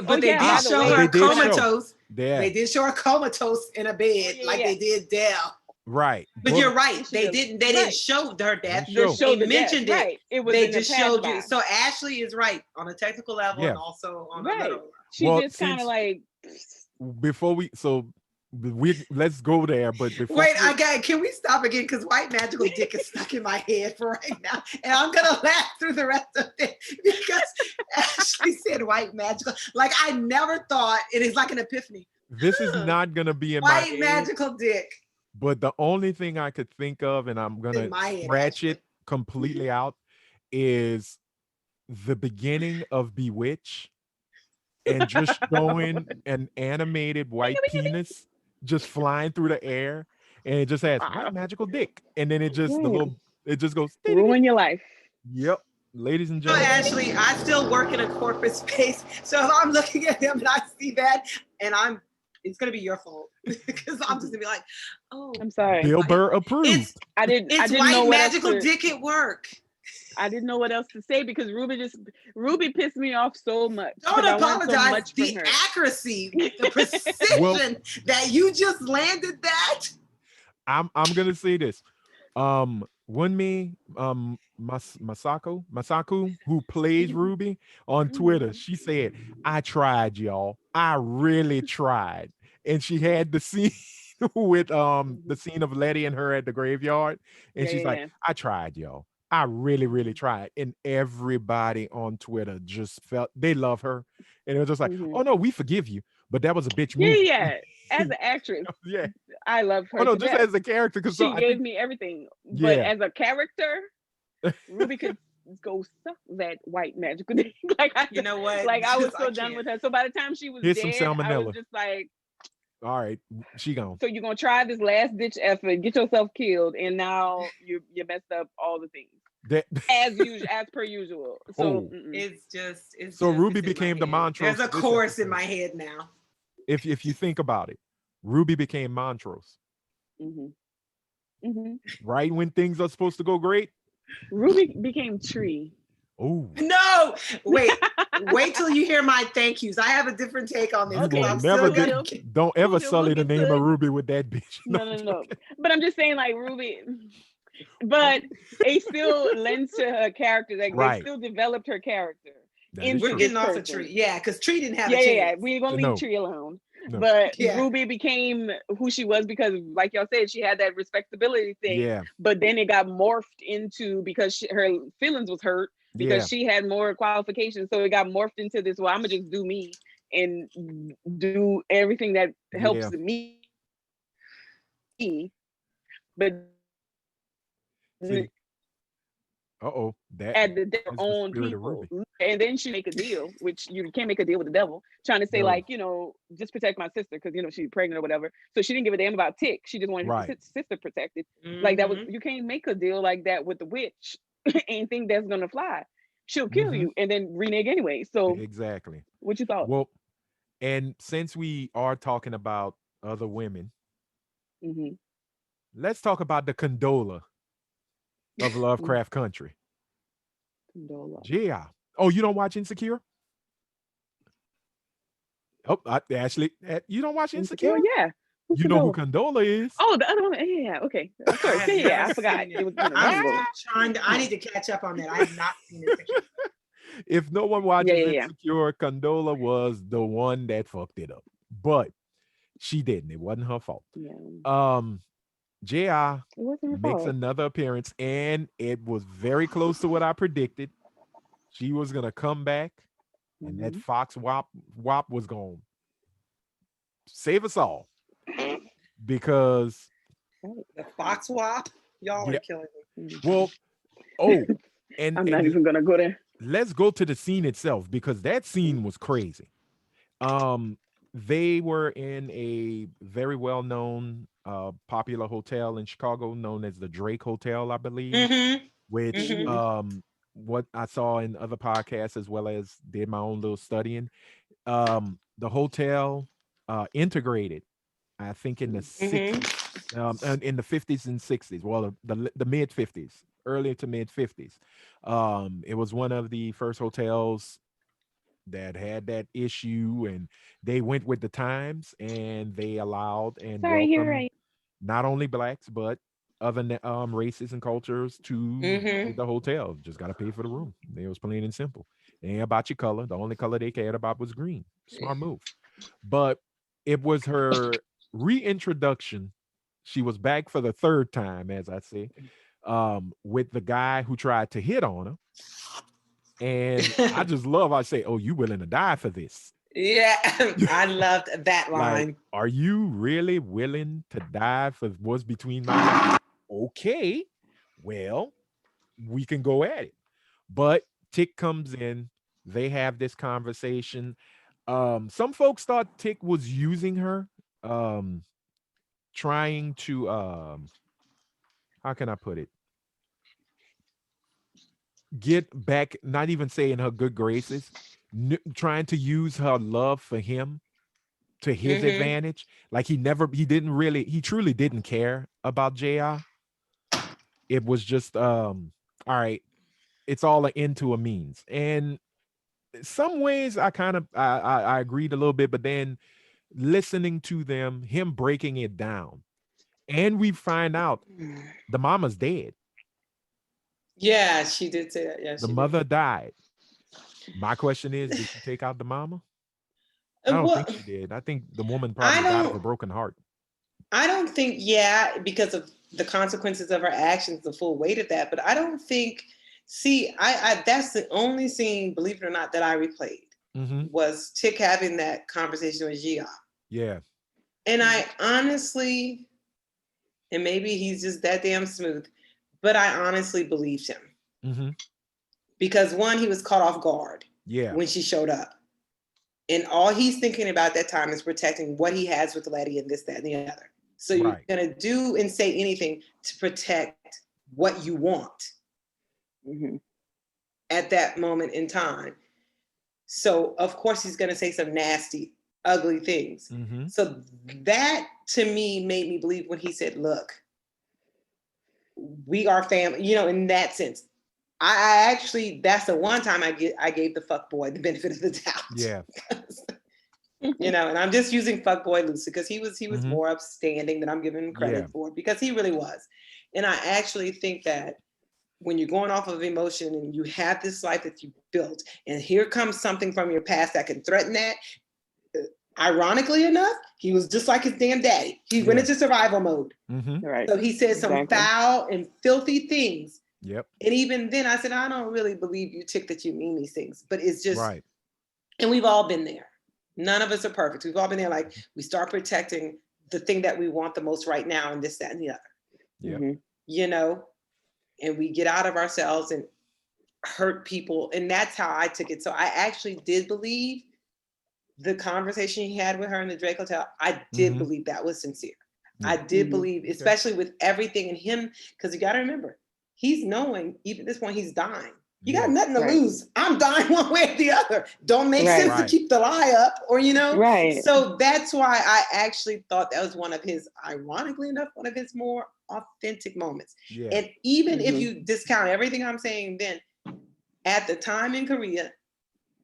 But they yeah, did by the show way, her They did show. comatose. Yeah. They did show her comatose in a bed yeah, like yeah. they did Dell. Right. But you're right. She They does- didn't. They right. didn't show her death. Didn't They show. showed They the mentioned death, it. right? It was They in the just showed you. pass So Ashley is right on a technical level Yeah. and also on Right. another level. She Well, just kind since- of like, Before let's go there, but before Wait, can we stop again? Because white magical dick is stuck in my head for right now. And I'm gonna laugh through the rest of it because Ashley said white magical. Like I never thought it is like an epiphany. this is not gonna be in my White head, magical dick. but the only thing I could think of, and I'm gonna In my head, scratch it actually. completely out, is the beginning of Bewitch and just showing an animated white penis just flying through the air, and it just has white magical dick, and then it just it just goes ruin your life. Yep, ladies and So gentlemen. Ashley, I still work in a corporate space. So if I'm looking at him and I see that, and it's gonna be your fault because I'm just gonna be like, oh, I'm sorry. Bill Burr approved. I didn't it's know white what magical else to, dick at work. I didn't know what else to say because Ruby pissed me off so much. Don't 'cause I learned so apologize. much The from her. accuracy, the precision that you just landed that. I'm gonna say this. Wunmi Masako, who plays Ruby on Twitter, she said, I tried, y'all. I really tried. And she had the scene with the scene of Letty and her at the graveyard. And she's like, I tried, y'all. I really, really tried. And everybody on Twitter just felt they love her. And it was just like, Hmm. oh no, we forgive you. But that was a bitch Yeah, move. yeah, yeah. As an actress, Yeah. I love Oh her no, to just death. as a character, because She I gave think, me everything. But yeah. as a character, Ruby could go suck that white magical dick. Like You know what? like I was I so done can't. with her. So by the time she was Here's some dead, I was salmonella. just like, All right, she gone. so you're gonna try this last ditch effort, get yourself killed, and now you messed up all the things That as usual, as per usual. So oh, so Ruby It's in my became the head. There's Montrose a this chorus in episode. my head now. If you think about it, Ruby became Montrose. hmm hmm Right when things are supposed to go great. Ruby became Tree. Oh, No, wait till you hear my thank yous. I have a different take on this you because will Okay, I'm never still get. gonna. cool deal, Don't cool ever deal. We'll sully the get name to of it. Ruby with that bitch. No, No, I'm no, no, no. joking. But I'm just saying, like Ruby, but it still lends to her character. Like they Right. still developed her character That is We're into true. this getting off a person. tree, yeah, because Tree didn't have a Yeah, yeah, yeah. chance. We ain't gonna leave No, Tree alone. no. But Yeah, Ruby became who she was because, like y'all said, she had that respectability thing. Yeah, But then it got morphed into because her feelings was hurt because yeah, she had more qualifications. So it got morphed into this. Well, I'm gonna just do me and do everything that helps yeah. me. But See, uh-oh, at their that's the own spirit of people. Ruby. And then she make a deal, which you can't make a deal with the devil, trying to say, No, like, just protect my sister because, she's pregnant or whatever. So she didn't give a damn about Tick. She just wanted her right. sister protected. Like, that was, hmm you can't make a deal like that with the witch and think that's going to fly. She'll kill Mm-hmm. you and then renege anyway. So, Exactly. what you thought? Well, and since we are talking about other women, Mm-hmm. let's talk about the Condola of Mm-hmm. Lovecraft Country. Condola. Yeah. Oh, you don't watch Insecure? Oh, Ashley, you don't watch Insecure? Insecure? Yeah. Who's You know who Condola? Condola is? Oh, the other one. Yeah, yeah, yeah. Okay. Of I course. have Yeah, yeah, never yeah. I forgot. seen It it. was one of I'm them still both. trying to. I Yeah. need to catch up on that. I have not seen it. If no one Yeah, watches yeah, yeah. Insecure, Condola was the one that fucked it up. But she didn't. It wasn't her fault. Yeah. Um, JI It wasn't her makes fault. another appearance, and it was very close to what I predicted. She was gonna come back, and that Mm-hmm. Fox Wop was gonna save us all because Right. The Fox Wop, y'all yeah. are killing me. Well, oh, and I'm not and even gonna go there. let's go to the scene itself because that scene was crazy. Um, they were in a very well-known, popular hotel in Chicago known as the Drake Hotel, I believe, Mm-hmm. which Mm-hmm. Mm-hmm. what I saw in other podcasts as well as did my own little studying. The hotel integrated, I think, in the Mm-hmm. 60s, and in the 50s and 60s. Well, the mid 50s, early to mid 50s. It was one of the first hotels that had that issue, and they went with the times and they allowed and Sorry, you're welcomed right. not only blacks but other races and cultures to Mm-hmm. the hotel. Just got to pay for the room. It was plain and simple. It ain't about your color. The only color they cared about was green. Smart move. But it was her reintroduction. She was back for the third time, as I say, with the guy who tried to hit on her. And I just love, I say, oh, you willing to die for this? Yeah, I loved that Like, line. are you really willing to die for what's between my legs? Okay, well, we can go at it. But Tick comes in, they have this conversation. Some folks thought Tick was using her, um, trying to how can I put it? Get back, not even saying her good graces, trying to use her love for him to his Mm-hmm. advantage. Like he truly didn't care about JR. It was just all right, it's all an end to a means. And some ways I kind of I agreed a little bit, but then listening to them, him breaking it down, and we find out the mama's dead. Yeah, she did say that. Yeah, The she did. mother died. My question is, did she take out the mama? I don't think What? she did. I think the woman I probably died of a don't. broken heart. I don't think, yeah, because of the consequences of her actions, the full weight of that. But I don't think. See, I that's the only scene, believe it or not, that I replayed was Tick having that conversation with Gia. Yeah. And I honestly, and maybe he's just that damn smooth, but I honestly believed him. Because one, he was caught off guard when she showed up. And all he's thinking about that time is protecting what he has with Letty and this, that, and the other. So you're going to do and say anything to protect what you want at that moment in time. So, of course, he's going to say some nasty, ugly things. So that, to me, made me believe when he said, look, we are family, you know, in that sense. I actually, that's the one time I gave the fuck boy the benefit of the doubt. Yeah. You know, and I'm just using fuckboy loosely because he was more upstanding than I'm giving him credit for, because he really was. And I actually think that when you're going off of emotion and you have this life that you built, and here comes something from your past that can threaten that, ironically enough, he was just like his damn daddy. He went into survival mode. Right. So he said some foul and filthy things. Yep. And even then I said, I don't really believe you, Tick, that you mean these things, but it's just, and we've all been there. None of us are perfect. We've all been there. Like, we start protecting the thing that we want the most right now, and this, that, and the other. Yeah. You know, and we get out of ourselves and hurt people. And that's how I took it. So I actually did believe the conversation he had with her in the Drake Hotel. I did believe that was sincere. I did believe, especially with everything in him, because you got to remember, he's knowing, even at this point, he's dying. You got nothing to lose. I'm dying one way or the other. Don't make sense to keep the lie up, or, you know? So that's why I actually thought that was one of his, ironically enough, one of his more authentic moments. And even if you discount everything I'm saying, then at the time in Korea,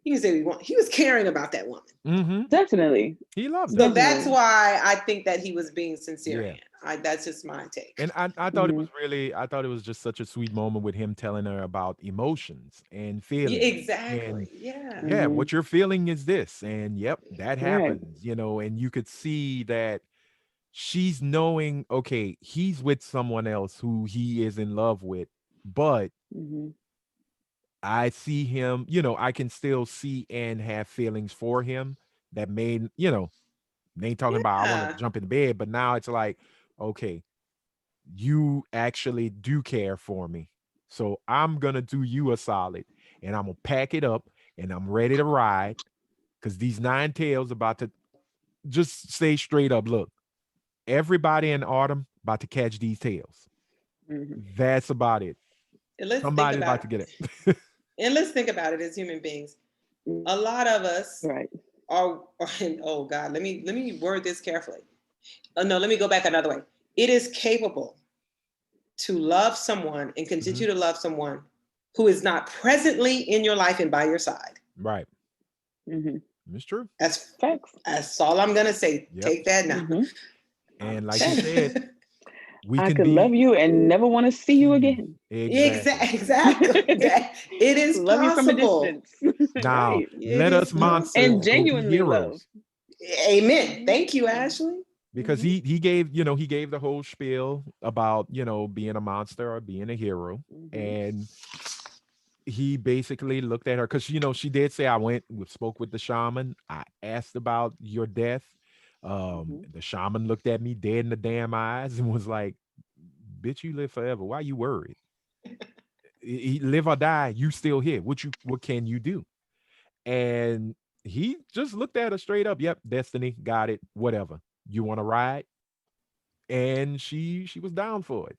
you can say he was caring about that woman. Definitely. He loved her. So that's why I think that he was being sincere. That's just my take. And I thought it was really, I thought it was just such a sweet moment with him telling her about emotions and feelings. Exactly. And, yeah, what you're feeling is this. And yep, that happens, you know, and you could see that she's knowing, okay, he's with someone else who he is in love with, but I see him, you know, I can still see and have feelings for him that may, you know, they ain't talking about I want to jump in bed, but now it's like, okay, you actually do care for me. So I'm gonna do you a solid and I'm gonna pack it up and I'm ready to ride. Cause these nine tails about to just say straight up, look, everybody in autumn about to catch these tails. That's about it. Somebody's about to get it. And let's think about it as human beings. A lot of us are oh God, let me word this carefully. No, let me go back another way. It is capable to love someone and continue to love someone who is not presently in your life and by your side. Right. It's true. That's all I'm gonna say. Take that now. And like you said, I could love you and never want to see you again. Exactly. It is love possible. You from a distance. Now, let us monsters and genuinely love. Amen. Thank you, Ashley. Because he gave, you know, he gave the whole spiel about, you know, being a monster or being a hero. And he basically looked at her because, you know, she did say, spoke with the shaman. I asked about your death. The shaman looked at me dead in the damn eyes and was like, bitch, you live forever. Why you worried? Live or die, you still here. What can you do? And he just looked at her straight up. Yep, destiny, got it, whatever. You want to ride? And she was down for it.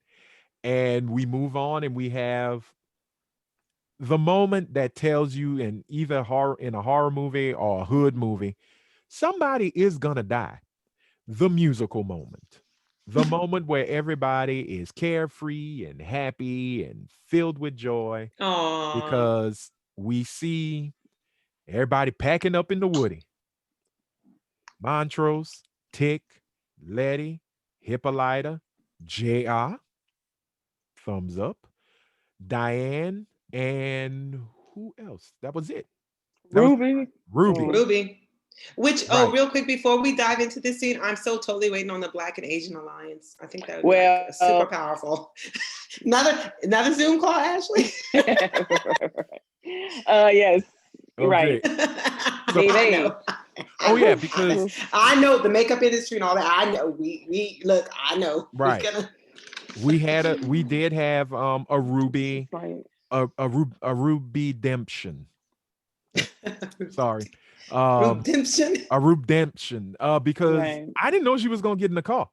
And we move on and we have the moment that tells you in either in a horror movie or a hood movie, somebody is gonna die. The musical moment. The moment where everybody is carefree and happy and filled with joy. Because we see everybody packing up in the Woody. Montrose, Tick, Letty, Hippolyta, JR, thumbs up, Diane, and who else? That was it. Ruby. Ruby. Which, Right. real quick before we dive into this scene, I'm so totally waiting on the Black and Asian alliance. I think that would be like Well, super powerful. another Zoom call, Ashley. yes, Okay. right. So, I Baby. know. oh yeah, because I know the makeup industry and all that. I know. We look. I know. right, It's gonna. we did have a Ruby, It's like, a Ruby Demption. Sorry. Um Redemption. a redemption. Because right. I didn't know she was gonna get in the car.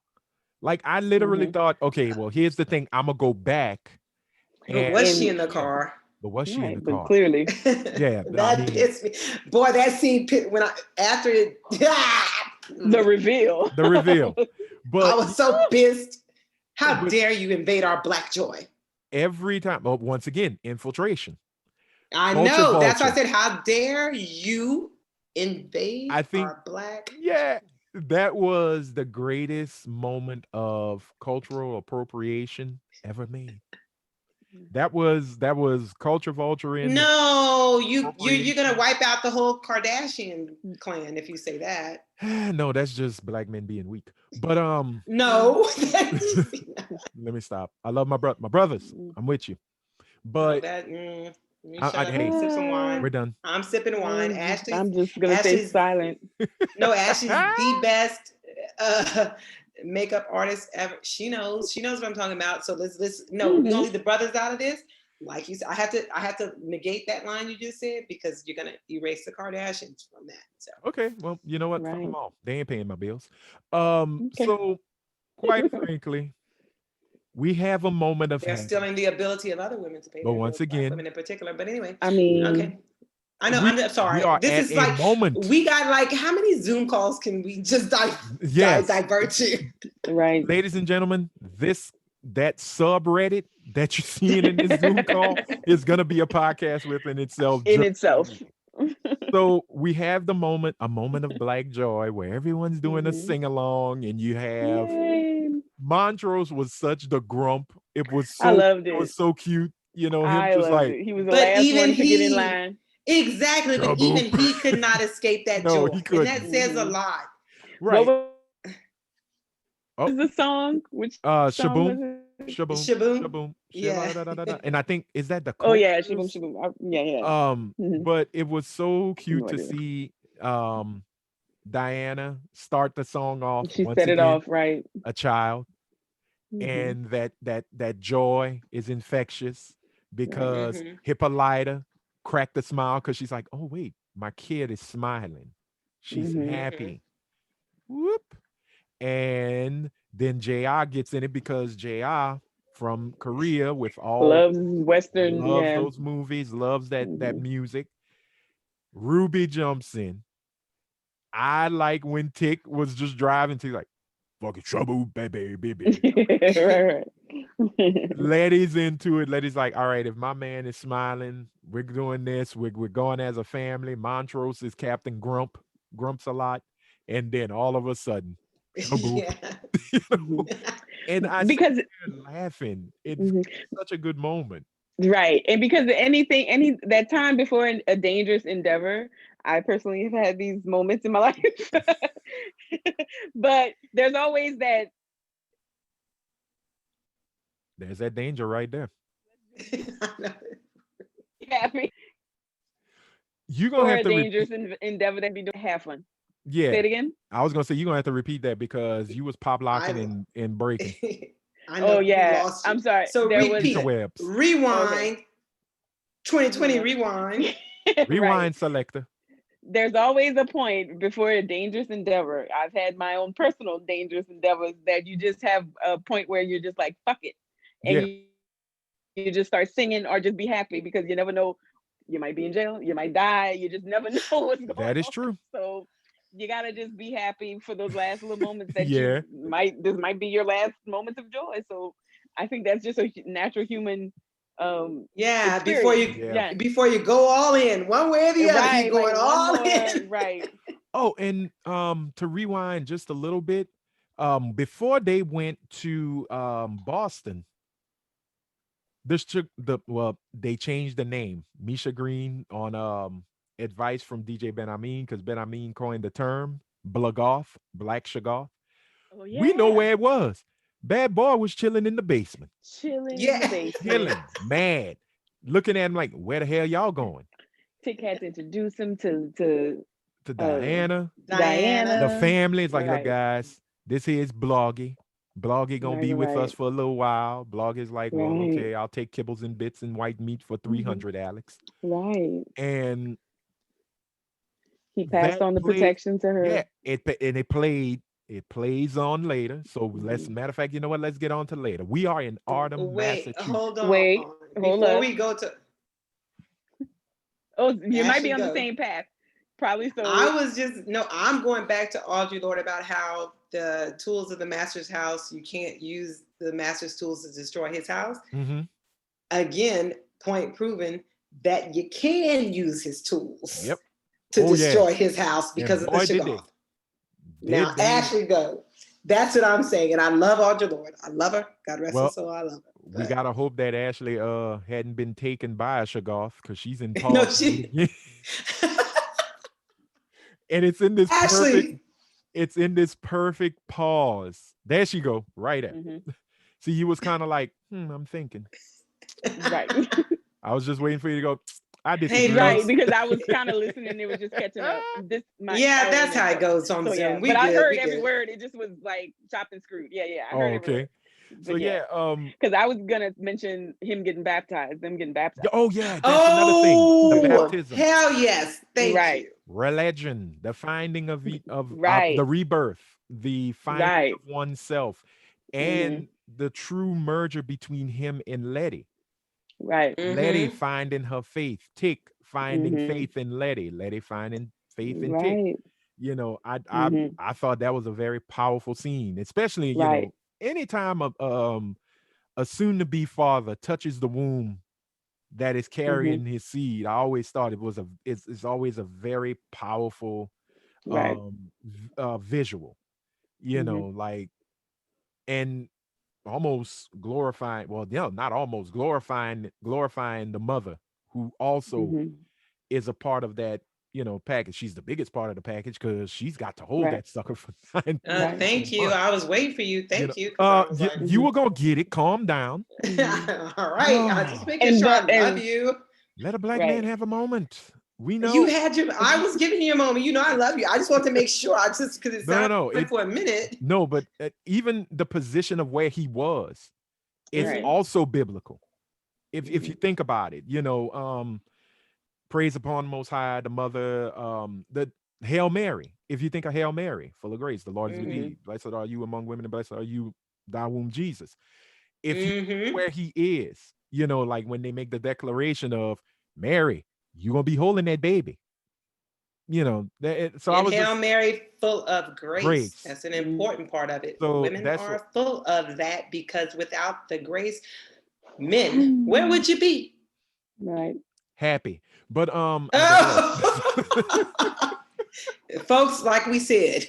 Like I literally Hmm. thought, okay, well, here's the thing. I'm gonna go back But and was she And in the yeah, car? but was she in right, the but car? clearly, Yeah, I That mean pissed me. Boy, that scene when I after it. the reveal. the reveal. I But was so pissed. How but dare you invade our Black joy? every time, well, once again, infiltration. I Culture know. That's why I vulture. said, how dare you invade I think, our Black yeah, that was the greatest moment of cultural appropriation ever made. That was culture vulturing, No, you're gonna appropriation. wipe out the whole Kardashian clan if you say that. No, that's just black men being weak. But No, let me stop. I love my brothers. I'm with you. no, But that. You shut up. Let me hey, sip some wine. we're done. I'm sipping wine. I'm just gonna stay Ashley's silent. no, Ashley's the best uh, makeup artist ever. She knows. She knows what I'm talking about. So let's no, we're gonna leave the brothers out of this. Like you said, I have to negate that line you just said because you're gonna erase the Kardashians from that. So Okay, well, you know what? Fuck Right. them all. They ain't paying my bills. Okay. So quite frankly, we have a moment of they're happiness. stealing the ability of other women to pay But their once bills, Black again, women in particular. But anyway, I okay. mean, I know. we I'm we sorry. are This at is a like moment. we got like how many Zoom calls can we just Yes, divert to? right. ladies and gentlemen, that subreddit that you're seeing in this Zoom call is gonna be a podcast within itself. In Just itself. so we have a moment of black joy where everyone's doing a Hmm. sing along, and you have Yay. Montrose was such the grump. I loved It it. was so cute. You know him I just loved like it. He was the But last even one to get in he, line. exactly, but shaboom. even he could not escape that No, joy. he And that couldn't. says a Hmm. lot. What Right. Oh, was the song? Which song was shaboom, it? shaboom, Shaboom. shaboom, Yeah. shiba da da da da. And I think is that the Oh yeah, Shaboom chorus? Shaboom. Yeah, yeah. Hmm. But it was so cute No to idea. see Diana start the song off She once set it again, off right. a child, Hmm. and that joy is infectious Right. because Hmm. Hippolyta cracked a smile because she's like, oh wait, my kid is smiling, she's Hmm. Hmm. happy. Whoop. And then JR gets in it because JR from Korea with all Loves Western. loves Yeah. those movies, loves that Hmm. music. Ruby jumps in. I like when Tick was just driving to like fucking trouble, baby, baby. Right, right. Letty's into it. Letty's like, all right, if my man is smiling, we're doing this. We're going as a family. Montrose is Captain Grump, grumps a lot. And then all of a sudden, shaboop. Yeah. You know? Mhm. And I sat Because there laughing. It's mhm, such a good moment. right, and because any that time before a dangerous endeavor, I personally have had these moments in my life. But there's always that There's that danger right there. I know. happy You're gonna for have a to repeat. dangerous endeavor that be doing have fun. Say Yeah, it again. I was gonna say you're gonna have to repeat that because you was pop locking I and breaking I Oh know we yeah, lost you. I'm sorry. So There was repeat. interwebs. okay. Rewind. 2020 Yeah. rewind. Right. Rewind selector. There's always a point before a dangerous endeavor. I've had my own personal dangerous endeavors that you just have a point where you're just like, fuck it. And Yeah, you just start singing or just be happy because you never know. You might be in jail, you might die, you just never know what's going that is on. true. So you gotta just be happy for those last little moments that Yeah, this might be your last moments of joy. So I think that's just a natural human Yeah, experience. yeah. Yeah. before you go all in, one way or the other, you're Right. Like going one all more, in. right. Oh, and to rewind just a little bit, before they went to Boston, this took the well, they changed the name. Misha Green on advice from DJ Ben Amin, because Ben Amin coined the term Blagoth, Black Shagoth. Oh We know yeah. where it was. Bad boy was chilling in the basement, Chilling in the Yeah. basement. chilling, mad, looking at him like, where the hell y'all going? Tick had to introduce him to To uh Diana, Diana. the Diana. family. It's like, look, Right. guys, this here is Bloggy. Bloggy gonna Right, be with us right, for a little while. Bloggy's like, well, right. okay, I'll take kibbles and bits and white meat for Hmm. 300, Alex. Right. And He passed that on the played, protection to yeah, her. and it plays on later. So let's, Hmm. matter of fact, you know what? Let's get on to later. We are in Arnhem, Wait, hold Massachusetts. on. Wait, hold Before up. we go to Oh, you might Ashley, be on the go. same path. Probably I so. was just no. I'm going back to Audrey Lord about how the tools of the master's house. You can't use the master's tools to destroy his house. Mm-hmm. Again, point proven that you can use his tools Yep. to Oh yeah. destroy his house And because of the boy, did they. Shoggoth. Now, Did they. Ashley, go. That's what I'm saying, and I love Audre Lorde. I love her. God rest her Well, soul. I love her. we But gotta hope that Ashley hadn't been taken by a Shoggoth, because she's in no, pause mode she again. And Ashley. it's in this perfect pause. There she go, right at. Hmm. See, you was kind of like, I'm thinking. Right. I was just waiting for you to go, I Hey, disagree. Right, folks. because I was kind of listening. It was just catching up. This my Yeah, I was in that's there. how it goes on So yeah, Zoom. but We I good. heard We every good. word. It just was like chopped and screwed. Yeah, yeah, I heard Oh, every word. okay. So But yeah, yeah, because I was gonna mention him getting baptized, them getting baptized. oh yeah, that's another thing. The Oh, baptism, hell yes. Thank Right, you. religion, the finding of the right, rebirth, the finding right. of oneself, Hmm. and the true merger between him and Letty. Right. Letty Mm-hmm. finding her faith, Tick finding Hmm. faith in Letty, Letty finding faith in Tick. Right. You know, I I Hmm. I thought that was a very powerful scene, especially, Right. anytime a soon to be father touches the womb that is Hmm. carrying his seed. I always thought it's always a very powerful Right. visual, Hmm. like, and almost glorifying, well, not almost glorifying the mother, who also Hmm. is a part of that, package. She's the biggest part of the package, because she's got to hold Right. that sucker for 9 Right. Thank you. months. I was waiting for you. You know, Thank you, because I was like, you Hmm. were gonna get it. Calm down. Hmm. all right. I just Oh, making And sure I but love and you. let a black man right. have a moment. We You know. had your. I was giving you a moment. You know, I love you. I just want to make sure. I just because it No, no, sounded no. for a minute. No, but even the position of where he was is Right. Mm-hmm. also biblical. If you Hmm. think about it, praise upon the Most High, the Mother, the Hail Mary. If you think of Hail Mary, full of grace, the Lord is with Mm-hmm. thee. Blessed are you among women, and blessed are you, thy womb, Jesus. If you look Mm-hmm. where he is, like when they make the declaration of Mary, you're gonna be holding that baby. So I And was Hail just Mary, full of grace. grace. That's an Hmm. important part of it. So Women that's what are full of that because without the grace, men, where would you be? Right. happy. But I digress. Oh! Folks, like we said,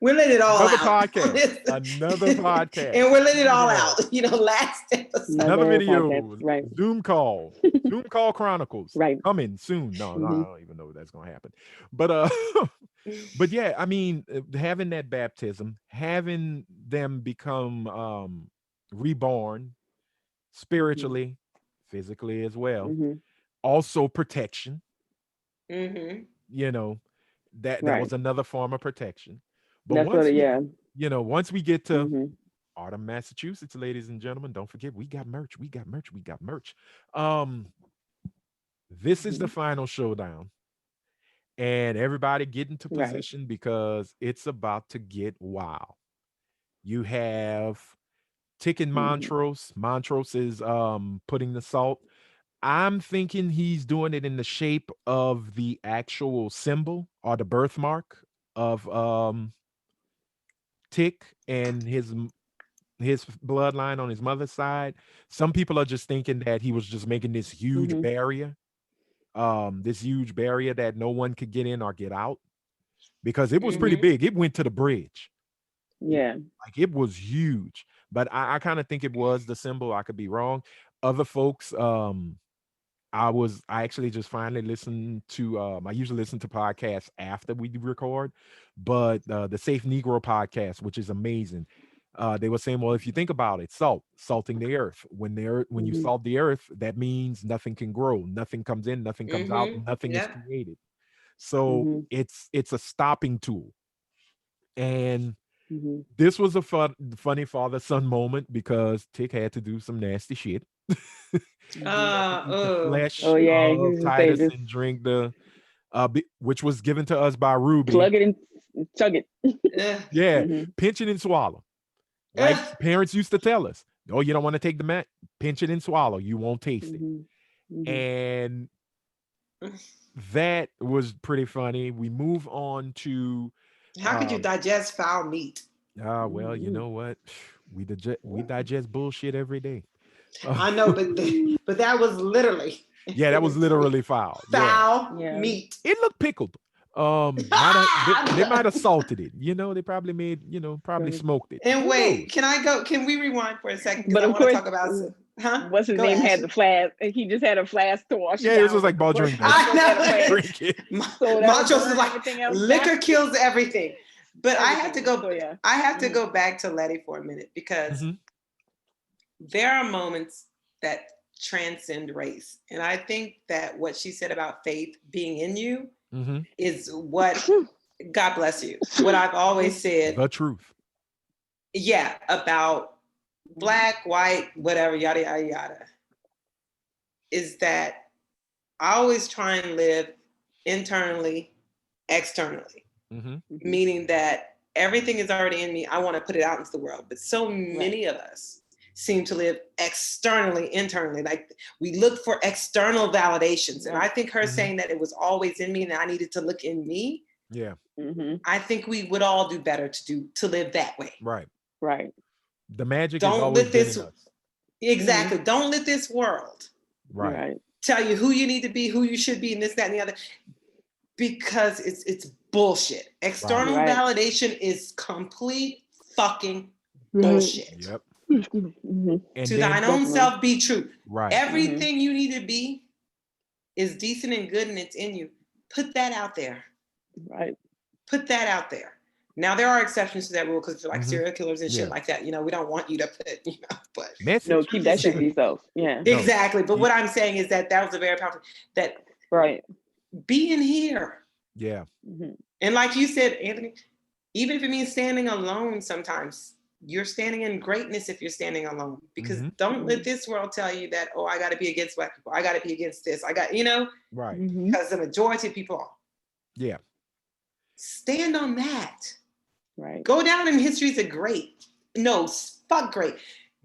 we're letting it all Another out. podcast. Another podcast. And we're letting it Here we all go. out. You know, last episode. Another Another podcast. video. Right. Zoom call. Zoom call chronicles. Right. Coming soon. No, no, I Hmm. don't even know if that's gonna happen. But but yeah, I mean, having that baptism, having them become reborn Hmm. spiritually, physically as well. Hmm. Also protection, Mm-hmm. you know, that Right. was another form of protection. But That's what. Yeah. once we get to Hmm. Autumn, Massachusetts, ladies and gentlemen, don't forget, we got merch. We got merch. We got merch. Um, this is the Hmm. final showdown. And everybody get into Right. position, because it's about to get wild. You have ticking Hmm. Montrose. Montrose is putting the salt. I'm thinking he's doing it in the shape of the actual symbol or the birthmark of Tick and his bloodline on his mother's side. Some people are just thinking that he was just making Hmm. this huge barrier that no one could get in or get out, because it was pretty Mm-hmm. big. It went to the bridge. Yeah. Like, it was huge. But I kind of think it was the symbol. I could be wrong. Other folks, I actually just finally listened to I usually listen to podcasts after we record, but the Safe Negro podcast, which is amazing. They were saying, well, if you think about it, salting the earth. When you Mhm. salt the earth, that means nothing can grow, nothing comes in, nothing comes out, Mm-hmm. nothing is Yep. created. So Mhm. it's a stopping tool. And Mhm. this was a funny father son moment because Tick had to do some nasty shit. Mhm. Eat the Oh. flesh Oh yeah, he of used to say Titus just and drink the which was given to us by Ruby. plug it and chug it. Ugh. Yeah, Mhm. pinch it and swallow. Like Ugh. parents used to tell us, oh, you don't want to take the mat, pinch it and swallow. You won't taste it. Mhm. Mhm. And that was pretty funny. We move on to How could you um digest foul meat? well, you Mhm. know what? We digest bullshit every day. Uh, I know, but that was literally yeah, that it was was literally foul. Yeah. foul Yeah. meat. It looked pickled. Might have they might have salted it. They probably made, probably Right. smoked it. And Who wait, knows? can I go? Can we rewind for a second? Because But I of want to course, talk about, huh? what's his Go, name had Ashley. the flask. He just had a flask to wash it Yeah, it was down just with. like Of ball course, drink that. I Montrose had a know. flask, Drink it. so that'll Montrose is burn like, everything else down. liquor kills everything. But I have to Everything. go. So yeah. I have to Mhm. go back to Letty for a minute because Hmm. there are moments that transcend race, and I think that what she said about faith being in you Hmm. is what, God bless you. What I've always said, The truth. yeah, about black, white, whatever, yada yada yada, is that I always try and live internally, externally, Hmm. Mhm. meaning that everything is already in me. I want to put it out into the world. But so Right. many of us seem to live externally, internally. Like we look for external validations. And I Right. think her Hmm. saying that it was always in me and I needed to look in me, Yeah. Mhm. I think we would all do better to live that way. Right. Right. The magic has Don't always let been this in us. Mhm. exactly. Don't let this world Right. Right. tell you who you need to be, who you should be, and this, that, and the other, because it's bullshit. Right. External Right. validation is complete fucking Right. bullshit. Yep. Mhm. And To then thine own Definitely. self be true. right. Mhm. Everything you need to be is decent and good and it's in you. Put that out there. Right. Put that out there. Now there are exceptions to that rule because like Hmm. serial killers and shit Yeah. like that, we don't want you to put, but No, Message. keep I'm that just shit to saying. yourself. Yeah. No. Exactly. But You- what I'm saying is that was a very powerful that Right. be in here. yeah. Mhm. And like you said, Anthony, even if it means standing alone sometimes, you're standing in greatness if you're standing alone. Because Hmm. don't let Mhm. this world tell you that, oh, I got to be against black people. I got to be against this. I got, Right. Mhm. because the majority of people are. Yeah. Stand on that. Right. Go down in history as a great. No, fuck great.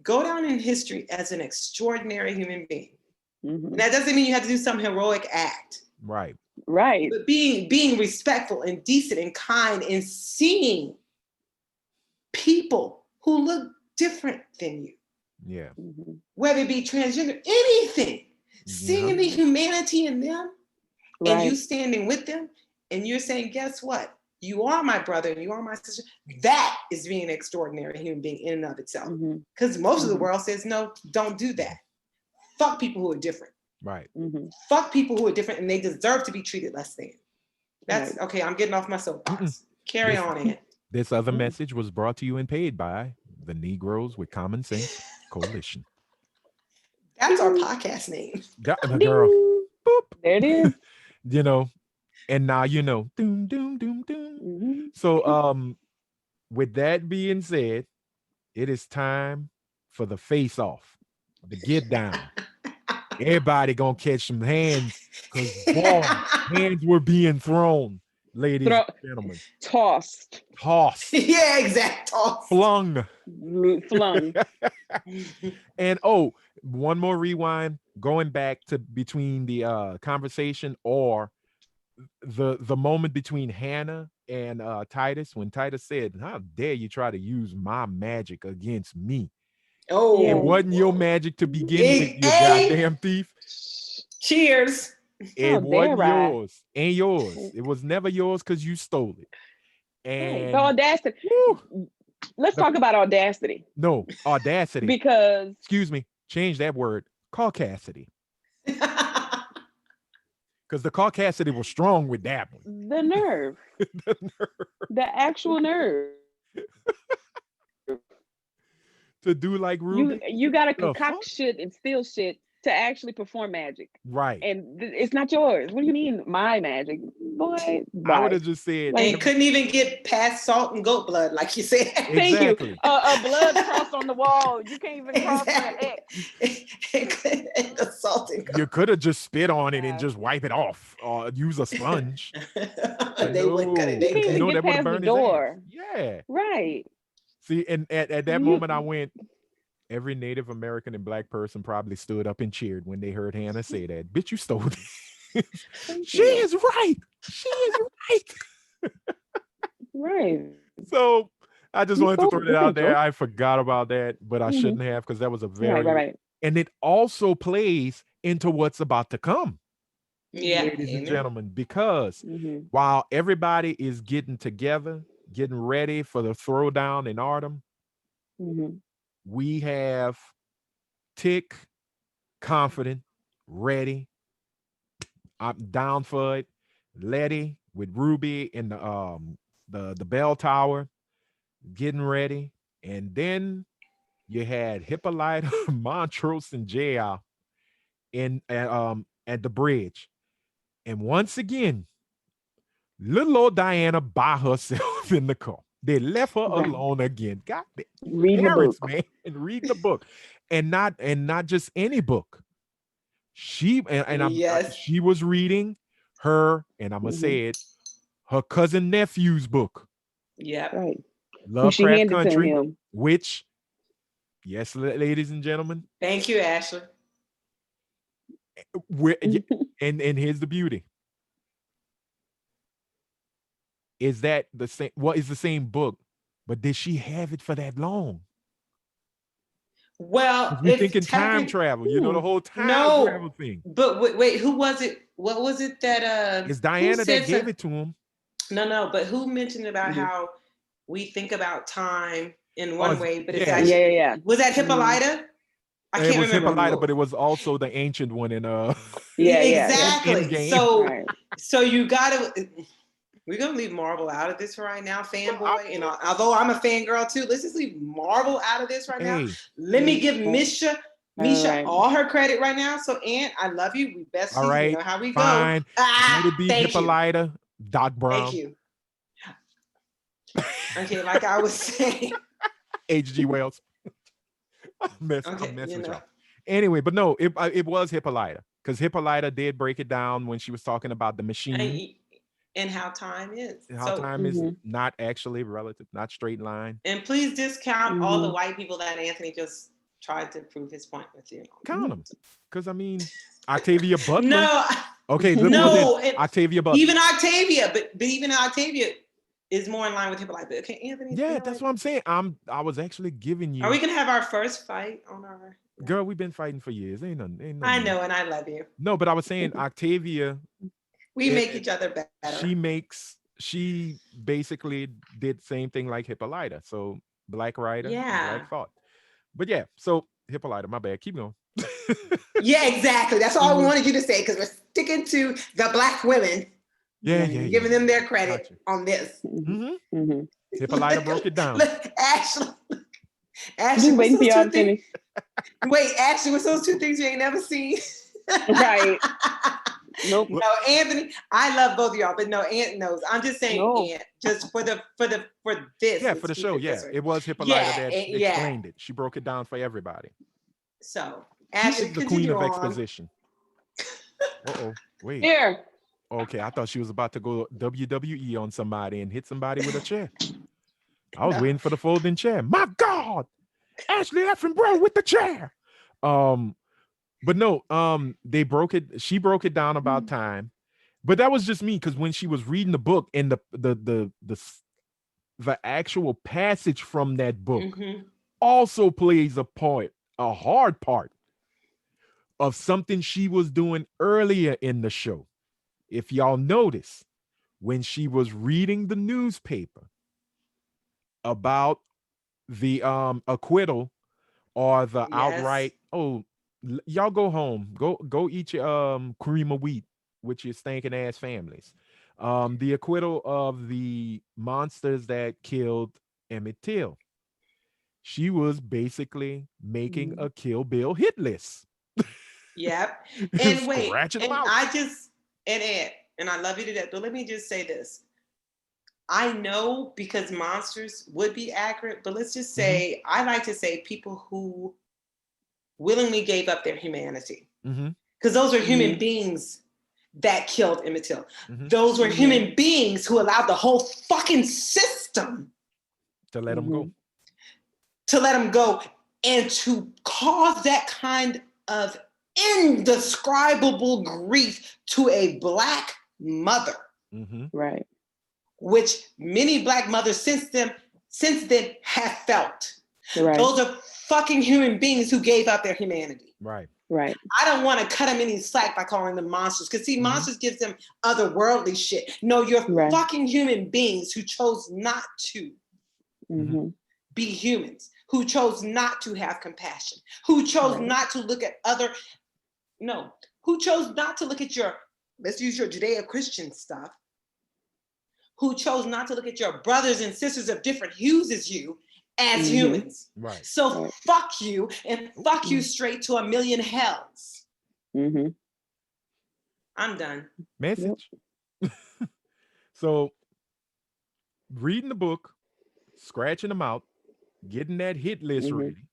Go down in history as an extraordinary human being. And Mhm. that doesn't mean you have to do some heroic act. Right. Right. But being respectful and decent and kind and seeing people who look different than you, Yeah. Mhm. whether it be transgender, anything, seeing the Mhm. humanity in them and you Right. standing with them and you're saying, guess what? You are my brother and you are my sister. That is being an extraordinary human being in and of itself. Mhm. Because most of the Mhm. world says, no, don't do that. Fuck people who are different. Right. Mhm. Fuck people who are different and they deserve to be treated less than. That's Right. okay. I'm getting off my Mm-mm. soapbox. Carry This on, Ann. this other Mhm. message was brought to you and paid by the Negroes with Common Sense Coalition. That's our Ding. podcast name. The girl. Ding. There it is. Boop. you know, and now you know. Doom, doom, doom, doom. Mhm. So with that being said, it is time for the face off, the get down. Everybody gonna catch some hands because boy, hands were being thrown, ladies Throw, and gentlemen. tossed, Tossed, Yeah, exact toss. flung. flung. And oh, one more rewind, going back to between the conversation or the moment between Hannah and Titus when Titus said, "How dare you try to use my magic against me? It Yes. Oh, wasn't your whoa. magic to begin with, you A, goddamn thief. cheers. How It wasn't dare I? yours. Ain't yours. It was never yours because you stole it." Right. The And audacity. woo, Let's the talk about audacity no audacity. because Excuse me. Change that word. Caucasity. Because the Caucasity was strong with that one. The nerve, The nerve the actual nerve. to do like Ruby. You got to The fuck? concoct shit and steal shit to actually perform magic, Right. and it's not yours. What do you mean, my magic, boy? I would Bye. have just said Like, And couldn't even get past salt and goat blood, like you said. thank you. exactly. A blood cross on the wall. You can't even cross on an Exactly. X. And the salt and You could have just spit on it and Yeah. just wipe it off or use a sponge. goat. They wouldn't cut it. You They can't could. even that get would have past the burned his ass. door. Yeah. Right. See, and at that You- moment I went, every Native American and black person probably stood up and cheered when they heard Hannah say that. Bitch, you stole it. Thank She you. is right. She is right. Right. So I just You wanted to stole throw that out there. George. I forgot about that, but I Mhm. shouldn't have because that was a Right, very right. and it also plays into what's about to come, Yeah. ladies and Amen. gentlemen, because Mm-hmm. while everybody is getting together, getting ready for the throwdown in Artem, Mm-hmm. we have Tick, confident, ready. I'm down for it. Letty with Ruby in the bell tower, getting ready. And then you had Hippolyta, Montrose, and JR at the bridge. And once again, little old Diana by herself in the car. They left her Right. alone again. God damn. Reading the Parents, book. man, and reading the book. And not just any book. Yes. She was reading her, and I'm gonna Mhm. say it, her cousin nephew's book, Yep. Right. Who she Lovecraft handed to Country, him. which, yes, ladies and gentlemen, Thank you, Ashley. and here's the beauty. Is that the same? Well, it's the same book, but did she have it for that long? Well, Because we if thinking time technically, travel, you know, the whole time travel no, thing. but wait, who was it? What was it that It's who Diana that said gave it to him. no, but who mentioned about Mhm. how we think about time in Oh, one way, but it's yeah. actually Yeah. was that Mhm. Hippolyta? I It can't was remember. Hippolyta, but it was also the ancient one in Yeah. Exactly. Endgame. So Right. so you gotta we're gonna leave Marvel out of this right now, fanboy. And although I'm a fangirl too, let's just leave Marvel out of this right now. Hey, Let me give Right. Misha Right. all her credit right now. So, Aunt, I love you. We besties. all You right, know how we go. fine. Let it be Thank you. Hippolyta, Doc Brown. Thank you. Okay, like I was saying. H.G. Wells. I'm messing Okay, with you know. y'all. Anyway, but no, it was Hippolyta because Hippolyta did break it down when she was talking about the machine And how time is. and how So, time is Mhm. not actually relative, not straight line. and please discount all the Mhm. white people that Anthony just tried to prove his point with you. Count them, because I mean, Octavia Butler. No, Okay, no, Octavia Butler. even Octavia, but even Octavia is more in line with Hippolyta. But okay, Anthony. Yeah, you know that's what? what I'm saying. I was actually giving you. Are we gonna have our first fight on our? Girl, we've been fighting for years. Ain't nothing. I know, and I love you. No, but I was saying Octavia. We make each other better. She basically did the same thing like Hippolyta. So black writer, Yeah. black thought. But yeah, so Hippolyta, my bad. Keep going. Yeah, exactly. That's all I wanted you to say because we're sticking to the black women. Yeah. Giving them their credit on this. Mm-hmm. Mhm. Hippolyta broke it down. Look, Ashley, Just what's waiting for those y'all two to finish. things? Wait, Ashley, what's those two things you ain't never seen? Right. Nope. No, Anthony, I love both of y'all, but no, Aunt knows. I'm just saying, No. Aunt, just for this. Yeah, let's for the keep show. it Yeah, this way. it was Hippolyta Yeah, that yeah. explained it. She broke it down for everybody. So, She Ashley, is the queen continue of on. exposition. Wait. Here. Okay, I thought she was about to go WWE on somebody and hit somebody with a chair. I was No. waiting for the folding chair. My God, Ashley effing bro with the chair. But no, they broke it. She broke it down about time, but that was just me because when she was reading the book and the actual passage from that book Mhm. also plays a hard part of something she was doing earlier in the show. If y'all notice, when she was reading the newspaper about the acquittal or the Yes. outright, y'all go home, go eat your cream of wheat with your stinking ass families. The acquittal of the monsters that killed Emmett Till. She was basically making Mhm. a Kill Bill hit list. Yep. And wait, Scratching them and out. I just and Ed, and I love you to death, but let me just say this. I know because monsters would be accurate, but let's just Mm-hmm. say I like to say people who willingly gave up their humanity. Mm-hmm. Because those are human Mhm. beings that killed Emmett Till. Mm-hmm. Those were Mhm. human beings who allowed the whole fucking system To let them go. Mhm. to let him go and to cause that kind of indescribable grief to a Black mother, Mm-hmm. Right. which many Black mothers since then have felt. Right. Those are fucking human beings who gave up their humanity. Right. Right. I don't want to cut them any slack by calling them monsters. Because see, Mhm. monsters gives them otherworldly shit. No, you're Right. fucking human beings who chose not to Mhm. be humans, who chose not to have compassion, who chose Right. not to look at who chose not to look at let's use your Judeo-Christian stuff, who chose not to look at your brothers and sisters of different hues as you as Mhm. humans. Right. So Right. fuck you and fuck you Mhm. straight to a million hells. Mhm. I'm done. Message. So reading the book, scratching them out, getting that hit list Mhm. ready.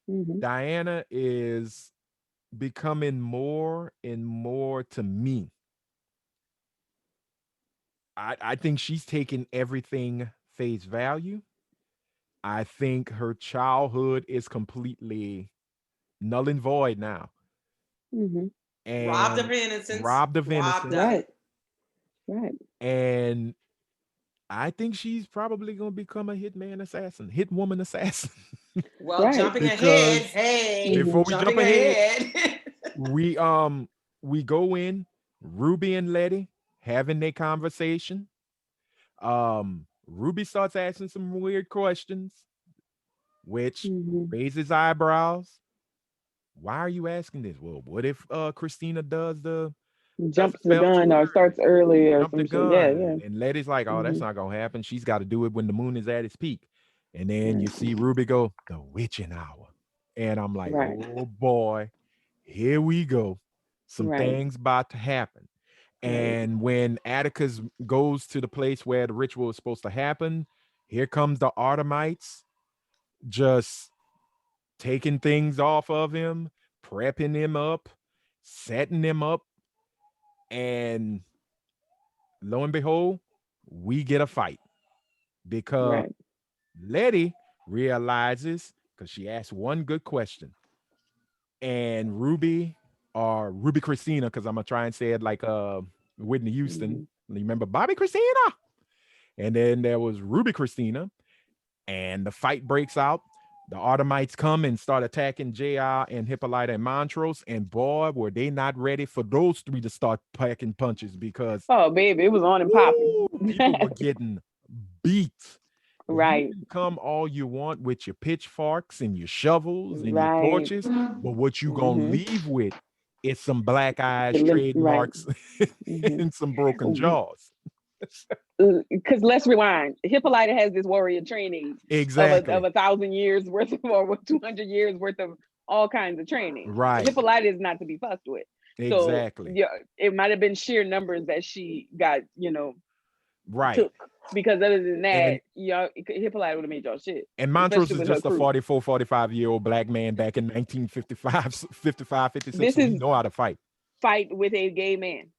Mhm. Diana is becoming more and more to me. I think she's taking everything face value. I think her childhood is completely null and void now. Mhm. Robbed of And her innocence. robbed of Robbed innocence. of Right. it. Right. And I think she's probably going to become a hitman assassin, hit woman assassin. Well, Right. jumping ahead. Because Hey, before Mhm. we jump jumping ahead, ahead. we we go in, Ruby and Letty having their conversation. Ruby starts asking some weird questions, which Mhm. raises eyebrows. Why are you asking this? Well, what if Christina does the Jumps the spell too gun or early? starts early or Jump the some shit. Yeah. Yeah. gun. And Letty's like, oh, that's Mhm. not gonna happen. She's got to do it when the moon is at its peak. And then you Right. see Ruby go, the witching hour. And I'm like, Right. oh boy, here we go. Some Right. things about to happen. Right. And when Atticus goes to the place where the ritual is supposed to happen, here comes the Artemites just taking things off of him, prepping him up, setting him up, and lo and behold, we get a fight because Right. Letty realizes because she asked one good question, and Ruby or Ruby Christina, because I'm gonna try and say it like Whitney Houston. Mhm. You remember Bobby Christina? And then there was Ruby Christina, and the fight breaks out. The Automites come and start attacking JR and Hippolyta and Montrose. And boy, were they not ready for those three to start packing punches because Oh, baby, it was on and popping. woo, people were getting beat. You Right. can come all you want with your pitchforks and your shovels and your Right. torches, but what you gonna Mhm. leave with is some black eyes, Right. trademarks, Mhm. and some broken jaws. Because let's rewind. Hippolyta has this warrior training of Exactly. 1,000 years worth of, or 200 years worth of all kinds of training. Right. Hippolyta is not to be fucked with. So Exactly. yeah, it might have been sheer numbers that she got, Right. took. Because other than that, And Hippolyta would have made y'all shit, and Montrose especially is with her just a crew. 44, 45-year-old black man back in 1955, 55, 56. This So he is know how to fight. fight with a gay man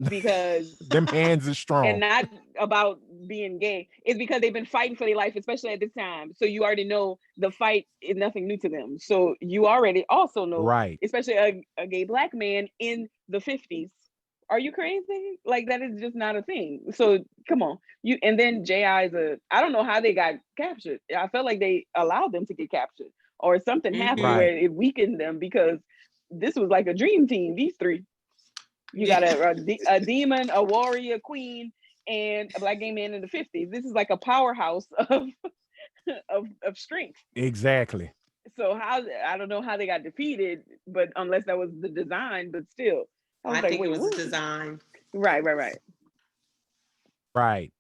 because Them hands is and strong. not about being gay. It's because they've been fighting for their life, especially at this time. So you already know the fight is nothing new to them. So you already also know, Right. especially a gay black man in the 50s. Are you crazy? Like that is just not a thing. So come on. And then JI is I don't know how they got captured. I felt like they allowed them to get captured or something happened Mhm. Right. where it weakened them because this was like a dream team, these three. You got Yeah. a demon, a warrior, queen, and a black gay man in the 50s. This is like a powerhouse of of strength. Exactly. So how I don't know how they got defeated, but unless that was the design, but still. I was I like, think it wait, was what? a design. Right. Right.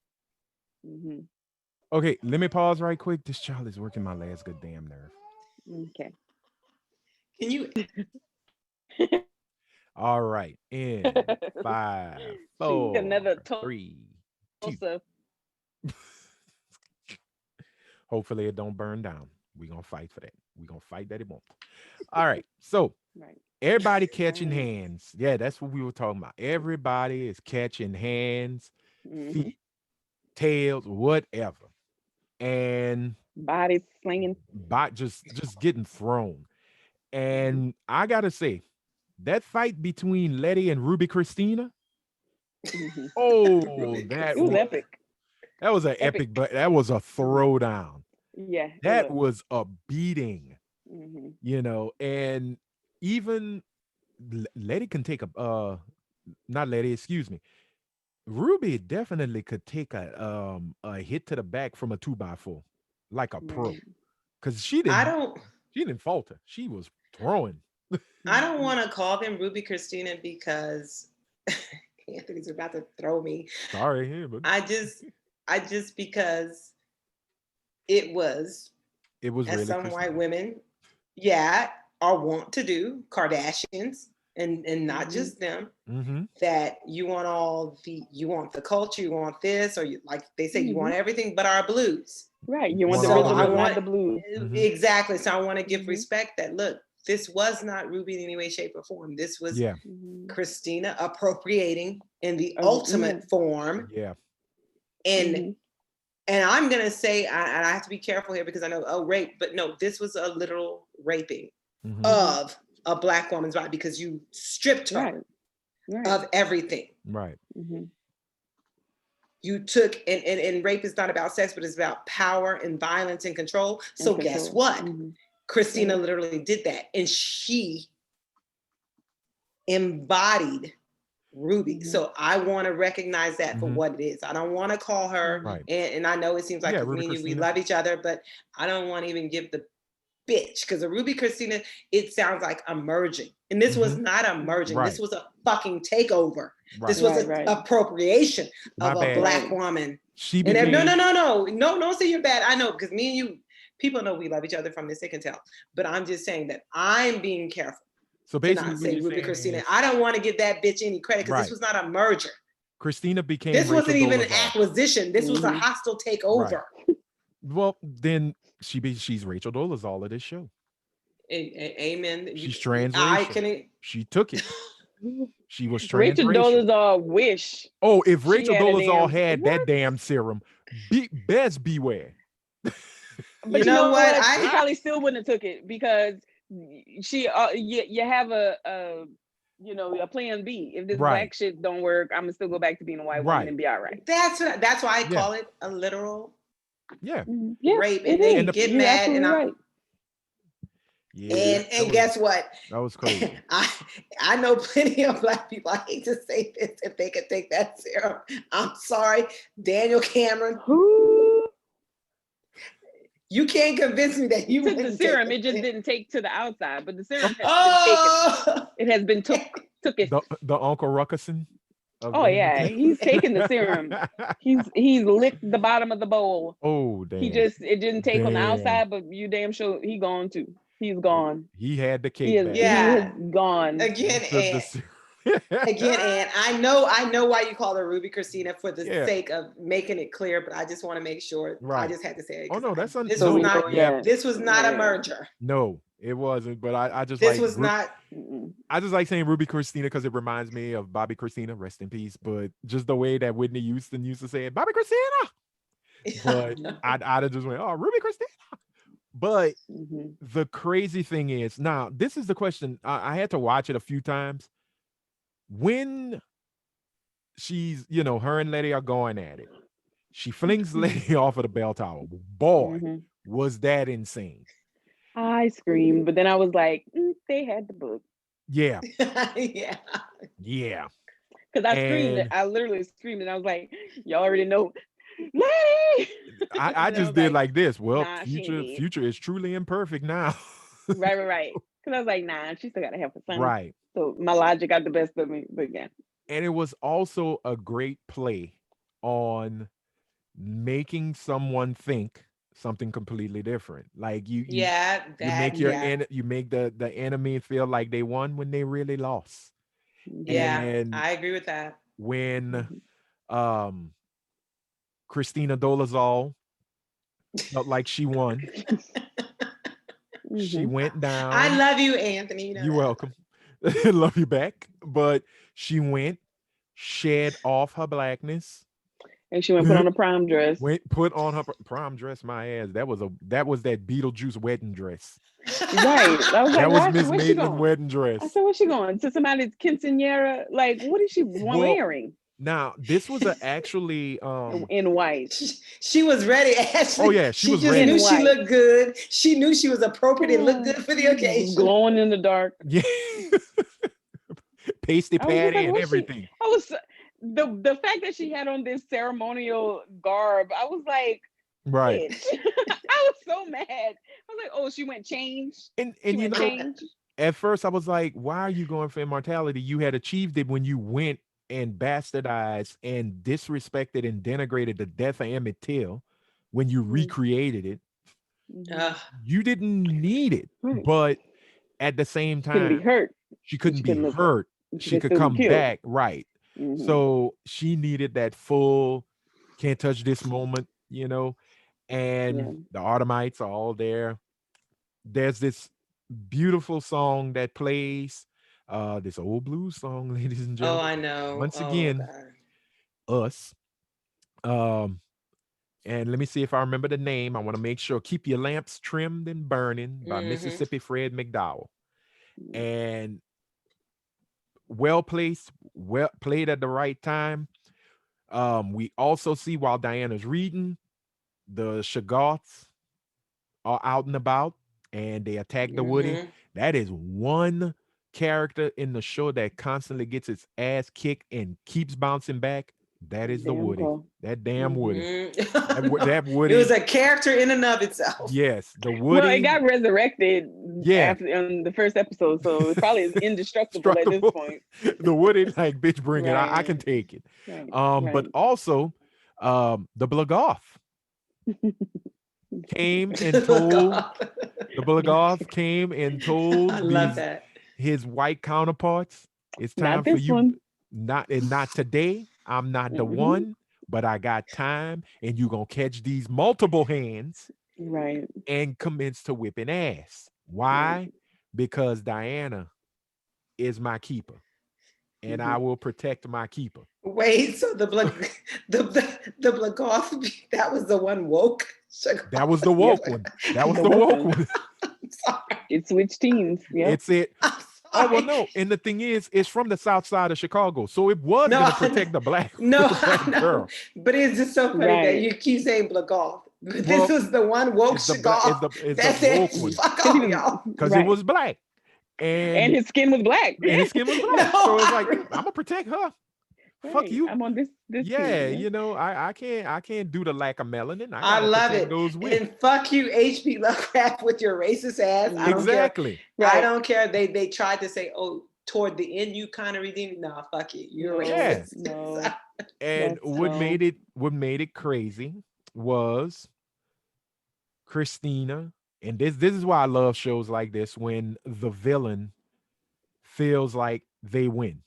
Mm-hmm. Okay, let me pause right quick. This child is working my last good damn nerve. Okay. Can you? All right. In five, She four, another three, two. Tulsa. Hopefully it don't burn down. We're gonna fight for that. We're gonna fight that it won't. All right. So Right. everybody catching Right. hands. Yeah, that's what we were talking about. Everybody is catching hands, Mm-hmm. feet, tails, whatever. And Body slinging. just getting thrown. Mm-hmm. And I gotta say, that fight between Letty and Ruby Christina, Mm-hmm. oh, Ruby It was Christina. epic. that was an Epic. epic, but that was a throwdown. Yeah, it That was. was a beating, Mm-hmm. and even Letty can take not Letty, excuse me. Ruby definitely could take a hit to the back from a 2x4 like a pro. Right. Cause I don't. she didn't falter. She was throwing. I don't Mm-hmm. want to call them Ruby Christina because Anthony's about to throw me. Sorry, here, but I just because it was, it was as really some Christina. white women, yeah, are wont to do, Kardashians, and not Mm-hmm. just them. Mm-hmm. That you want the culture, you want this, or you, like they say, you Mm-hmm. want everything but our blues. Right. You want Want the all So the I original, rhythm. not want the blues. Mhm. exactly. So I want to give Mhm. respect that look, this was not Ruby in any way, shape, or form. This was Yeah, Mm-hmm. Christina appropriating in the Yeah. ultimate form. yeah. And Mm-hmm. and I'm gonna say, and I have to be careful here because I know, oh, rape, but no, this was a literal raping Mhm. of a Black woman's body because you stripped her Right. Right. of everything. Right. Mm-hmm. You took, and rape is not about sex, but it's about power and violence and control. So guess Control. what? Mm-hmm. Christina Right. literally did that, and she embodied Ruby. Mm-hmm. So I want to recognize that for Mhm. what it is. I don't want to call her, Mhm. Right. and I know it seems like Yeah, 'cause Ruby me and you, we Christina. love each other, but I don't want to even give the bitch because the Ruby Christina, it sounds like a merging. And this was Mhm. not a merging. Right. This was a fucking takeover. This Right. was Right. an Right. appropriation My of a bad. Black Right. woman. She And no, became don't say you're bad. I know because me and you, people know we love each other from this, they can tell. But I'm just saying that I'm being careful so to basically not what say you're Ruby saying Christina. is I don't want to give that bitch any credit because this right. was not a merger. Christina became This Rachel wasn't even an Dolezal. acquisition. This was a Mm-hmm. hostile Right. takeover. Well, then she's Rachel Dolezal of this show. Amen. She's I transracial. can. She took it. She was Rachel transracial. Dolezal wish Oh, if she Rachel had a Dolezal damn had that what? damn serum, best beware. You But you know know what? what? She probably still wouldn't have took it because she you have a a plan B. If this Right. Black shit don't work, I'm gonna still go back to being a white woman Right. and be all right. That's why I Yeah. call it a literal Yeah. Mhm. Yeah, rape, it and they And is. the get You're mad, and absolutely I right. yeah, and that was guess what? that was crazy. I know plenty of Black people. I hate to say this, if they could take that serum. I'm sorry, Daniel Cameron. Who You can't convince me that you took the wouldn't take serum? the It just serum. didn't take to the outside, but the Oh, serum has been taken. Oh, It has been took it. the Uncle Ruckerson of Oh Daniel yeah, he's taken the serum. He's licked the bottom of the bowl. Oh He damn. just it didn't take on the Damn. outside, but you damn sure he gone too. He's gone. He had the He cake is back. he yeah. is gone. Again, He took the and serum. I know why you call her Ruby Christina for the Yeah. sake of making it clear, but I just want to make sure. I Right. just had to say it. Oh 'Cause no, that's this So was we no, not. know, yeah, This was not a Yeah. merger. no, it wasn't. But I just This like was not. Mm-mm. I just like saying Ruby Christina because it reminds me of Bobby Christina, rest in peace. But just the way that Whitney Houston used to say it, Bobby Christina. But I'd have just went, oh, Ruby Christina. But Mhm. the crazy thing is, now this is the question. I had to watch it a few times. When she's, her and Letty are going at it, she flings Letty off of the bell tower. Boy, Mhm. was that insane. I screamed, but then I was like, they had the book. Yeah, Yeah. yeah. Because I screamed it. And I literally screamed and I was like, y'all already know. Lady! I And just was did like, like this. Well, nah, she ain't dead. future is truly imperfect now. Right. Because I was like, nah, she still gotta have her son. Right. So my logic got the best of me, but yeah. And it was also a great play on making someone think something completely different. Like Yeah, you make that, your yeah, Mhm. you make the enemy feel like they won when they really lost. Mhm. yeah. And I agree with that. when Mhm. um Christina Dolezal felt like she won, she Mhm. went I down. love you, Anthony. You know You're that. welcome. Love you back. But she went, shed off her blackness, And she went put on a prom dress. went put on her prom dress. My ass. That was that Beetlejuice wedding dress. Right. I was like, That was why? Miss Where's she Maitland going? wedding I dress. said, where's she going? To somebody's quinceanera? Like, what is she Well, wearing now this was a actually in white? She was ready, oh Ashley. yeah, she She was just ready. knew In she white. looked good. She knew she was appropriate and looked Oh, good for the occasion. glowing in the dark. Yeah. Pasty I was just patty like, and what's she? everything. I was the fact that she had on this ceremonial garb. I was like, Right. bitch. I was so mad. I was like, oh, she went change. She And you went know, change. at first I was like, why are you going for immortality? You had achieved it when you went and bastardized and disrespected and denigrated the death of Emmett Till when you recreated it. Mm-hmm. Ugh. You didn't need it. Right. But at the same She couldn't time, be hurt, she but couldn't she be couldn't have. hurt. She She could could still be come killed. back. Right. Mm-hmm. So she needed that full can't touch this moment, you know, Yeah. and the Automites are all there. There's this beautiful song that plays, this old blues song, ladies and Oh, gentlemen. I know. Once Oh again, God. us. Um, and let me see if I remember the name. I want to make sure. Keep Your Lamps Trimmed and Burning by Hmm. Mississippi Fred McDowell. Mm-hmm. And well placed, well played at the right time. We also see while Diana's reading, the Shoggoths are out and about and they attack the Woody. Hmm. That is one character in the show that constantly gets its ass kicked and keeps bouncing back. That is the Damn Woody. call. That damn Woody. Hmm. That It was Woody. a character in and of itself. Yes, the Well, it Woody. got resurrected Yeah, after on the first episode, so it probably is indestructible at this destructible. point. The Woody, like, bitch, bring it. I Right. can take it. Right. But Right. also, the Blagoth came and Look told off. the Blagoth came and I told love these that. his white counterparts, it's time Not for this you. one. Not today. I'm not the Hmm. one, but I got time, and you gonna catch these multiple hands Right. and commence to whipping ass. Right. Why? Because Diana is my keeper, and I Hmm. will protect my keeper. Wait, so the Blagoth, that was the one woke That was Shagoth. the Yep. woke one. That was The the woke woke one. one. I'm sorry. It switched teams. Yep. It's it. I'm Oh well, sorry. no. And the thing is, it's from the south side of Chicago, so it was No, gonna protect the black, no, the black I know. girl. But it's just so funny that Right. you keep saying Blagoth. But this Well, was the one woke it's the black, Shagoth it's the that said, woke one fuck Because he all was y'all. because it right. was black, And and his skin was black. and Yeah. his skin was No, black. So it's like I, I'm gonna protect her. Fuck Right. you. I'm on this Yeah, team. Yeah. you know, I can't do the lack of melanin. I I gotta love protect it. those with. And fuck you, HP Lovecraft, with your racist ass. I don't Mhm. care. Exactly. I Right. don't care. They tried to say, oh, toward the end you kind of redeemed. Nah, fuck it. You're No. Yeah. racist. No. And That's what no. made it crazy was Christina. And this is why I love shows like this when the villain feels like they win.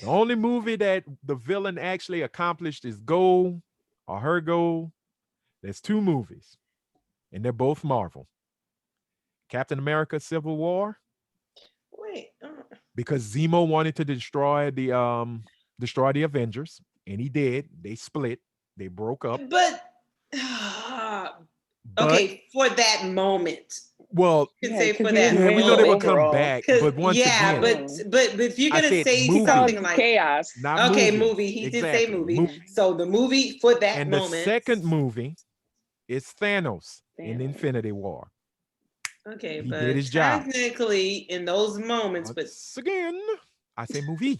The only movie that the villain actually accomplished his goal or her goal, there's two movies, and they're both Marvel. Captain America Civil War, Wait. because Zemo wanted to destroy the Avengers, and he did. They split, they broke up. But But okay, for that moment. well, You could Yeah, say because for he that didn't yeah, we win know the they would moment. come overall. back, Cause but once yeah, again, No. but if you're I gonna said say He movie, something caused like, chaos. not okay, movie. movie, he did say Exactly. movie. Yeah. So the movie for that And the moment. second movie is Thanos in Thanos. Infinity War. Okay, He did but his job. technically in those moments, but Once again, I say movie.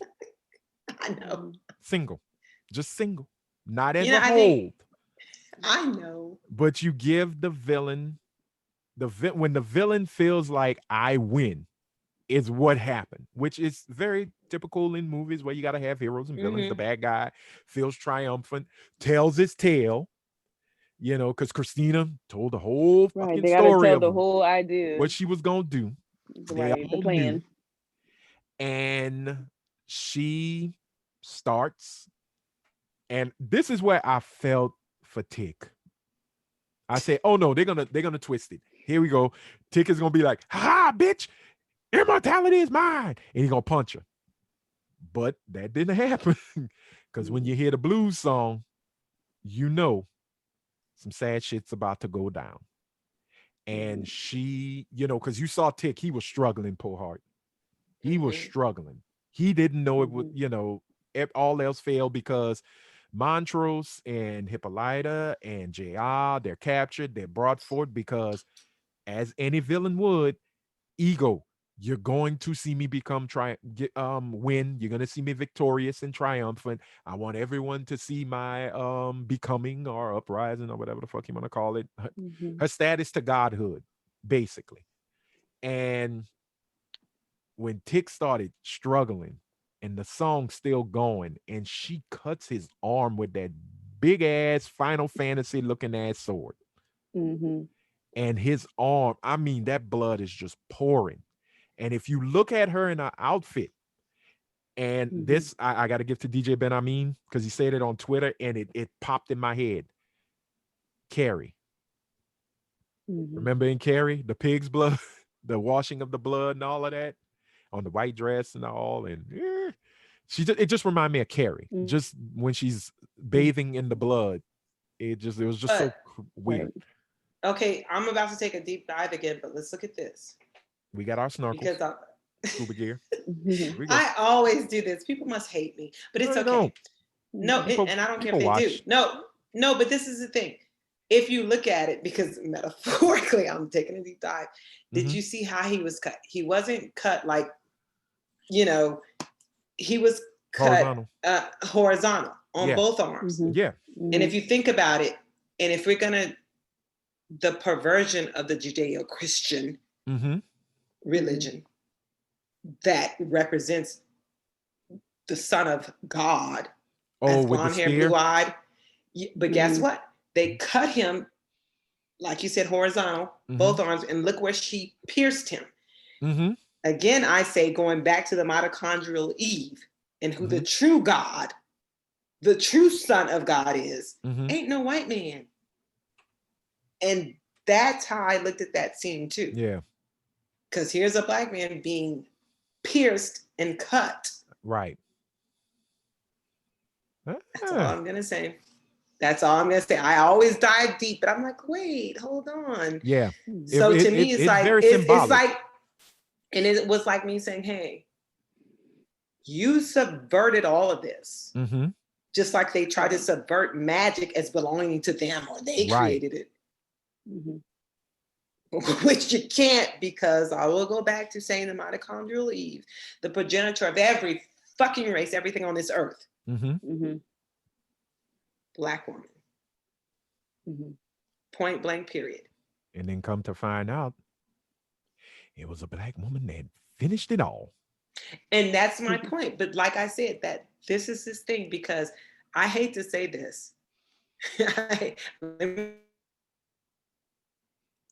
I know. Mhm. Single. Just single. Not as You know, a I think whole. I know. But you give the villain when the villain feels like I win, is what happened, which is very typical in movies where you got to have heroes and villains. The bad guy feels triumphant, tells his tale, because Christina told the whole Right. fucking They gotta story tell of the whole idea. what she was going to do. They Right. The all knew. plan. And she starts, and this is where I felt for Tick. I said, oh no, they're gonna twist it. Here we go. Tick is gonna be like, ha, bitch, immortality is mine. And he's gonna punch her. But that didn't happen. Because when you hear the blues song, you know some sad shit's about to go down. And she, because you saw Tick, he was struggling, poor heart. He was struggling. He didn't know it would, all else failed because Montrose and Hippolyta and JR, they're captured, they're brought forth because, as any villain would, ego. You're going to see me win. You're going to see me victorious and triumphant. I want everyone to see my becoming or uprising or whatever the fuck you want to call it. Her status to godhood, basically. And when Tick started struggling and the song's still going, and she cuts his arm with that big ass Final Fantasy looking ass sword. And his arm, I mean, that blood is just pouring. And if you look at her in her outfit, and this, I got to give to DJ Ben Amin because he said it on Twitter and it popped in my head. Carrie. Remember in Carrie, the pig's blood, the washing of the blood and all of that on the white dress and all. And it just reminded me of Carrie. Just when she's bathing in the blood, it was just so weird. Okay, I'm about to take a deep dive again, but let's look at this. We got our snorkels. Because scuba gear. I always do this. People must hate me, but it's okay. No, and I don't care if they do. No, but this is the thing. If you look at it, because metaphorically, I'm taking a deep dive. Did you see how he was cut? He wasn't cut like, he was cut horizontal on both arms. Yeah. And if you think about it, and if we're gonna, the perversion of the Judeo-Christian religion that represents the Son of God, as blonde hair, blue-eyed. But guess what? They cut him, like you said, horizontal, both arms, and look where she pierced him. Again, I say, going back to the mitochondrial Eve and who the true God, the true Son of God is, ain't no white man. And that's how I looked at that scene too. Yeah. Because here's a black man being pierced and cut. Right. That's all I'm going to say. That's all I'm going to say. I always dive deep, but I'm like, wait, hold on. Yeah. So to me, it's like, it's like, and it was like me saying, hey, you subverted all of this. Just like they tried to subvert magic as belonging to them, or they created it. Which you can't, because I will go back to saying the mitochondrial Eve, the progenitor of every fucking race, everything on this earth. Black woman. Point blank, period. And then come to find out, it was a black woman that finished it all. And that's my point. But like I said, that this is this thing, because I hate to say this.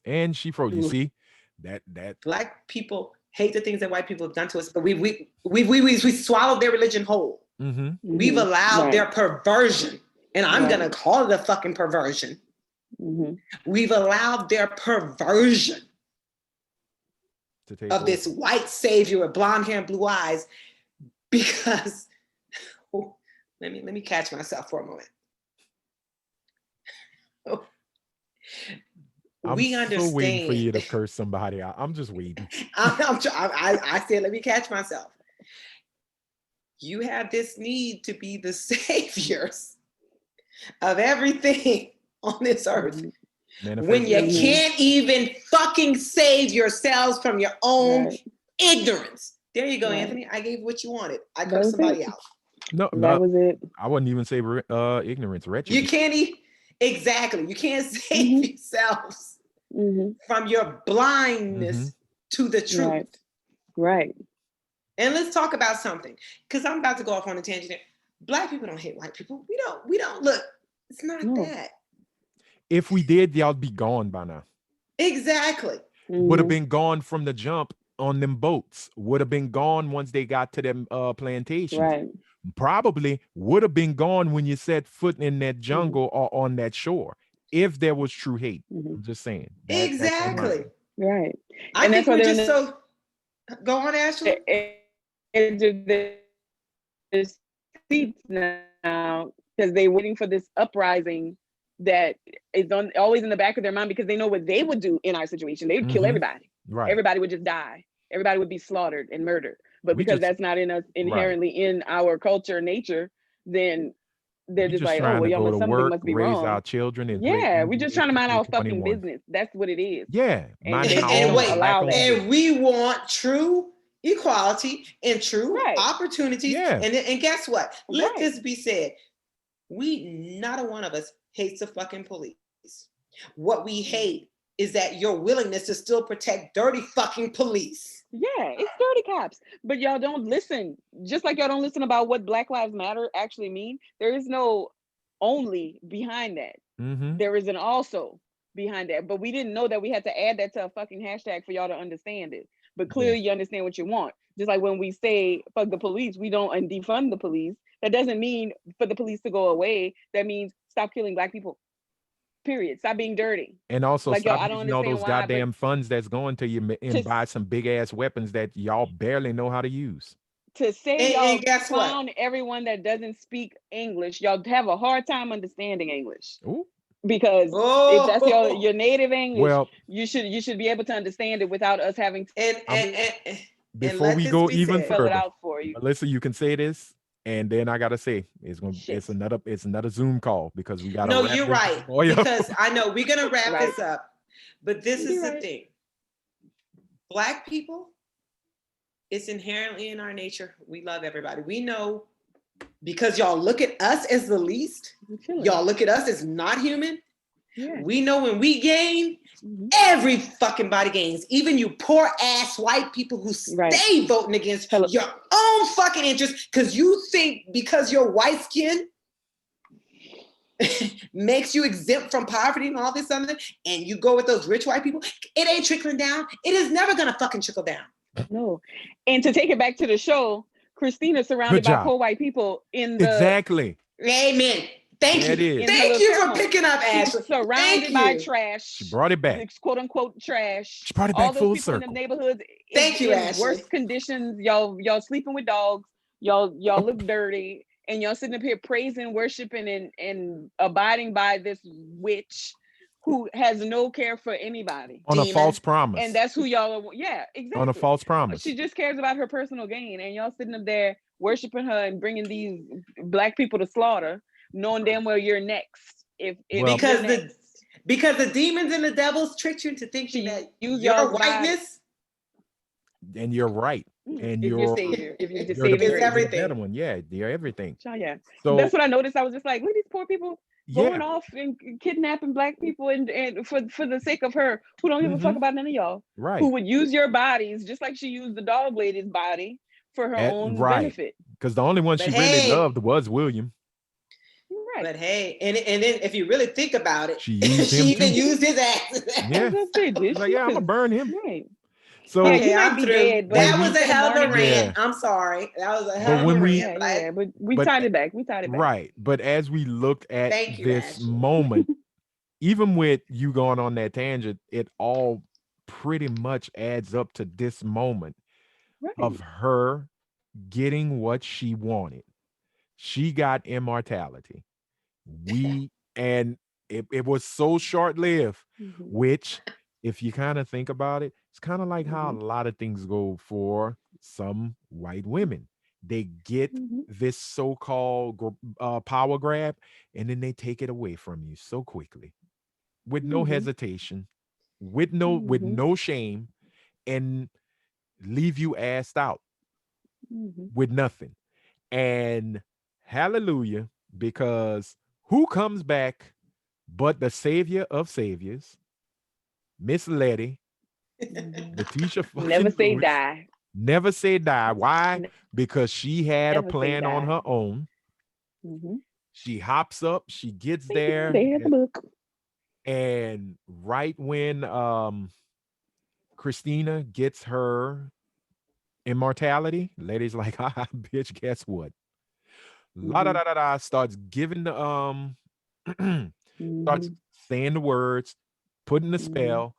And she froze. You see that black people hate the things that white people have done to us, but we swallowed their religion whole. We've allowed their perversion, and I'm gonna call it a fucking perversion. We've allowed their perversion of this white savior with blonde hair and blue eyes, because let me catch myself for a moment. We understand. So waiting for you to curse somebody out. I'm just waiting. I said, let me catch myself. You have this need to be the saviors of everything on this earth. When you can't even fucking save yourselves from your own ignorance. There you go, Anthony. I gave what you wanted. I cursed somebody out. No, that was it. I wouldn't even say ignorance. Wretched. You can't exactly. You can't save yourselves from your blindness to the truth. Right. And let's talk about something, because I'm about to go off on a tangent here. Black people don't hate white people. We don't look. It's not that. If we did, y'all be gone by now. Exactly. Would have been gone from the jump on them boats. Would have been gone once they got to them plantations. Right. Probably would have been gone when you set foot in that jungle or on that shore. If there was true hate. I'm just saying. Exactly. Right. I think we're just so. Go on, Ashley. Seats now because they're waiting for this uprising that is always in the back of their mind, because they know what they would do in our situation. They would kill everybody. Right. Everybody would just die. Everybody would be slaughtered and murdered. But because that's not in us inherently in our culture, nature, then they're just like, oh, well, y'all must, something must be raise wrong. Our children and we're just trying to mind our fucking business. That's what it is. Yeah. And we want true equality and true opportunities. Yeah. And guess what? Let this be said. Not a one of us hates the fucking police. What we hate is that your willingness to still protect dirty fucking police. Yeah, it's dirty cops. But y'all don't listen. Just like y'all don't listen about what Black Lives Matter actually mean. There is no only behind that. There is an also behind that. But we didn't know that we had to add that to a fucking hashtag for y'all to understand it. But clearly you understand what you want. Just like when we say fuck the police, we don't and defund the police. That doesn't mean for the police to go away. That means stop killing Black people. Period. Stop being dirty. And also like, stop using all those goddamn funds that's going to you and buy some big ass weapons that y'all barely know how to use. To say y'all clown everyone that doesn't speak English, y'all have a hard time understanding English. Ooh. Because if that's your native English, you should be able to understand it without us having to. Before we go even further, Melissa, you can say this. And then I gotta say, it's another Zoom call because we gotta. No, you're right. Because I know we're gonna wrap this up, but this is the thing. Black people, it's inherently in our nature. We love everybody. We know because y'all look at us as the least. Y'all look at us as not human. Yeah. We know when we gain, every fucking body gains. Even you poor ass white people who stay voting against your own fucking interests because you think because you're white skin makes you exempt from poverty and all this something, and you go with those rich white people, it ain't trickling down. It is never gonna fucking trickle down. No. And to take it back to the show, Christina's surrounded by poor white people in the exactly. Amen. Thank you. Thank you for picking up, Ashley. Surrounded by trash. She brought it back. Quote unquote trash. She brought it back full circle. In the neighborhoods. Thank you, Ashley. Worst conditions. Y'all sleeping with dogs. Y'all look dirty. And y'all sitting up here praising, worshiping, and abiding by this witch who has no care for anybody. On a false promise. And that's who y'all are. Yeah, exactly. On a false promise. She just cares about her personal gain. And y'all sitting up there worshiping her and bringing these Black people to slaughter, knowing damn well you're next. Because the demons and the devils tricked you into thinking that your whiteness. And you're right. And you're savior. If you're the savior, is everything. Better one. Yeah, you're everything. Yeah. So that's what I noticed. I was just like, look at these poor people going off and kidnapping Black people and for the sake of her, who don't give a fuck about none of y'all. Right. Who would use your bodies just like she used the dog lady's body for her own benefit. Because the only one she really loved was William. Right. But hey, and then if you really think about it, she even used his ass. Yeah. Like, I'm gonna burn him. Right. So I'm through. Dead, that was a hell of a rant. I'm sorry. That was a hell of a rant. But we tied it back. Right. But as we look at this moment, even with you going on that tangent, it all pretty much adds up to this moment of her getting what she wanted. She got immortality. And it was so short-lived, which if you kind of think about it, it's kind of like how a lot of things go for some white women. They get this so-called power grab, and then they take it away from you so quickly, with no hesitation, with no shame, and leave you assed out with nothing. And hallelujah, because who comes back but the savior of saviors, Miss Letty, Letitia never say die. Never said die. Why? Because she had a Never say plan on die. her own. Mm-hmm. She hops up, she gets Thank you. there, They had the book. and right when Christina gets her immortality, lady's like, ah, bitch, guess what? La da Mm-hmm. da da da starts giving the starts Mm-hmm. saying the words, putting the Mm-hmm. spell.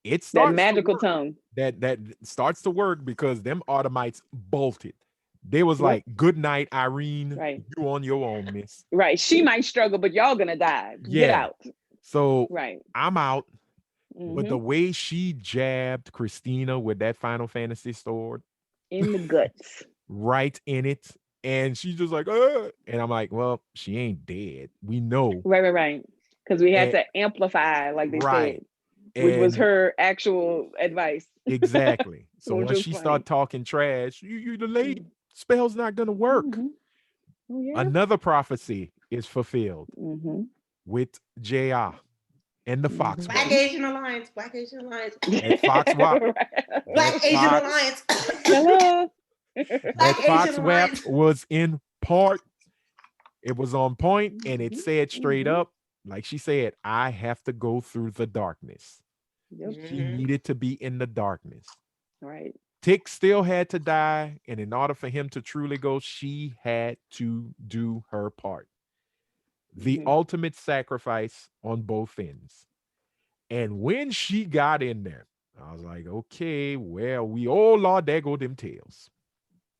It That starts to magical work. tongue. That starts to work because them Automites bolted. They was Yep. like, "Good night, Irene. Right. You on your own, miss." Right. She might struggle, but y'all gonna die. Get Yeah. out. So Right. I'm out. But Mm-hmm. the way she jabbed Christina with that Final Fantasy sword In the guts. right in it, and she's just like, and I'm like, well, she ain't dead. We know. Right, right, right. Because we had And to amplify, like they said, right. which was And her actual advice, exactly. So which once was she start funny. talking trash, you the lady spell's not gonna work. Mm-hmm. Oh yeah. Another prophecy is fulfilled Mm-hmm. with JR and the Fox Black Mm-hmm. brothers. Asian Alliance. Black Asian Alliance. That Fox Wap, that Black Asian Fox, Alliance. Hello. that Black Asian Fox Wap Alliance. was in part. It was on point, and it Mm-hmm. said straight Mm-hmm. up, like she said, I have to go through the darkness. Yep. She Mm-hmm. needed to be in the darkness. Right. Tick still had to die, and in order for him to truly go, she had to do her part. The Mm-hmm. ultimate sacrifice on both ends. And when she got in there, I was like, okay, well, we all are there go them tails.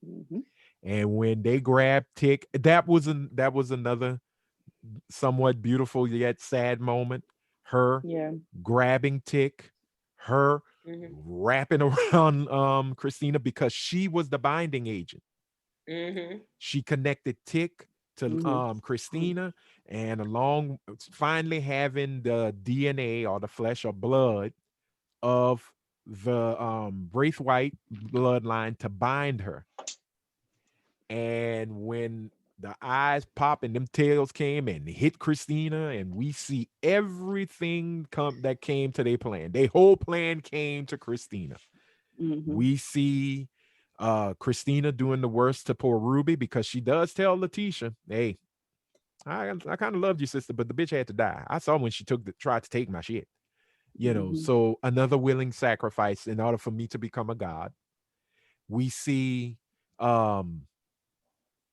Mm-hmm. And when they grabbed Tick, that was another somewhat beautiful yet sad moment. Her Yeah. grabbing Tick, her Mm-hmm. wrapping around Christina because she was the binding agent. Mm-hmm. She connected Tick to Mm-hmm. Christina, and along finally having the DNA or the flesh or blood of the Braithwaite bloodline to bind her. And when the eyes pop and them tails came and hit Christina, and we see everything come that came to their plan. Their whole plan came to Christina. Mm-hmm. We see Christina doing the worst to poor Ruby because she does tell Letitia, hey, I kind of loved you, sister, but the bitch had to die. I saw when she tried to take my shit. Mm-hmm. So another willing sacrifice in order for me to become a god. We see um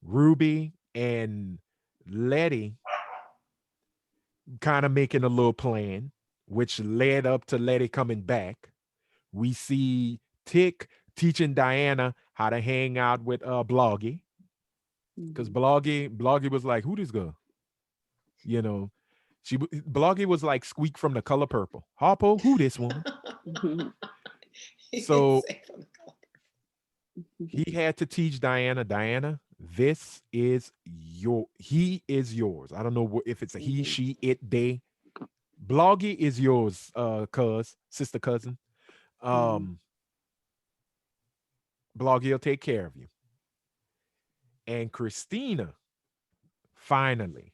Ruby and Letty kind of making a little plan, which led up to Letty coming back. We see Tick teaching Diana how to hang out with Bloggy, because Mm-hmm. Bloggy was like, "Who this girl?" You know, Bloggy was like Squeak from The Color Purple. Harpo, who this woman? Mm-hmm. He didn't So say from the color. he had to teach Diana, this is he is yours. I don't know if it's a he, Mm-hmm. she, it, they. Bloggy is yours, sister cousin. Mm-hmm. Um, Bloggy will take care of you. And Christina finally,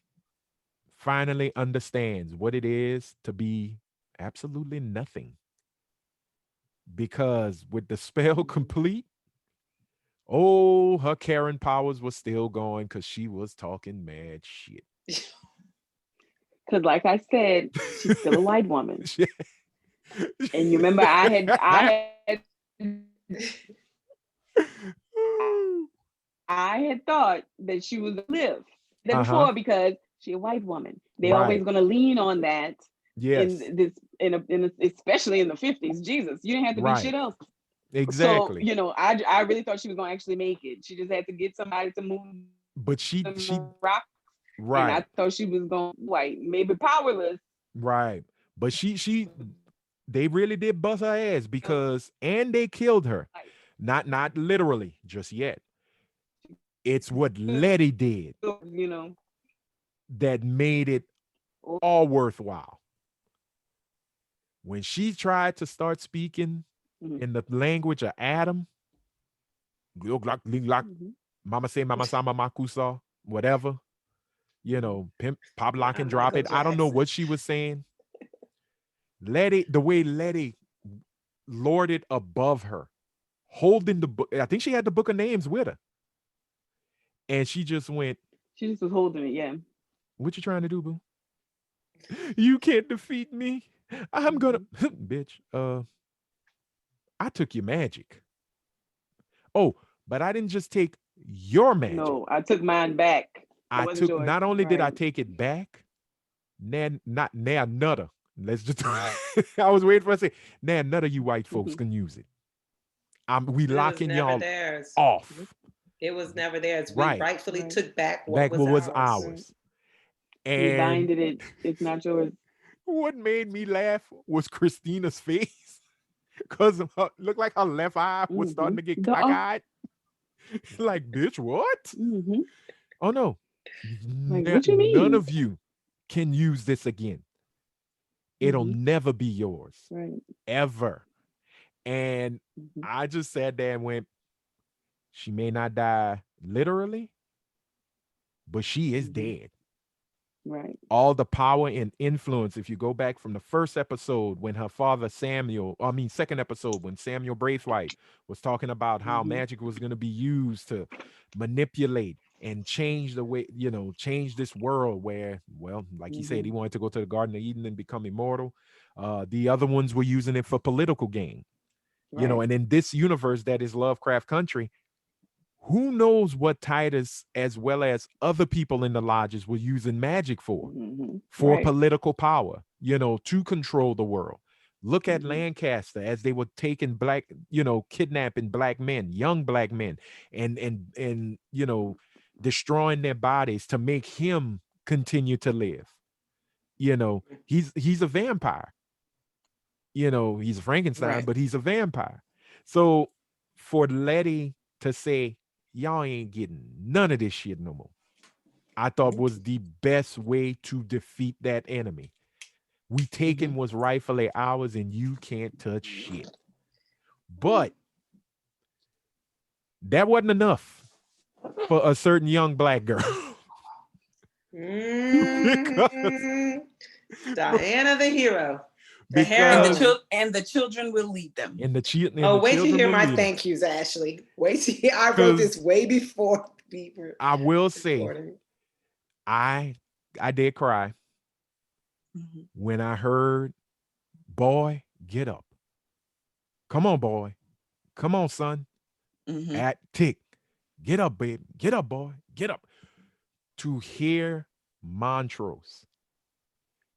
finally understands what it is to be absolutely nothing. Because with the spell complete, oh, her Karen powers was still going because she was talking mad shit. Because, like I said, she's still a white woman. And you remember, I had thought that she was gonna live there Uh-huh. before because she a white woman. They Right. always gonna lean on that Yes. in this especially in the 50s. Jesus, you didn't have to be Right. shit else. So Exactly. I really thought she was gonna actually make it. She just had to get somebody to move But she the rock, and I right. thought she was going white, maybe powerless. Right. But she they really did bust her ass because and they killed her. Not literally just yet. It's what Letty did You know, that made it all worthwhile. When she tried to start speaking mm-hmm. in the language of Adam, Mm-hmm. mama say mama sama makusa, whatever, pimp pop lock and drop Michael it. I don't know Jackson. what she was saying. Letty, the way Letty lorded above her holding the book. I think she had the book of names with her. And she just went, She just was holding it. Yeah. "What you trying to do, boo? You can't defeat me. I'm gonna Mhm. bitch. I took your magic. Oh, but I didn't just take your magic. No, I took mine back. That I wasn't took yours. not only did I Right. take it back, nan not nan nutter. Let's just I was waiting for us to say, nan nutter you white folks Mhm. can use it. We It was locking never y'all theirs. off. It was never theirs. We Right. rightfully Right. took back what Back was what was ours. Right. ours. We And binded it. It's not yours. what made me laugh was Christina's face. Because looked like her left eye was starting Mm-hmm. to get The cockeyed. Like, bitch, what? mm-hmm. Oh no. Like, what you None mean? of you can use this again. It'll Mm-hmm. never be yours. Right. Ever. And Mm-hmm. I just sat there and went, she may not die literally, but she is Mm-hmm. dead. Right. All the power and influence. If you go back from the first episode when her father Samuel, I mean, second episode when Samuel Braithwaite was talking about how Mm-hmm. magic was going to be used to manipulate and change the way, change this world where, well, like he said, Mm-hmm. he wanted to go to the Garden of Eden and become immortal. The other ones were using it for political gain, Right. and in this universe that is Lovecraft country, who knows what Titus, as well as other people in the lodges, were using magic Mm-hmm. for Right. political power, to control the world. Look at Mm-hmm. Lancaster as they were taking black, kidnapping black men, young black men, and destroying their bodies to make him continue to live. He's a vampire. He's a Frankenstein, Right. but he's a vampire. So for Letty to say, y'all ain't getting none of this shit no more, I thought Mhm. was the best way to defeat that enemy. We taking what's rightfully ours and you can't touch shit. But that wasn't enough for a certain young black girl. because Mm, Diana, the hero, the And the because heroine. children will lead them. Oh, the wait till you children hear will my lead them. thank yous, Ashley. Wait till I wrote this Because way before we were I will say, recording. I I did cry Mhm. when I heard, boy, get up. Come on, boy. Come on, son. Mhm. At tick. Get up, baby. Get up, boy. Get up. To hear Montrose,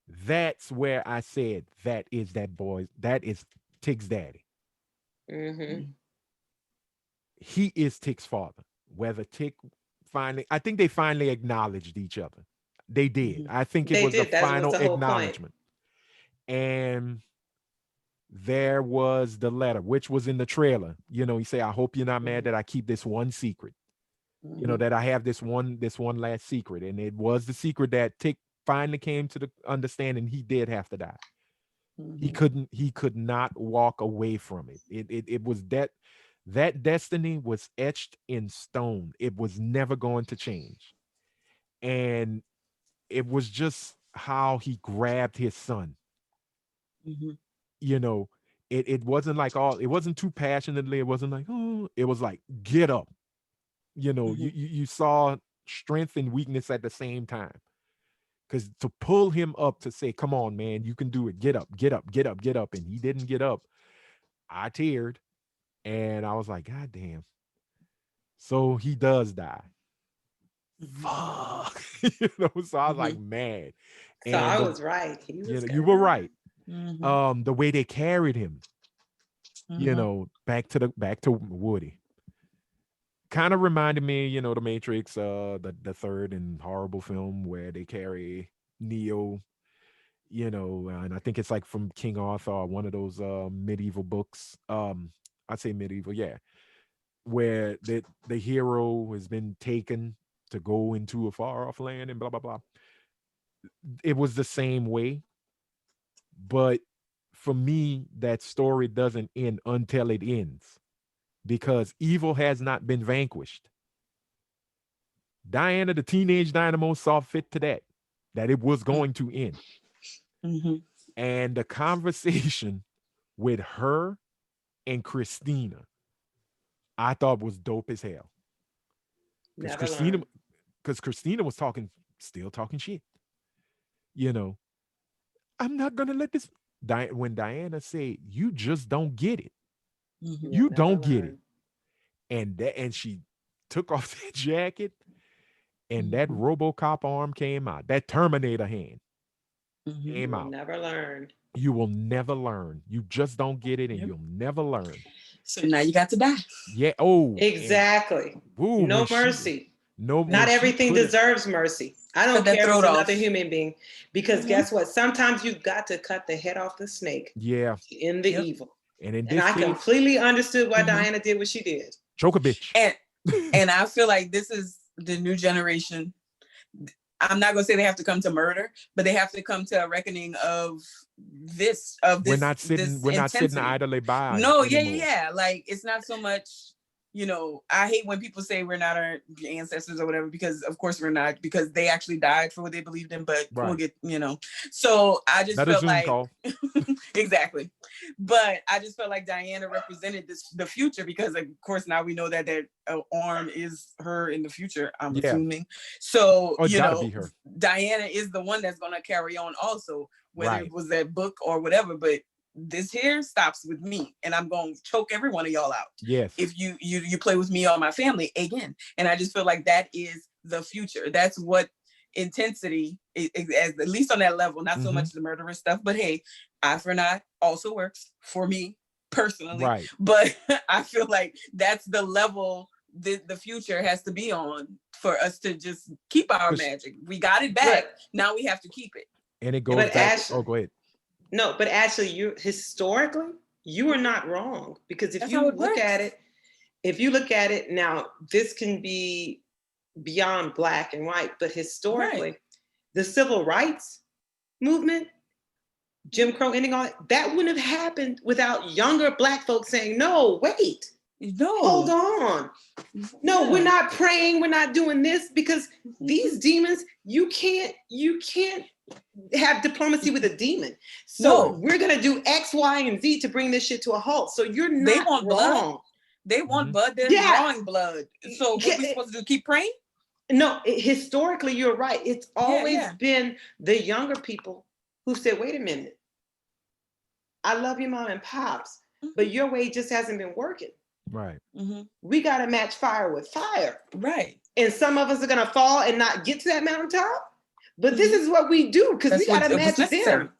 that's where I said that is that boy. That is Tick's daddy. Mm-hmm. Mhm. He is Tick's father. Whether Tick finally, I think they finally acknowledged each other. They did. Mhm. I think it They was a did. That was final the whole point. acknowledgement. And there was the letter, which was in the trailer. He say, I hope you're not mad Mhm. that I keep this one secret. Mhm. That I have this one last secret. And it was the secret that Tick finally came to the understanding he did have to die. Mhm. He could not walk away from it. It was that destiny was etched in stone. It was never going to change. And it was just how he grabbed his son. Mhm. You know, it wasn't like it wasn't too passionately. It wasn't like, oh, it was like, get up. Mhm. You saw strength and weakness at the same time. Because to pull him up to say, come on, man, you can do it. Get up, get up, get up, get up. And he didn't get up. I teared and I was like, God damn. So he does die. Mhm. Fuck. So I was like, Mhm. man. So I And was right. He was you gonna were die. right. Mhm. The way they carried him, Mhm. back to Woody. Kind of reminded me, the Matrix, the third and horrible film where they carry Neo, and I think it's like from King Arthur, one of those medieval books. I'd say medieval, yeah, where the hero has been taken to go into a far off land and blah blah blah. It was the same way, but for me, that story doesn't end until it ends because evil has not been vanquished. Diana, the teenage Dynamo, saw fit to that it was going to end. Mhm. And the conversation with her and Christina, I thought was dope as hell. Because Never Christina, learn. because Christina was still talking shit. You know, I'm not gonna let this. When Diana said, "You just don't get it. Mhm. You'll You never don't get it," learn. and she took off that jacket, and that Mhm. RoboCop arm came out. That Terminator hand Mhm. You came will out. never learn. You will never learn. You just don't get it, and Yep. you'll never learn. So now you got to die. Yeah. Oh, and Exactly. woo, No mercy. when Not she everything put it, deserves mercy. I Cut don't that care if throat it's off. another human being. Because Mhm. guess what? Sometimes you've got to cut the head off the snake yeah, in the Yep. evil. and in And this I case, completely understood why Mhm. Diana did what she did. choke a bitch. And and I feel like this is the new generation. I'm not gonna say they have to come to murder, but they have to come to a reckoning of this We're not sitting intensity. idly by No, yeah, anymore. yeah, yeah. Like it's not so much, I hate when people say we're not our ancestors or whatever, because of course we're not, because they actually died for what they believed in, but we'll Right. get. So I just Not a felt Zoom like call. exactly. But I just felt like Diana represented the future, because of course now we know that that arm is her in the future, I'm Yeah. assuming. So, Oh, it's got to be her. Diana is the one that's going to carry on also, whether Right. it was that book or whatever, but this here stops with me, and I'm going to choke every one of y'all out Yes. if you play with me or my family again. And I just feel like that is the future. That's what intensity is, at least on that level, not so Mhm. much the murderous stuff, but hey, eye for an eye also works for me personally. Right. But I feel like that's the level the future has to be on for us to just keep our 'Cause- magic. We got it back. But Now we have to keep it. And it goes but back. Ashley, Oh, go ahead. no, but actually you historically, you are not wrong. Because That's how it works. if you look at it now, this can be beyond black and white, but historically, Right. the civil rights movement, Jim Crow ending all that wouldn't have happened without younger black folks saying, no, wait, hold No. on. No, we're Yeah. not praying, we're not doing this, because these demons, you can't have diplomacy with a demon. So No. we're gonna do X, Y, and Z to bring this shit to a halt. So you're They not want blood. wrong. They want Mhm. blood. They're Yeah. drawing blood. So what we supposed to do? Keep praying? No, historically, you're right. It's always Yeah. been the younger people who said, wait a minute, I love you, mom and pops, but your way just hasn't been working. Right. Mm-hmm. We got to match fire with fire. Right. And some of us are going to fall and not get to that mountaintop. But this is what we do, because we got to match them.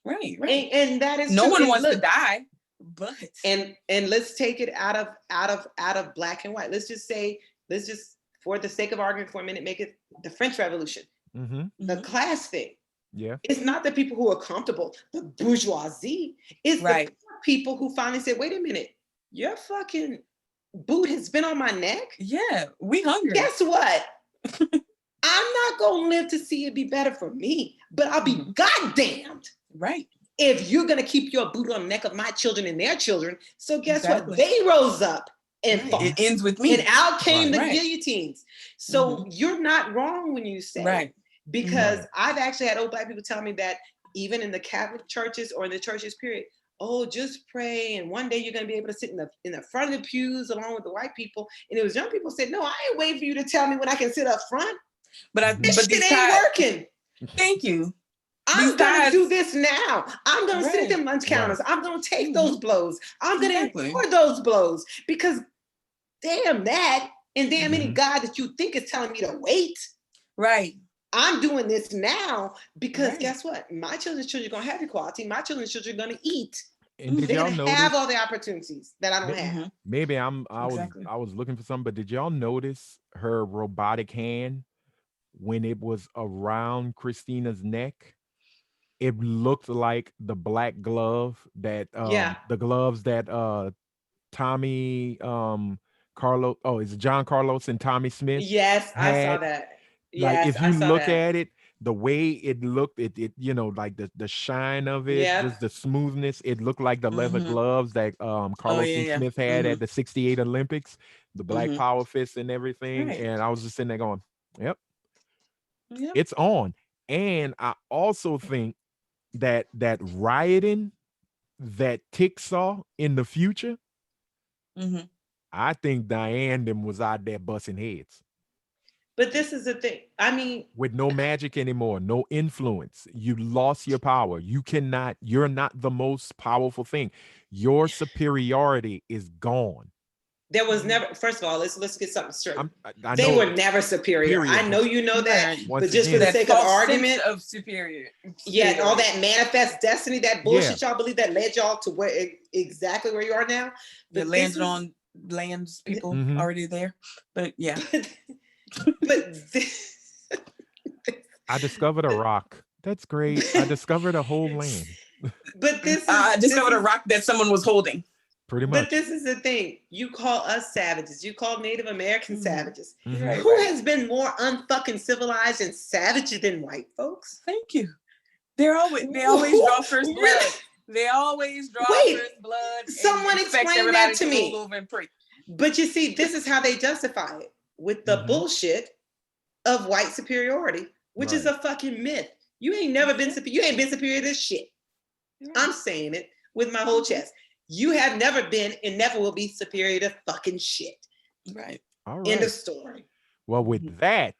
Right, right. And that is no true. one And wants look, to die, but and let's take it out of black and white. Let's just for the sake of argument for a minute, make it the French Revolution, the class thing. Yeah. It's not the people who are comfortable, the bourgeoisie. It's the people who finally said, wait a minute, your fucking boot has been on my neck. Yeah, we hungry. Guess what? I'm not gonna live to see it be better for me, but I'll be goddamned. Right. If you're gonna keep your boot on the neck of my children and their children. So guess what? They rose up and fought. It ends with me. And out came the guillotines. So you're not wrong when you say, because I've actually had old black people tell me that even in the Catholic churches or in the churches, period, oh, just pray, and one day you're going to be able to sit in the front of the pews along with the white people. And it was young people said, no, I ain't waiting for you to tell me when I can sit up front. But this shit ain't working. Thank you. I'm going to do this now. I'm going to sit at them lunch counters. I'm going to take those blows. I'm going to endure those blows, because damn that, and damn any God that you think is telling me to wait. Right. I'm doing this now because guess what? My children's children are going to have equality. My children's children are going to eat. And did They're y'all going to notice? have all the opportunities that I don't have. Maybe I was looking for something, but did y'all notice her robotic hand when it was around Christina's neck? It looked like the black glove that the gloves that Tommy Carlos, is it John Carlos and Tommy Smith? Yes, had. I saw that. Like Yes, if you I saw look that. at it, the way it looked, it like the shine of it, just the smoothness, it looked like the leather gloves that Carlos and Smith had at the 68 Olympics, the black power fists and everything. And I was just sitting there going, yep, it's on. And I also think that rioting that Tick saw in the future I think Diane them was out there busting heads But this is the thing. I mean, with no magic anymore, no influence. You lost your power. You're not the most powerful thing. Your superiority is gone. there was never. First of all, let's get something straight. I They know, were never superior. period. I know you know that, Right. Once but just for again, the That sake of false argument, sense of superior. yeah, and all that manifest destiny, that Yeah. bullshit y'all believe that led y'all to where exactly where you are now. That But landed this is- on lands people Mhm. already there. But yeah. but this, I discovered a rock. That's great. I discovered a whole land. but this is I discovered this a rock that someone was holding. Pretty But much. this is the thing. You call us savages. You call Native American Mhm. savages. Mhm. Right, Who right. has been more unfucking civilized and savage than white folks? Thank you. They always draw first blood. Really? They always draw Wait, first blood. And someone expect explain everybody that to roll me. over and pray. But you see, this is how they justify it with the Mhm. bullshit of white superiority, which is Right. a fucking myth. You ain't never been you ain't been superior to this shit. I'm saying it with my whole chest. You have never been and never will be superior to fucking shit. Right. All End of right. story. Well, with that,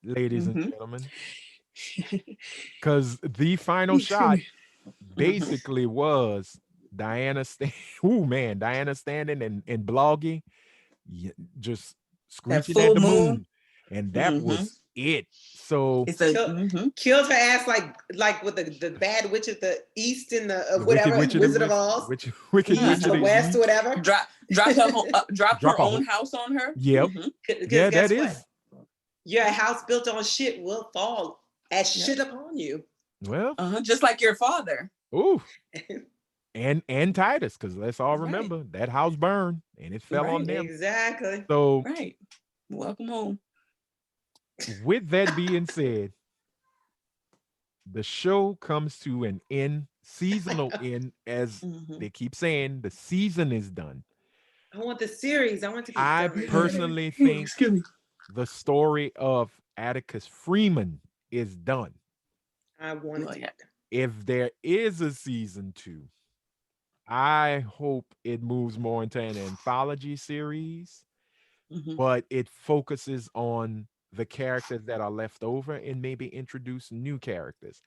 ladies and Mhm. gentlemen, because the final shot basically was Diana Ooh, man, Diana standing and Bloggy just That screeching at full the moon. moon. And that Mhm. was it. So It's a Killed her ass like with the bad witch of the east and the the whatever Wicked Wizard of Oz, Wicked east Witch of or the west East. or whatever. drop drop Drop her a own whole- house on her. Yep. Mhm. Because Yeah, guess that what? is. Your house built on shit will fall as Yep. shit upon you. Well, Just like your father. ooh. And Titus, because let's all Right. remember that house burned and it fell on Right. them. Exactly. So Right. Welcome home. with that being said, the show comes to an end, seasonal end, as Mhm. they keep saying, the season is done. I want the series. I want to be I done. personally think Excuse me. the story of Atticus Freeman is done. I want Well, it. yeah. If there is a season 2, I hope it moves more into an anthology series, Mhm. but it focuses on the characters that are left over and maybe introduce new characters.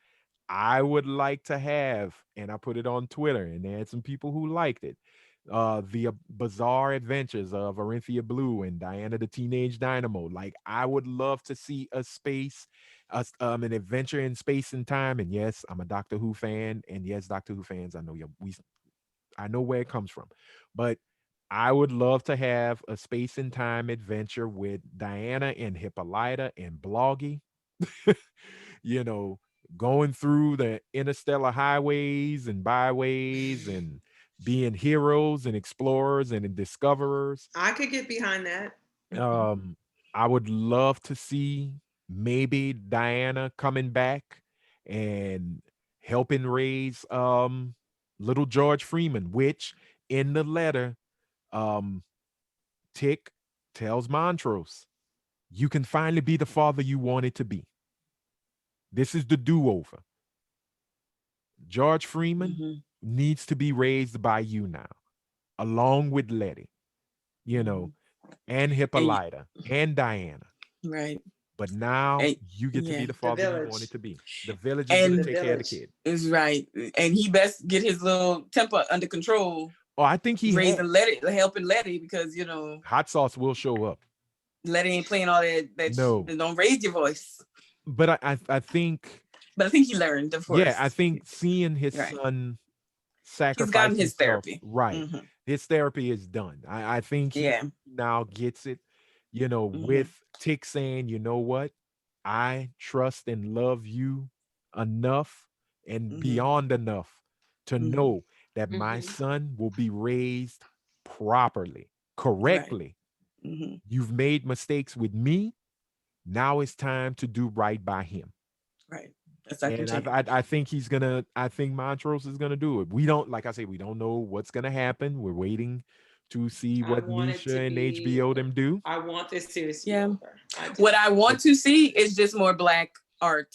I would like to have, and I put it on Twitter, and there had some people who liked it. The bizarre adventures of Orinthia Blue and Diana the Teenage Dynamo. Like, I would love to see an adventure in space and time. And yes, I'm a Doctor Who fan, and yes, Doctor Who fans, I know where it comes from, but I would love to have a space and time adventure with Diana and Hippolyta and Bloggy. you know, Going through the interstellar highways and byways and being heroes and explorers and discoverers. I could get behind that. Um, I would love to see maybe Diana coming back and helping raise little George Freeman, which in the letter, um, Tick tells Montrose, you can finally be the father you wanted to be. This is the do-over. George Freeman Mhm. needs to be raised by you now, along with Letty, and And Hippolyta and Diana. right. But now And you get to be yeah. the The father you village. wanted to be. The village is going And to The take care of the village. kid. is right. And he best get his little temper under control. Oh, I think he Raising had. Letty, helping Letty, because Hot sauce will show up. Letty ain't playing all that. No. Don't raise your voice. But I think, But I think he learned, of course. yeah, I think seeing his Right. son He's sacrifice gotten his himself, therapy. right? Mhm. His therapy is done. I think he Yeah. now gets it, Mhm. with Tick saying, you know what? I trust and love you enough and Mhm. beyond enough to Mhm. know that my Mhm. son will be raised properly, Right. correctly. Mhm. You've made mistakes with me. Now it's time to do right by him. Right. That's like And change. I think I think Montrose is gonna do it. We don't, like I say, we don't know what's gonna happen. We're waiting to see I what want it Misha to and be. HBO them do. I want this series to Yeah. be over. I do. What I want to see is just more Black art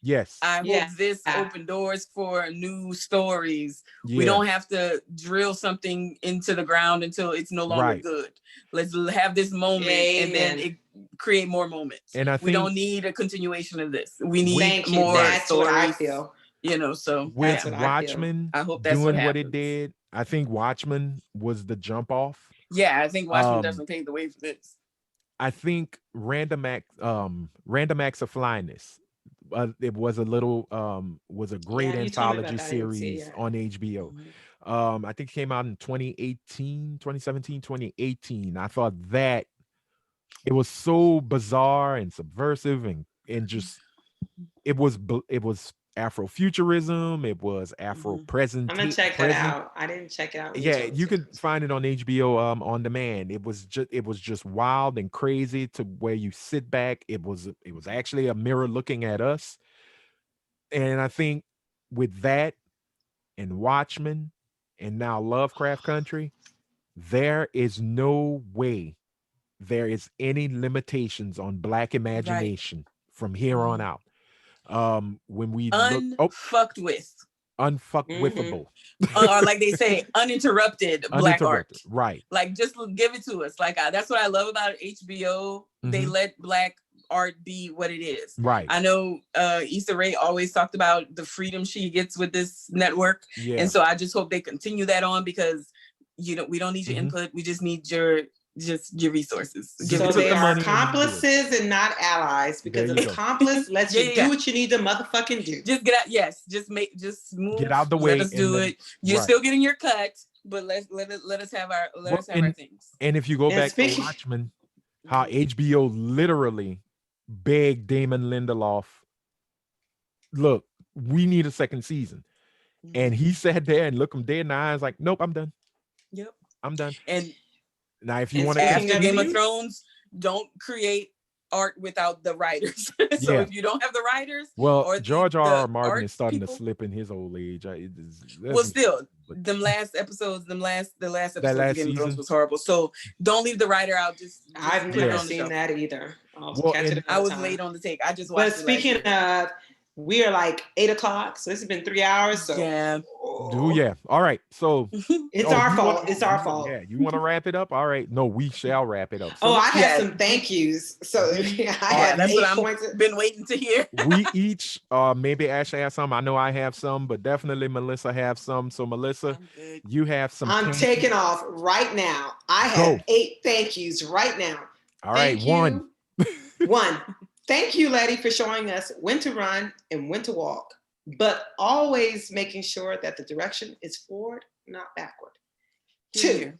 Yes. I hope Yeah. this opened doors for new stories. We Yeah. don't have to drill something into the ground until it's no longer Right. good. Let's have this moment and then Amen. create more moments. And I We don't think need a continuation of this. We need Thank you. more That's what I stories. feel. You know, so with That's what I feel. Watchmen I hope that's what doing what it happens. did, I think Watchmen was the jump off. Yeah, I think Watchmen Um, definitely paved the way for this. I think Random Acts of Flyness. It was a little was a great Yeah, you told me about anthology that. I didn't see it series yet. on HBO. Mhm. I think it came out in 2018, 2017, 2018. I thought that it was so bizarre and subversive and just it was Afrofuturism, it was Afro Mhm. I'm gonna check that present. out. I didn't check it out when you Yeah, told me you to. can find it on HBO on demand. It was just wild and crazy to where you sit back. It was actually a mirror looking at us. And I think with that and Watchmen and now Lovecraft Country, there is no way there is any limitations on black Right. imagination from here on Mhm. out. When we look Unfucked with. unfuck Mm-hmm. withable. Or like they say, uninterrupted black art. Uninterrupted. Right. Like just give it to us. Like that's what I love about HBO. They Mhm. let black art be what it is. Right. I know Issa Rae always talked about the freedom she gets with this network, Yeah. and so I just hope they continue that on because we don't need your Mhm. input. We just need your resources. Just Give it So to put they the us. are money and you do it. accomplices and not allies There because you an go. accomplice lets Yeah, you yeah, do yeah. what you need to motherfucking do. Just get out. Yes, just move. Get out the Let way us and do let it. You're right. still getting your cut, but let us have our Well, things. and if you go And back to speaking, Watchmen, how Mhm. HBO literally begged Damon Lindelof, look, we need a second season. And Mhm. he sat there and looked him dead in the eyes like, nope, I'm done. Yep. I'm done. And Now, if you and want to speaking after of Game of continue, Thrones, don't create art without the writers. So yeah. if you don't have the writers Well, or George R. the R. Martin art is starting to people, slip in his old age. well, still, But them last episodes, the last that episodes of last Game of Thrones season, was horrible. So don't leave the writer out. Just I've put it never yeah. on the seen shelf. that either. I'll Well, catch it and I another was time. late on the take. I just But watched it last speaking year. of, we are like 8 o'clock, so this has been 3 hours. So Yeah. yeah. All right. So it's oh, our you want fault. It's our fault. yeah, you want to wrap it up? All right. No, we shall wrap it up. So Oh, I have Yeah. some thank yous. So we I are have That's what 8 I'm points. been waiting to hear. we each maybe Ashley has some. I know I have some, but definitely Melissa have some. So Melissa, I'm good. you have some I'm thank taking yous. off right now. I Go. have 8 thank yous right now. All right, Thank one. you. One, thank you, Letty, for showing us when to run and when to walk, but always making sure that the direction is forward, not backward. Hear, 2, hear.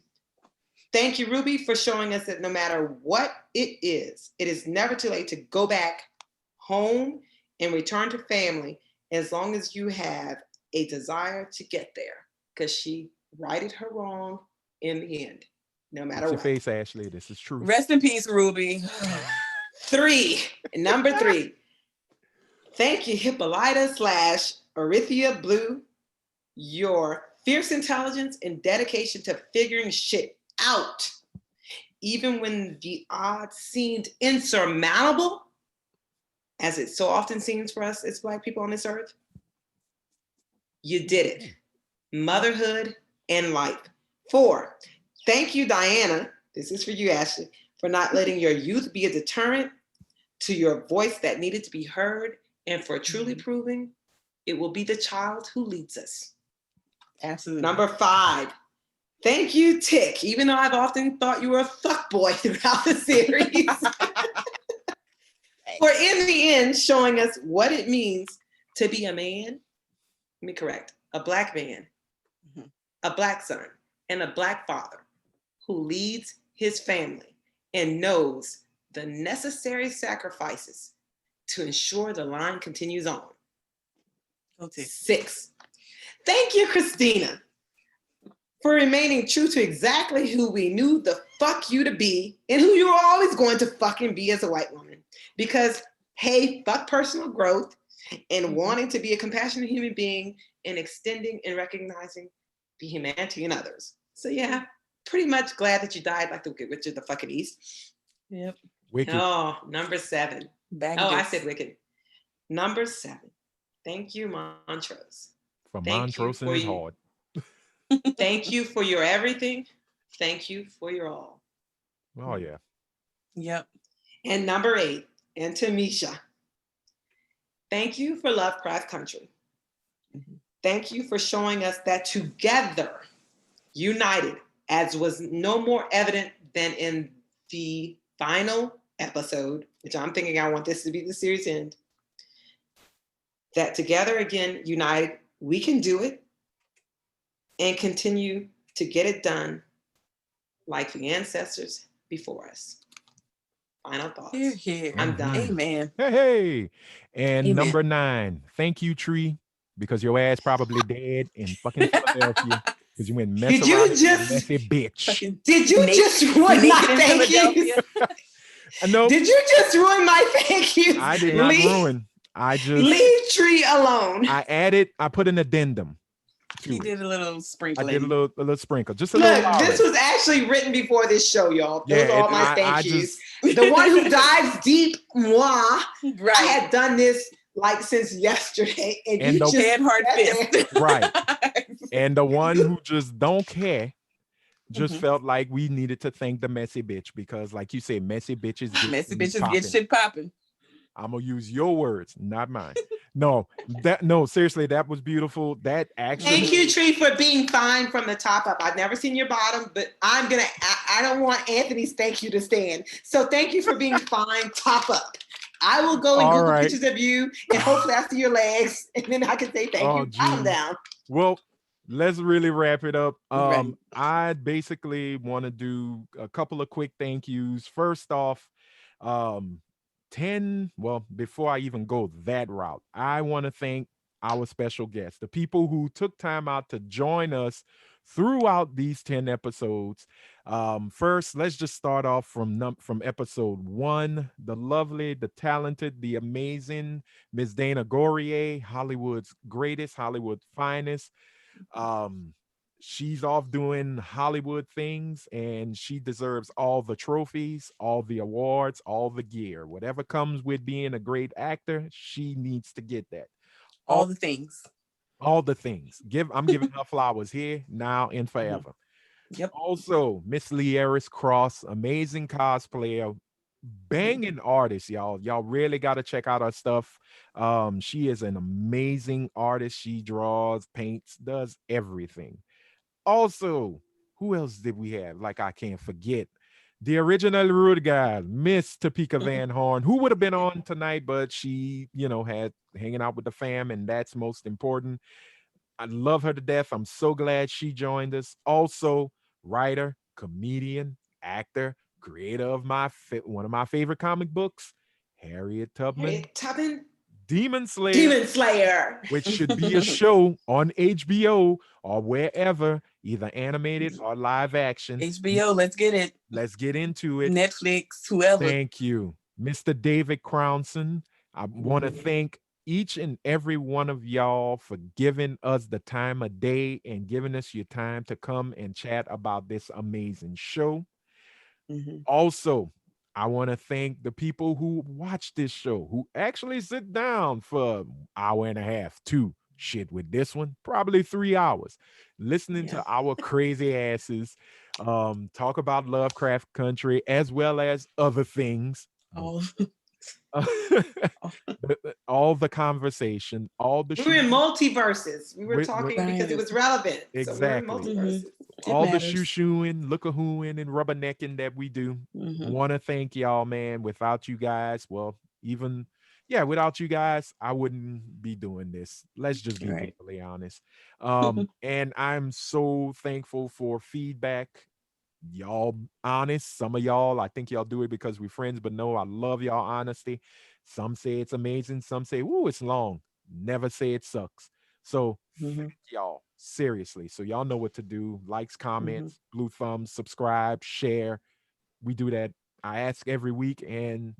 thank you, Ruby, for showing us that no matter what it is never too late to go back home and return to family as long as you have a desire to get there, because she righted her wrong in the end, no matter Fix your what. face, Ashley. This is true. Rest in peace, Ruby. 3, number 3, thank you, Hippolyta / Arithia Blue. Your fierce intelligence and dedication to figuring shit out, even when the odds seemed insurmountable, as it so often seems for us as Black people on this earth, you did it. Motherhood and life. 4, thank you, Diana. This is for you, Ashley, for not letting your youth be a deterrent to your voice that needed to be heard, and for truly proving it will be the child who leads us. Absolutely. Number 5, thank you, Tick, even though I've often thought you were a fuckboy throughout the series. For in the end, showing us what it means to be a man, let me correct, a Black man, a Black son, and a Black father who leads his family and knows the necessary sacrifices to ensure the line continues on. Okay. 6, thank you, Christina, for remaining true to exactly who we knew the fuck you to be and who you were always going to fucking be as a white woman. Because, hey, fuck personal growth and wanting to be a compassionate human being and extending and recognizing the humanity in others. So yeah, pretty much glad that you died like the Wicked Witch of the fucking East. Yep. Wicked. Oh, number 7. Back Oh, I dicks. said wicked. Number 7. Thank you, Montrose. For Thank you Montrose and for his you. hard. Thank you for your everything. Thank you for your all. Oh yeah. Yep. And number 8, and Tamisha. Thank you for Lovecraft Country. Thank you for showing us that together, united, as was no more evident than in the final episode, which I'm thinking I want this to be the series end, that together again, united, we can do it and continue to get it done like the ancestors before us. Final thoughts. Here. I'm done. Amen. Hey. And Amen. number 9. Thank you, Tree, because your ass probably dead in fucking Philadelphia because you went mess Did around you with a just messy bitch. Fucking did you naked- just ruin naked my in thank yous? Philadelphia. No, Did you just ruin my thank yous? I did not ruin. I just Leave Tree alone. I put an addendum to He it. did a little I sprinkling. did a little sprinkle, just a little Look, louder. this was actually written before this show, y'all. Those Yeah, are all my I thank yous. just The one who dives deep, moi. Right. I had done this like since yesterday, and And you the- just Head hard sat there. fist. right. And the one who just don't care just Mhm. felt like we needed to thank the messy bitch because, like you said, messy bitches get Messy things bitches popping. get shit popping. I'm gonna use your words, not mine. No, seriously, that was beautiful. That actually Thank you, Tree, for being fine from the top up. I've never seen your bottom, but I don't want Anthony's thank you to stand. So thank you for being fine top up. I will go and All Google right. pictures of you, and hopefully I see your legs, and then I can say thank Oh, you. Bottom geez. down. Well, let's really wrap it up. Right. I basically want to do a couple of quick thank yous. First off, um, 10, well, before I even go that route, I want to thank our special guests, the people who took time out to join us throughout these 10 episodes. First, let's just start off from episode 1. The lovely, the talented, the amazing Miss Dana Gorier, Hollywood's greatest, Hollywood's finest. Um, she's off doing Hollywood things and she deserves all the trophies, all the awards, all the gear. Whatever comes with being a great actor, she needs to get that. All the things. All the things. I'm giving her flowers here, now, and forever. Yep. Also, Miss Lieris Cross, amazing cosplayer, banging artist, y'all. Y'all really got to check out her stuff. She is an amazing artist. She draws, paints, does everything. Also, who else did we have? Like, I can't forget the original rude guy, Miss Topeka Van Horn, who would have been on tonight, but she, had hanging out with the fam, and that's most important. I love her to death. I'm so glad she joined us. Also, writer, comedian, actor, creator of one of my favorite comic books, Harriet Tubman, Harriet Tubman, Demon Slayer, Demon Slayer, which should be a show on HBO or wherever, either animated or live action. HBO, let's get it. Let's get into it. Netflix, whoever. Thank you, Mr. David Crownson. I want to thank each and every one of y'all for giving us the time of day and giving us your time to come and chat about this amazing show. Also, I want to thank the people who watch this show, who actually sit down for an hour and a half, 2, shit with this one, probably 3 hours, listening to our crazy asses talk about Lovecraft Country as well as other things. Oh. All the conversation, all the we were in multiverses. We were We're- talking we're- because it was relevant. Exactly. So we're in multiverses. all the matters. shoo-shooing, look-a-hooing, and rubbernecking that we do. Want to thank y'all, man. Without you guys, well, without you guys, I wouldn't be doing this. Let's just be Right. brutally honest. And I'm so thankful for feedback. Y'all honest. Some of y'all, I think y'all do it because we're friends, but no, I love y'all honesty. Some say it's amazing. Some say, ooh, it's long. Never say it sucks. So thank y'all, seriously. So y'all know what to do. Likes, comments, blue thumbs, subscribe, share. We do that. I ask every week, and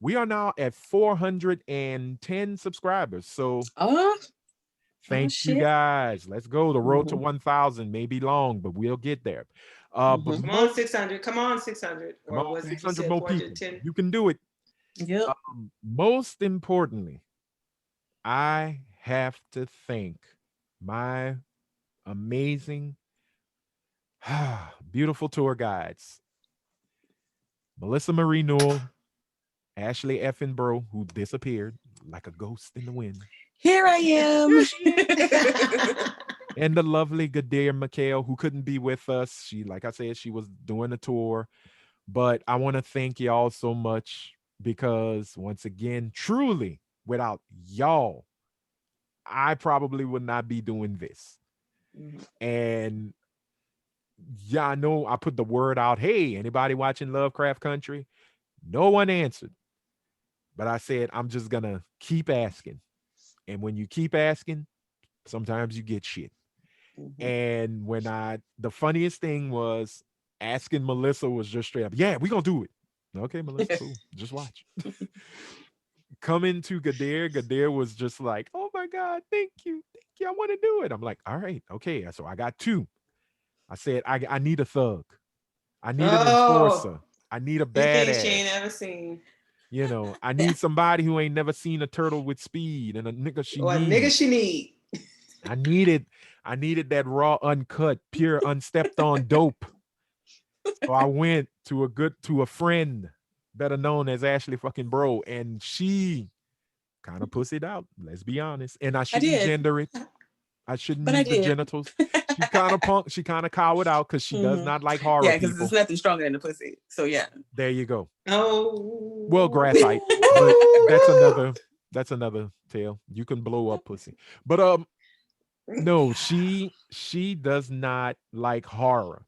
we are now at 410 subscribers. So thank you shit. guys. Let's go. The road to 1,000 may be long, but we'll get there. But Come on, 600. Come on, 600. come Or on, was it you 600 said more people. 410? You can do it. Yep. Most importantly, I have to thank my amazing, beautiful tour guides, Melissa Marie Newell, Ashley Effin Bro, who disappeared like a ghost in the wind, Here I here am. she is, and the lovely Gadir McHale, who couldn't be with us. She, like I said, she was doing a tour. But I want to thank y'all so much because, once again, truly, without y'all, I probably would not be doing this. Mhm. And yeah, I know I put the word out. Hey, anybody watching Lovecraft Country? No one answered. But I said, I'm just going to keep asking. And when you keep asking, sometimes you get shit. Mhm. And the funniest thing was asking Melissa was just straight up, yeah, we're going to do it. Okay, Melissa, cool. Just watch. Coming to Gadir was just like, oh my God, thank you. Thank you. I want to do it. I'm like, all right, okay. So I got two. I said, I need a thug. I need an Oh, enforcer. I need a two things she ain't badass. ever seen. I need somebody who ain't never seen a turtle with speed and a nigga she Or a nigga needs. she need. I needed, I needed that raw, uncut, pure, unstepped on dope. So I went to a friend, better known as Ashley fucking Bro, and she kind of pussied out. Let's be honest. And I I shouldn't did, gender it. I shouldn't but I use the did. genitals. She kind of punk. She kind of cowered out because she does Mhm. not like horror Yeah, because there's people. nothing stronger than the pussy. So yeah. There you go. Well, graphite, but Oh. that's another tale. You can blow up pussy, but no, she does not like horror.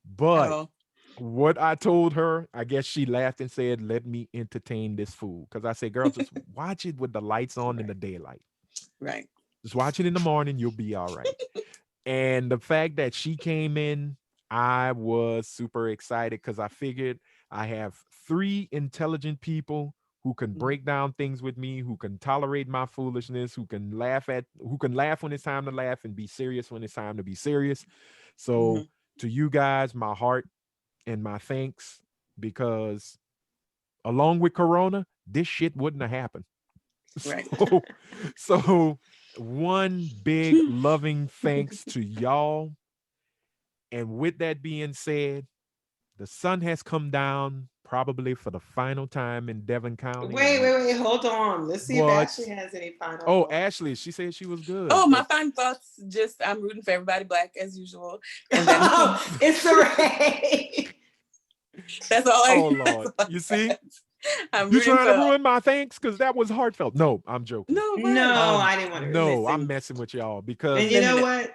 But Oh, what I told her, I guess she laughed and said, "Let me entertain this fool." Because I said, "Girl, just watch it with the lights on in the right, daylight. right. Just watch it in the morning. You'll be all right." And the fact that she came in, I was super excited because I figured I have three intelligent people who can Mhm. break down things with me, who can tolerate my foolishness, who can laugh when it's time to laugh and be serious when it's time to be serious. So Mhm. to you guys, my heart and my thanks, because along with Corona, this shit wouldn't have happened. Right. So, so one big loving thanks to y'all. And with that being said, the sun has come down probably for the final time in Devon County. Wait, wait, wait. Hold on. Let's see if What? Ashley has any final Oh, thoughts. Ashley, she said she was good, Oh, my but fine thoughts. Just I'm rooting for everybody black as usual, and then It's the rain. that's all I. oh That's Lord, all I you got. see, I'm you rooting trying to for ruin my thanks because that was heartfelt. No, I'm joking. no what? No, I didn't want to. No, I'm Listen. messing with y'all And because you No, no, know no. what?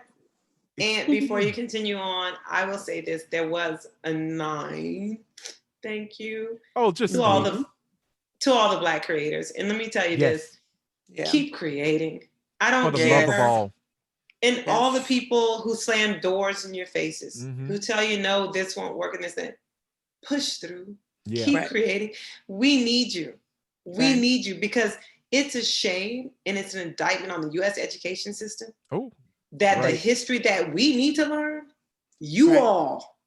And before you continue on, I will say this: there was a 9. Thank you oh, just a to all D. Mhm. the to all the black creators. And let me tell you this: Yes, Yeah. keep creating. I for don't the love of care. Yes. all. And all the Yes. people who slam doors in your faces, Hmm. who tell you no, this won't work and this that, push through. Yeah. Keep Right. creating. We need you. We Right. need you because it's a shame and it's an indictment on the US education system Oh, that the right. history that we need to learn, you Right. all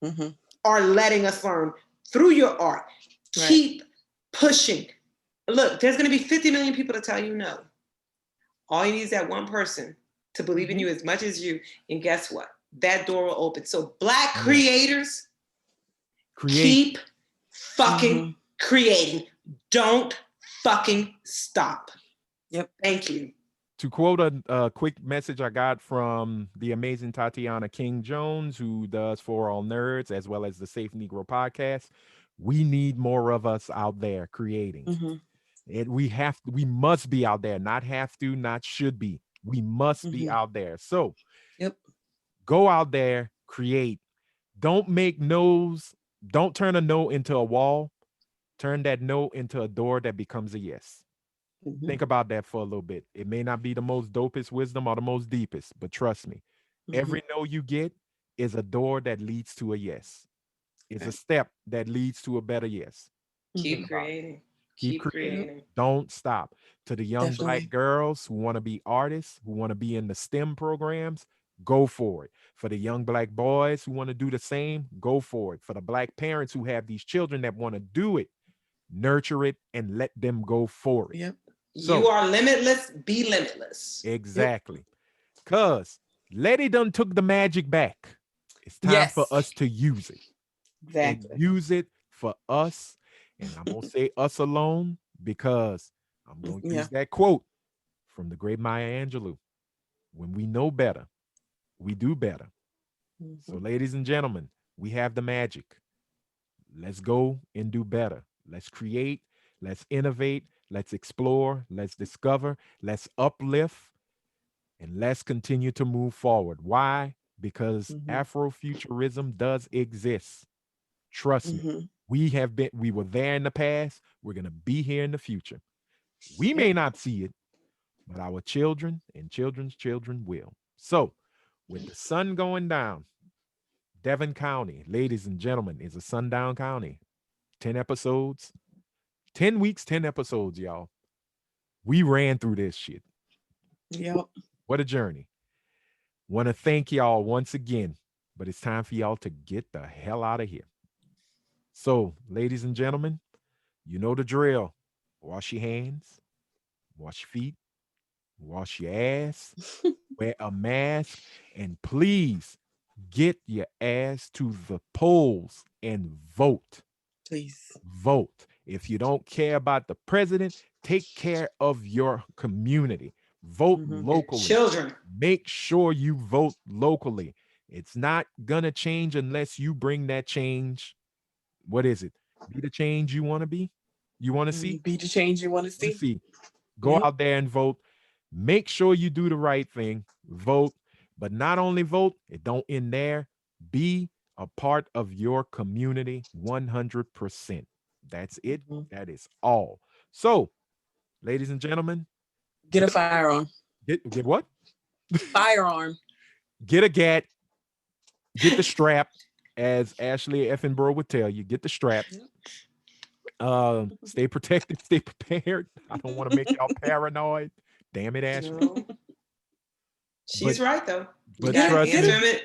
Hmm. are letting us learn through your art. Right. Keep pushing. Look, there's going to be 50 million people to tell you no. All you need is that one person to believe in Hmm. you as much as you. And guess what? That door will open. So, black Yes. creators, Create. keep fucking Hmm. creating. Don't fucking stop. Yep. Thank you. To quote a quick message I got from the amazing Tatiana King Jones, who does For All Nerds as well as the Safe Negro podcast, we need more of us out there creating. Hmm. We must be out there, not have to, not should be. We must be Hmm. out there. So Yep. go out there, create. Don't make no's, don't turn a no into a wall. Turn that no into a door that becomes a yes. Hmm. Think about that for a little bit. It may not be the most dopest wisdom or the most deepest, but trust me, Hmm. every no you get is a door that leads to a yes. It's a Right. step that leads to a better yes. Think Keep Hmm. about it. creating. Keep Keep creating. Yep. creating. Don't stop. To the young black Definitely. girls who want to be artists, who want to be in the STEM programs, go for it. For the young black boys who want to do the same, go for it. For the black parents who have these children that want to do it, nurture it and let them go for it. Yep. So, you are limitless, be limitless. exactly. Cause Letty done took the magic back. It's time for Yes, us to use it and exactly. use it for us. And I'm gonna say us alone because I'm gonna Yeah. use that quote from the great Maya Angelou. When we know better, we do better. So, Mhm. ladies and gentlemen, we have the magic. Let's go and do better. Let's create, let's innovate, let's explore, let's discover, let's uplift, and let's continue to move forward. Why? Because Mhm. Afrofuturism does exist. Trust me. Mhm. We were there in the past. We're going to be here in the future. We Yep. may not see it, but our children and children's children will. So, with the sun going down, Devon County, ladies and gentlemen, is a sundown county. 10 episodes, 10 weeks, 10 episodes, y'all. We ran through this shit. Yep. What a journey. Want to thank y'all once again, but it's time for y'all to get the hell out of here. So, ladies and gentlemen, you know the drill. Wash your hands, wash your feet, wash your ass, wear a mask, and please get your ass to the polls and vote. Please. Vote. If you don't care about the president, take care of your community. Vote Mhm. And locally. children. Make sure you vote locally. It's not gonna change unless you bring that change. What is it? Be the change you want to be. You want to see? Be the change you want to Want to see. see? Go Yep. out there and vote. Make sure you do the right thing. Vote, but not only vote. It don't end there. Be a part of your community 100%. That's it. Mhm. That is all. So, ladies and gentlemen, Get a get firearm. get what? Firearm. Get a gat. Get the strap, as Ashley Effenborough would tell you. Get the strap. Yep. Stay protected. Stay prepared. I don't want to make y'all paranoid. Damn it, Ashley. No. But She's right though. You but Get gotta a trust get answer me. a them.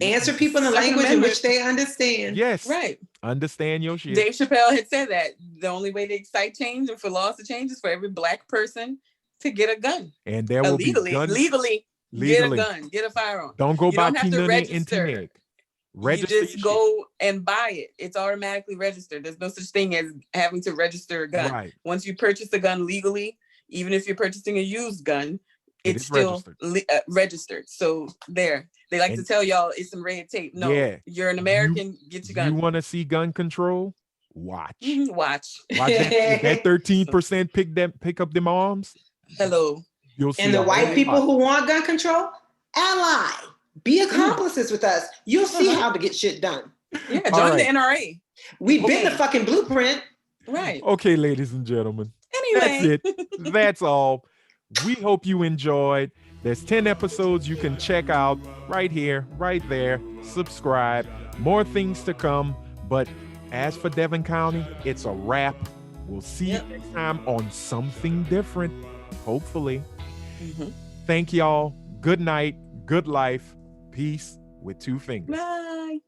Answer people in the Second language in Amendment. which they understand. Yes. Right. Understand your shit. Dave Chappelle had said that the only way to excite change and for laws to change is for every Black person to get a gun. And there will be Illegally, gun legally, get a legally. gun, get a firearm. Don't go You by don't have to Tinone and register. Tineg. You Register just your shit. go and buy it. It's automatically registered. There's no such thing as having to register a gun. Right. Once you purchase a gun legally, even if you're purchasing a used gun, It it's is still registered. registered. So there, they like to And tell y'all it's some red tape. No, yeah, you're an you American. Get your you gun. want to see gun control? Watch. Watch. Watch that. If that 13% pick up them arms, Hello. you'll see And the a white whole people lot. who want gun control, ally. Be accomplices with us. You'll see how to get shit done. Yeah, All join the right. NRA. We've been the Hey. fucking blueprint. Right. Okay, ladies and gentlemen. That's Anyway. it. That's all. We hope you enjoyed. There's 10 episodes you can check out right here, right there. Subscribe. More things to come. But as for Devon County, it's a wrap. We'll see Yep. you next time on something different. Hopefully. Mhm. Thank y'all. Good night. Good life. Peace with two fingers. Bye.